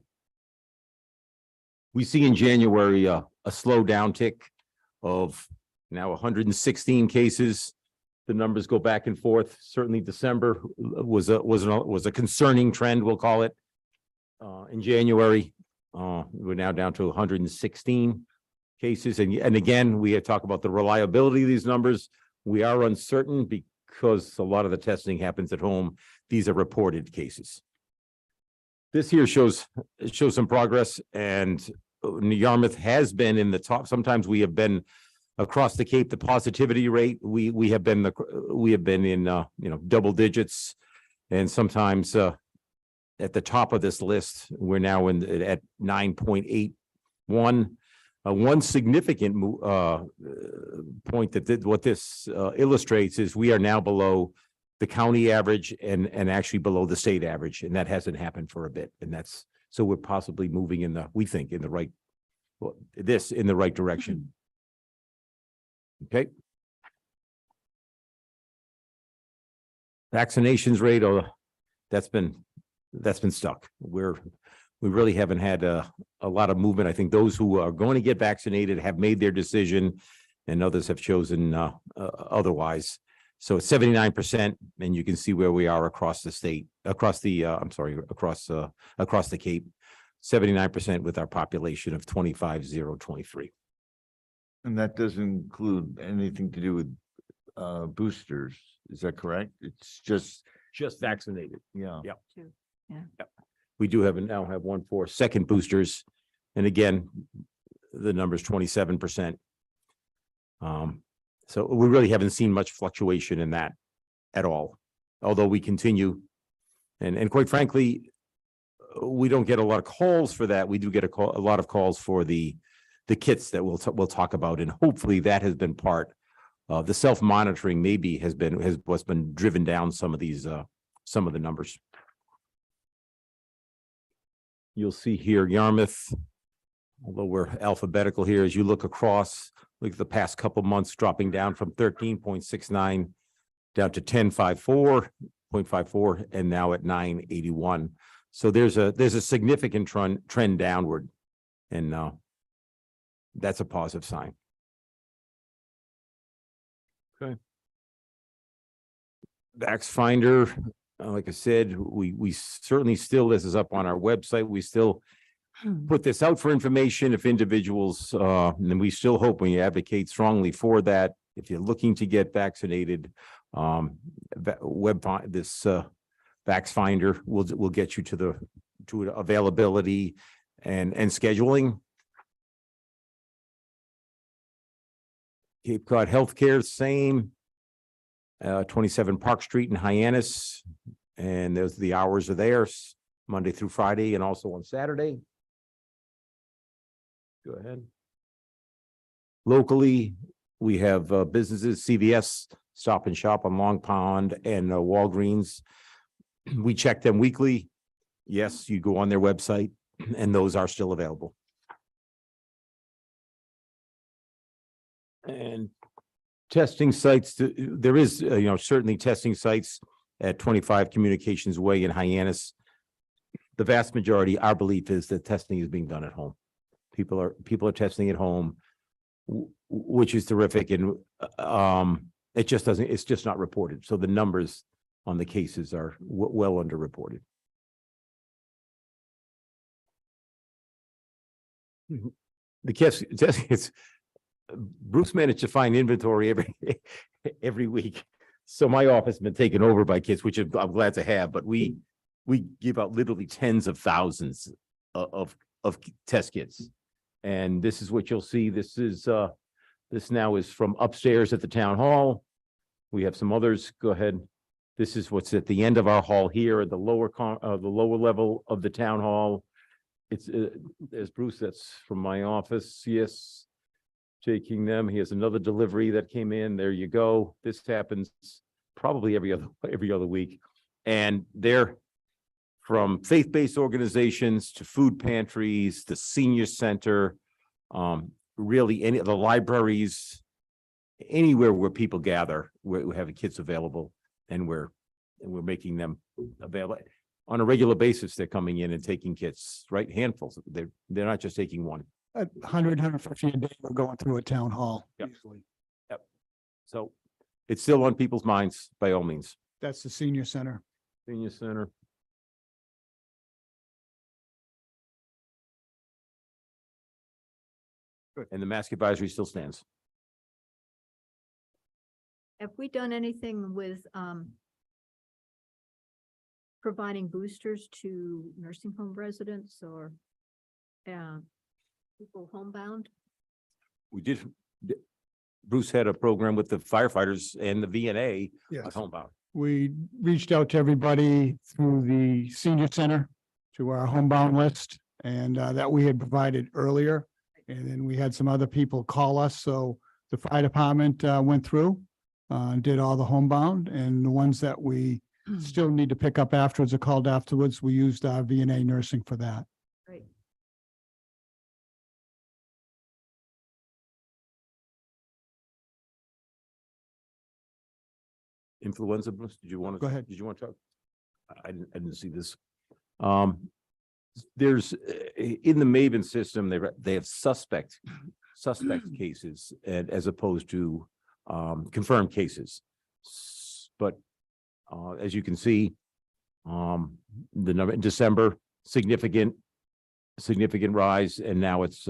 Speaker 9: We see in January a slow downtick of now 116 cases. The numbers go back and forth. Certainly December was a concerning trend, we'll call it. In January, we're now down to 116 cases. And again, we had talked about the reliability of these numbers. We are uncertain because a lot of the testing happens at home. These are reported cases. This here shows some progress, and Yarmouth has been in the top. Sometimes we have been Across the Cape, the positivity rate, we have been in, double digits. And sometimes, at the top of this list, we're now at 9.81. One significant point what this illustrates is we are now below the county average and actually below the state average, and that hasn't happened for a bit. And so we're possibly moving in the right direction. Okay. Vaccinations rate, that's been stuck. We really haven't had a lot of movement. I think those who are going to get vaccinated have made their decision, and others have chosen otherwise. So it's 79%, and you can see where we are across the state, across the Cape, 79% with our population of 25,023.
Speaker 8: And that doesn't include anything to do with boosters. Is that correct? It's just,
Speaker 9: vaccinated.
Speaker 8: yeah.
Speaker 9: Yep.
Speaker 2: Two. Yeah.
Speaker 9: We do now have one for second boosters. And again, the number is 27%. So we really haven't seen much fluctuation in that at all, although we continue. And quite frankly, we don't get a lot of calls for that. We do get a lot of calls for the kits that we'll talk about. And hopefully that has been part of the self-monitoring, maybe has what's been driven down some of the numbers. You'll see here Yarmouth, although we're alphabetical here, as you look across, look at the past couple months dropping down from 13.69 down to 10.54, and now at 9.81. So there's a significant trend downward, and that's a positive sign. Okay. VaxFinder, like I said, we certainly still, this is up on our website, we still put this out for information if individuals, and we still hope we advocate strongly for that. If you're looking to get vaccinated, this VaxFinder will get you to availability and scheduling. Cape Cod Healthcare, same. 27 Park Street in Hyannis, and the hours are there, Monday through Friday, and also on Saturday. Go ahead. Locally, we have businesses, CVS, Stop and Shop on Long Pond, and Walgreens. We check them weekly. Yes, you go on their website, and those are still available. And testing sites, there is, certainly testing sites at 25 Communications Way in Hyannis. The vast majority, our belief is that testing is being done at home. People are testing at home, which is terrific. And it's just not reported. So the numbers on the cases are well underreported. The case, it's Bruce managed to find inventory every week. So my office has been taken over by kits, which I'm glad to have, but we give out literally tens of thousands of test kits. And this is what you'll see. This now is from upstairs at the town hall. We have some others. Go ahead. This is what's at the end of our hall here at the lower level of the town hall. It's there's Bruce, that's from my office. Yes. Taking them. He has another delivery that came in. There you go. This happens probably every other week. And they're from faith-based organizations to food pantries, the senior center, really any of the libraries, anywhere where people gather, we have kits available, and we're making them available on a regular basis. They're coming in and taking kits, right? Handfuls. They're not just taking one.
Speaker 3: 100, 150 a day we're going through a town hall.
Speaker 9: Yep.
Speaker 3: Easily.
Speaker 9: Yep. So it's still on people's minds by all means.
Speaker 3: That's the senior center.
Speaker 9: Senior center.
Speaker 3: Good.
Speaker 9: And the mask advisory still stands.
Speaker 2: Have we done anything with providing boosters to nursing home residents or people homebound?
Speaker 9: We did. Bruce had a program with the firefighters and the VNA on
Speaker 3: Yes.
Speaker 9: homebound.
Speaker 3: We reached out to everybody through the senior center to our homebound list and that we had provided earlier. And then we had some other people call us. So the fire department went through, did all the homebound, and the ones that we still need to pick up afterwards or called afterwards, we used our VNA nursing for that.
Speaker 2: Great.
Speaker 9: Influenza, Bruce, did you want to?
Speaker 3: Go ahead.
Speaker 9: Did you want to talk? I didn't see this. There's, in the Maven system, they have suspect cases and as opposed to, confirmed cases. But, as you can see, the number in December, significant rise, and now it's,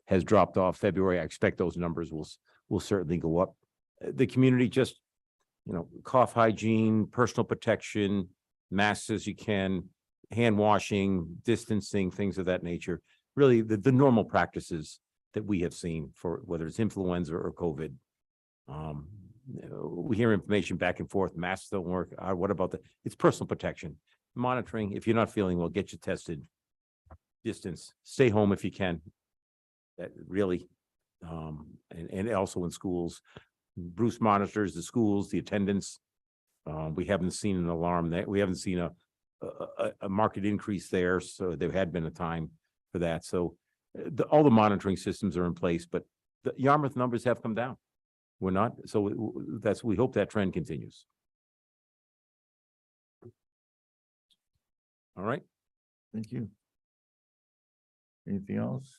Speaker 9: has dropped off. February, I expect those numbers will certainly go up. The community just, cough hygiene, personal protection, masks as you can, hand washing, distancing, things of that nature. Really, the normal practices that we have seen for whether it's influenza or COVID. We hear information back and forth, masks don't work. What about it's personal protection. Monitoring, if you're not feeling well, get you tested. Distance, stay home if you can. That really, and also in schools. Bruce monitors the schools, the attendance. We haven't seen an alarm that we haven't seen a market increase there. So there had been a time for that. So all the monitoring systems are in place, but the Yarmouth numbers have come down. We're not, so we hope that trend continues. All right.
Speaker 8: Thank you. Anything else?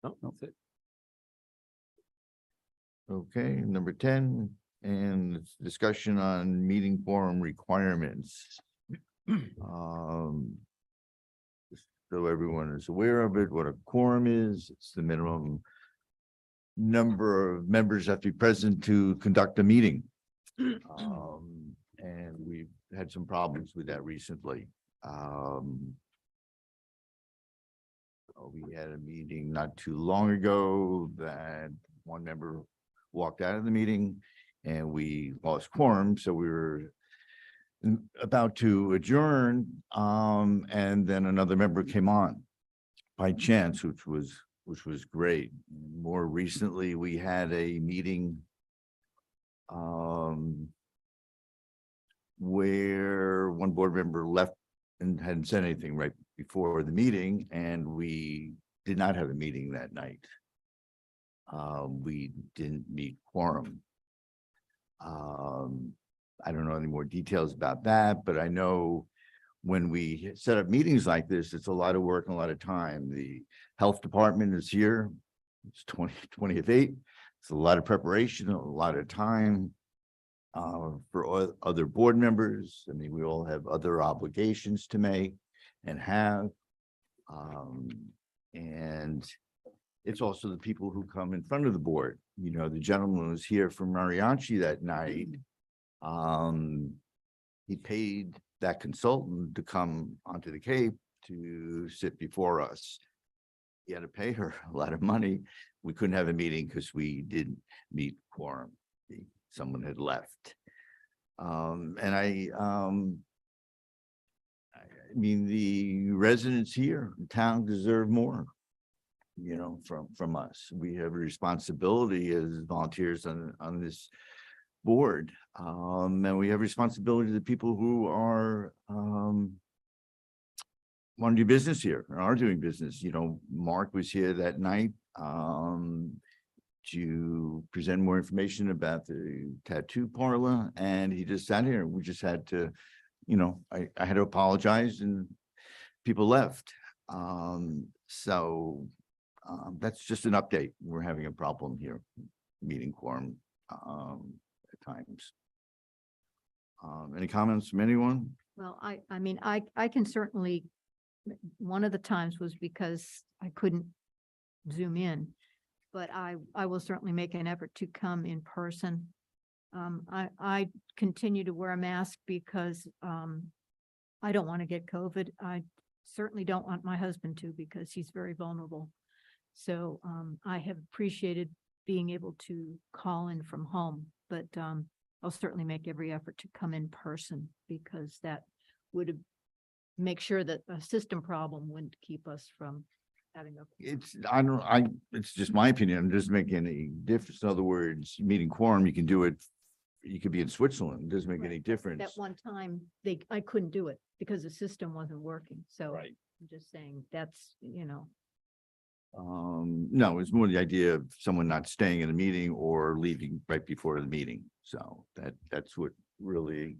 Speaker 9: No, that's it.
Speaker 8: Okay, number 10, and it's discussion on meeting forum requirements. So everyone is aware of it, what a quorum is. It's the minimum number of members have to be present to conduct a meeting. And we've had some problems with that recently. We had a meeting not too long ago that one member walked out of the meeting and we lost quorum, so we were about to adjourn, and then another member came on by chance, which was great. More recently, we had a meeting where one board member left and hadn't said anything right before the meeting, and we did not have a meeting that night. We didn't meet quorum. I don't know any more details about that, but I know when we set up meetings like this, it's a lot of work and a lot of time. The health department is here. It's 20 of 8. It's a lot of preparation, a lot of time for other board members. I mean, we all have other obligations to make and have. And it's also the people who come in front of the board. The gentleman who was here from Mariachi that night. He paid that consultant to come onto the Cape to sit before us. He had to pay her a lot of money. We couldn't have a meeting because we didn't meet quorum. Someone had left. And I mean, the residents here in town deserve more, from us. We have a responsibility as volunteers on this board. And we have responsibility to the people who are want to do business here and are doing business. Mark was here that night to present more information about the tattoo parlor, and he just sat here. We just had to, I had to apologize, and people left. So that's just an update. We're having a problem here, meeting quorum at times. Any comments from anyone?
Speaker 2: Well, I mean, I can certainly, one of the times was because I couldn't zoom in, but I will certainly make an effort to come in person. I continue to wear a mask because I don't want to get COVID. I certainly don't want my husband to, because he's very vulnerable. So I have appreciated being able to call in from home, but I'll certainly make every effort to come in person because that would make sure that a system problem wouldn't keep us from having a.
Speaker 8: It's just my opinion. It doesn't make any difference. In other words, meeting quorum, you can do it. You could be in Switzerland. It doesn't make any difference.
Speaker 2: That one time, I couldn't do it because the system wasn't working, so.
Speaker 8: Right.
Speaker 2: I'm just saying, that's,
Speaker 8: No, it's more the idea of someone not staying in a meeting or leaving right before the meeting. So that's what really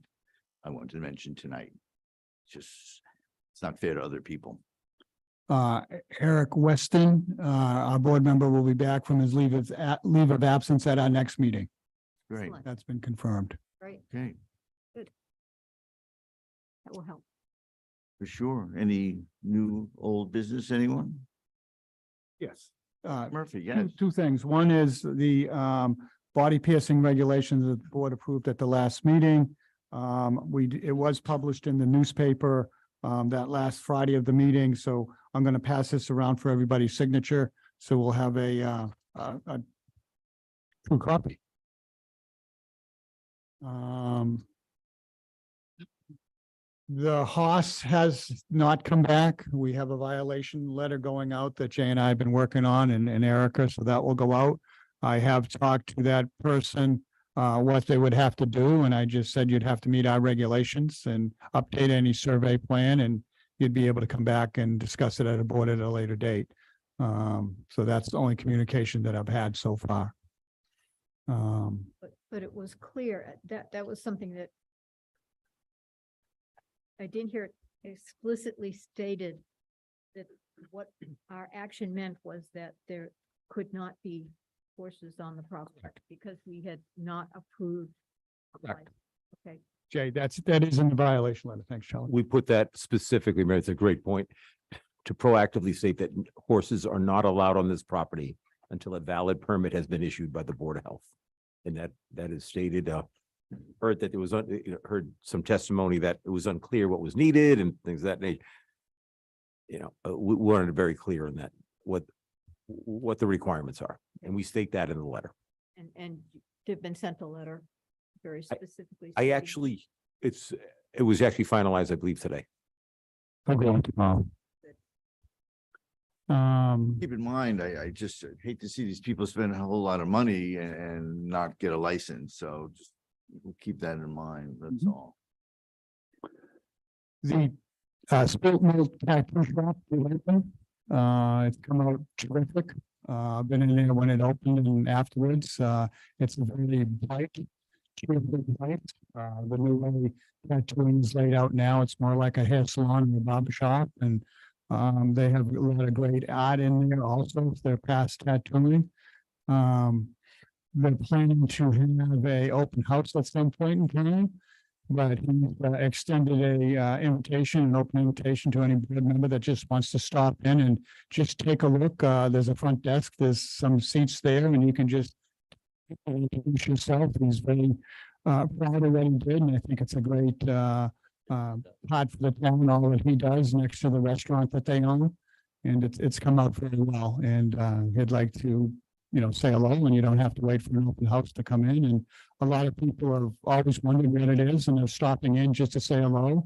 Speaker 8: I wanted to mention tonight. Just, it's not fair to other people.
Speaker 3: Eric Weston, our board member, will be back from his leave of absence at our next meeting.
Speaker 8: Great.
Speaker 2: Excellent.
Speaker 3: That's been confirmed.
Speaker 2: Right,
Speaker 8: Okay,
Speaker 2: that will help.
Speaker 8: for sure. Any new old business, anyone?
Speaker 3: Yes.
Speaker 8: Murphy, yes.
Speaker 3: Two things. One is the body piercing regulations that the board approved at the last meeting. It was published in the newspaper that last Friday of the meeting, so I'm going to pass this around for everybody's signature. So we'll have a true copy. The Haas has not come back. We have a violation letter going out that Jay and I have been working on and Erica, so that will go out. I have talked to that person, what they would have to do, and I just said you'd have to meet our regulations and update any survey plan, and you'd be able to come back and discuss it at a board at a later date. So that's the only communication that I've had so far.
Speaker 2: But it was clear that was something that I didn't hear it explicitly stated that what our action meant was that there could not be horses on the property because we had not approved.
Speaker 3: Correct.
Speaker 2: Okay,
Speaker 3: Jay, that is in the violation letter. Thanks, Charlie.
Speaker 9: We put that specifically, Mary, it's a great point, to proactively state that horses are not allowed on this property until a valid permit has been issued by the Board of Health. And that is stated, heard that there was, heard some testimony that it was unclear what was needed and things of that nature. We weren't very clear in that, what the requirements are, and we state that in the letter.
Speaker 2: and they've been sent a letter very specifically.
Speaker 9: I
Speaker 2: stating-
Speaker 9: actually, it was actually finalized, I believe, today.
Speaker 3: Okay.
Speaker 8: Keep in mind, I just hate to see these people spend a whole lot of money and not get a license. So just keep that in mind. That's all.
Speaker 3: The Spilt Mill Tattoo Shop, it's come out terrific. I've been in there when it opened and afterwards. It's a very bright, cheerful place. The new way tattooing is laid out now, it's more like a hair salon and a barber shop, and they have a lot of great art in there also, if they're past tattooing. They're planning to have a open house at some point in time, but he extended a invitation, an open invitation to any board member that just wants to stop in and just take a look. There's a front desk, there's some seats there, and you can just introduce yourself. He's very proud of what he did, and I think it's a great part for the town, all that he does next to the restaurant that they own. And it's come out very well, and he'd like to, say hello, and you don't have to wait for an open house to come in. And a lot of people have always wondered what it is, and they're stopping in just to say hello.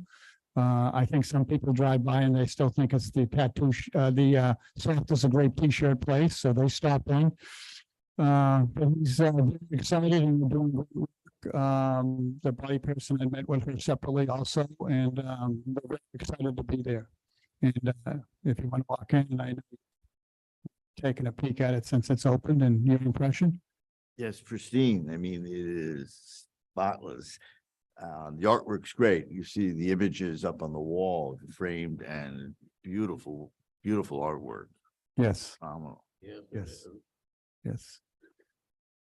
Speaker 3: I think some people drive by and they still think it's the tattoo, the Soft is a great t-shirt place, so they stop in. But he's very excited and doing great work. The body person, I met with her separately also, and they're very excited to be there. And if you want to walk in, I know taking a peek at it since it's opened, and your impression?
Speaker 8: Yes, pristine. I mean, it is spotless. The artwork's great. You see the images up on the wall, framed, and beautiful, beautiful artwork.
Speaker 3: Yes.
Speaker 8: Phenomenal.
Speaker 3: Yes. Yes.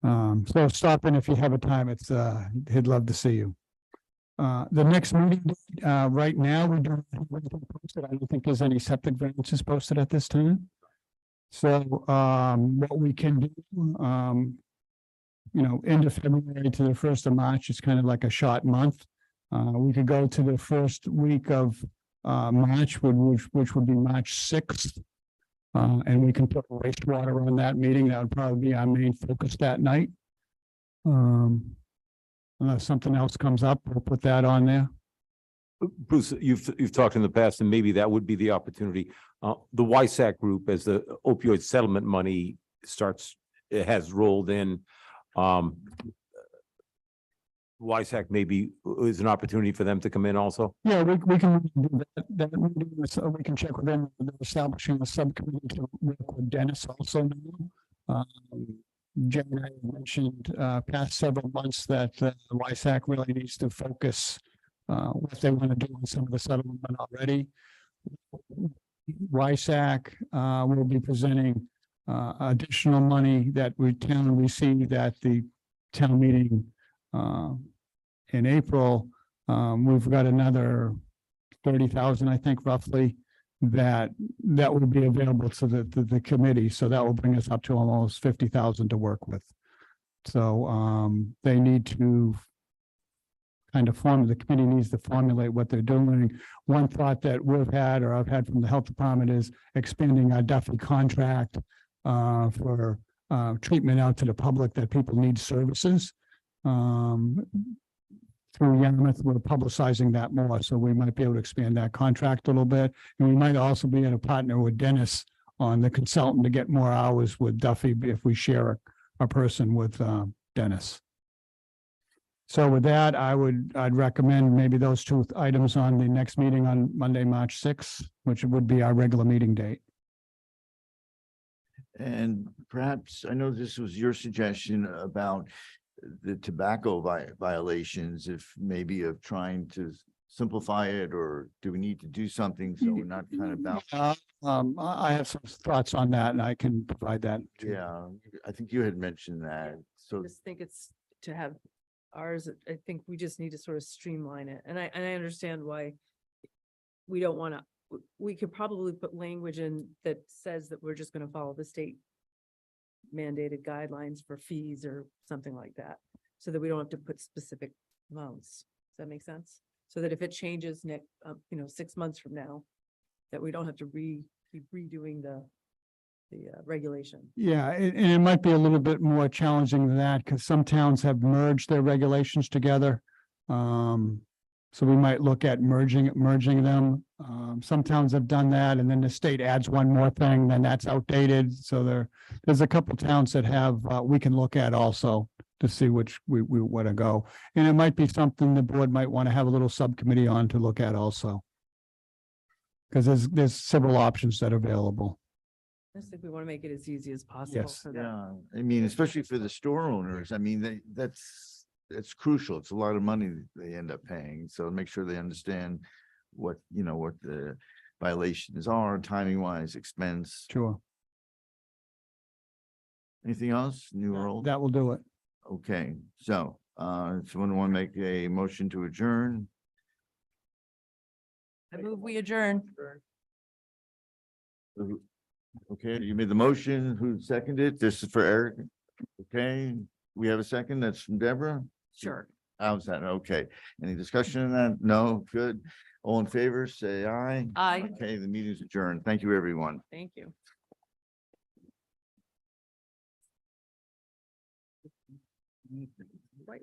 Speaker 3: So stop in if you have a time. It's he'd love to see you. The next meeting, right now, we don't have anything posted. I don't think there's any septic variances posted at this time. So what we can do, end of February to the 1st of March is kind of like a short month. We could go to the first week of March, which would be March 6th. And we can put wastewater on that meeting. That would probably be our main focus that night. Unless something else comes up, we'll put that on there.
Speaker 9: Bruce, you've talked in the past, and maybe that would be the opportunity. The YSAC group, as the opioid settlement money it has rolled in. YSAC maybe is an opportunity for them to come in also.
Speaker 3: Yeah, we can do that meeting, so we can check with them, they're establishing a subcommittee to work with Dennis also. Jen and I mentioned past several months that YSAC really needs to focus what they want to do on some of the settlement already. YSAC will be presenting additional money that town received at the town meeting in April. We've got another 30,000, I think, roughly, that will be available to the committee. So that will bring us up to almost 50,000 to work with. So they need to kind of the committee needs to formulate what they're doing. One thought that we've had, or I've had from the health department, is expanding our Duffy contract for treatment out to the public that people need services. Through Yarmouth, we're publicizing that more, so we might be able to expand that contract a little bit. And we might also be in a partner with Dennis on the consultant to get more hours with Duffy if we share a person with Dennis. So with that, I'd recommend maybe those two items on the next meeting on Monday, March 6th, which would be our regular meeting date.
Speaker 8: And perhaps, I know this was your suggestion about the tobacco violations, if maybe of trying to simplify it, or do we need to do something so we're not kind of bound?
Speaker 3: I have some thoughts on that, and I can provide that.
Speaker 8: Yeah, I think you had mentioned that.
Speaker 6: I
Speaker 8: So
Speaker 6: just think it's to have ours, I think we just need to sort of streamline it. And I understand why we don't want to, we could probably put language in that says that we're just going to follow the state mandated guidelines for fees or something like that, so that we don't have to put specific amounts. Does that make sense? So that if it changes next, 6 months from now, that we don't have to keep redoing the regulation.
Speaker 3: Yeah, and it might be a little bit more challenging than that, because some towns have merged their regulations together. So we might look at merging them. Some towns have done that, and then the state adds one more thing, then that's outdated. So there's a couple towns that have, we can look at also to see which we want to go. And it might be something the board might want to have a little subcommittee on to look at also. Because there's several options that are available.
Speaker 6: I just think we want to make it as easy as possible.
Speaker 3: Yes.
Speaker 6: for them.
Speaker 8: yeah, I mean, especially for the store owners, I mean, that's crucial. It's a lot of money they end up paying. So make sure they understand what the violations are, timing wise, expense.
Speaker 3: Sure.
Speaker 8: Anything else, new or old?
Speaker 3: That will do it.
Speaker 8: Okay, so someone want to make a motion to adjourn?
Speaker 6: I move we adjourn.
Speaker 8: Okay, you made the motion. Who seconded? This is for Eric. Okay, we have a second. That's from Deborah.
Speaker 6: Sure.
Speaker 8: How's that? Okay. Any discussion on that? No, good. All in favor, say aye.
Speaker 6: Aye.
Speaker 8: Okay, the meeting is adjourned. Thank you, everyone.
Speaker 6: Thank you. Right.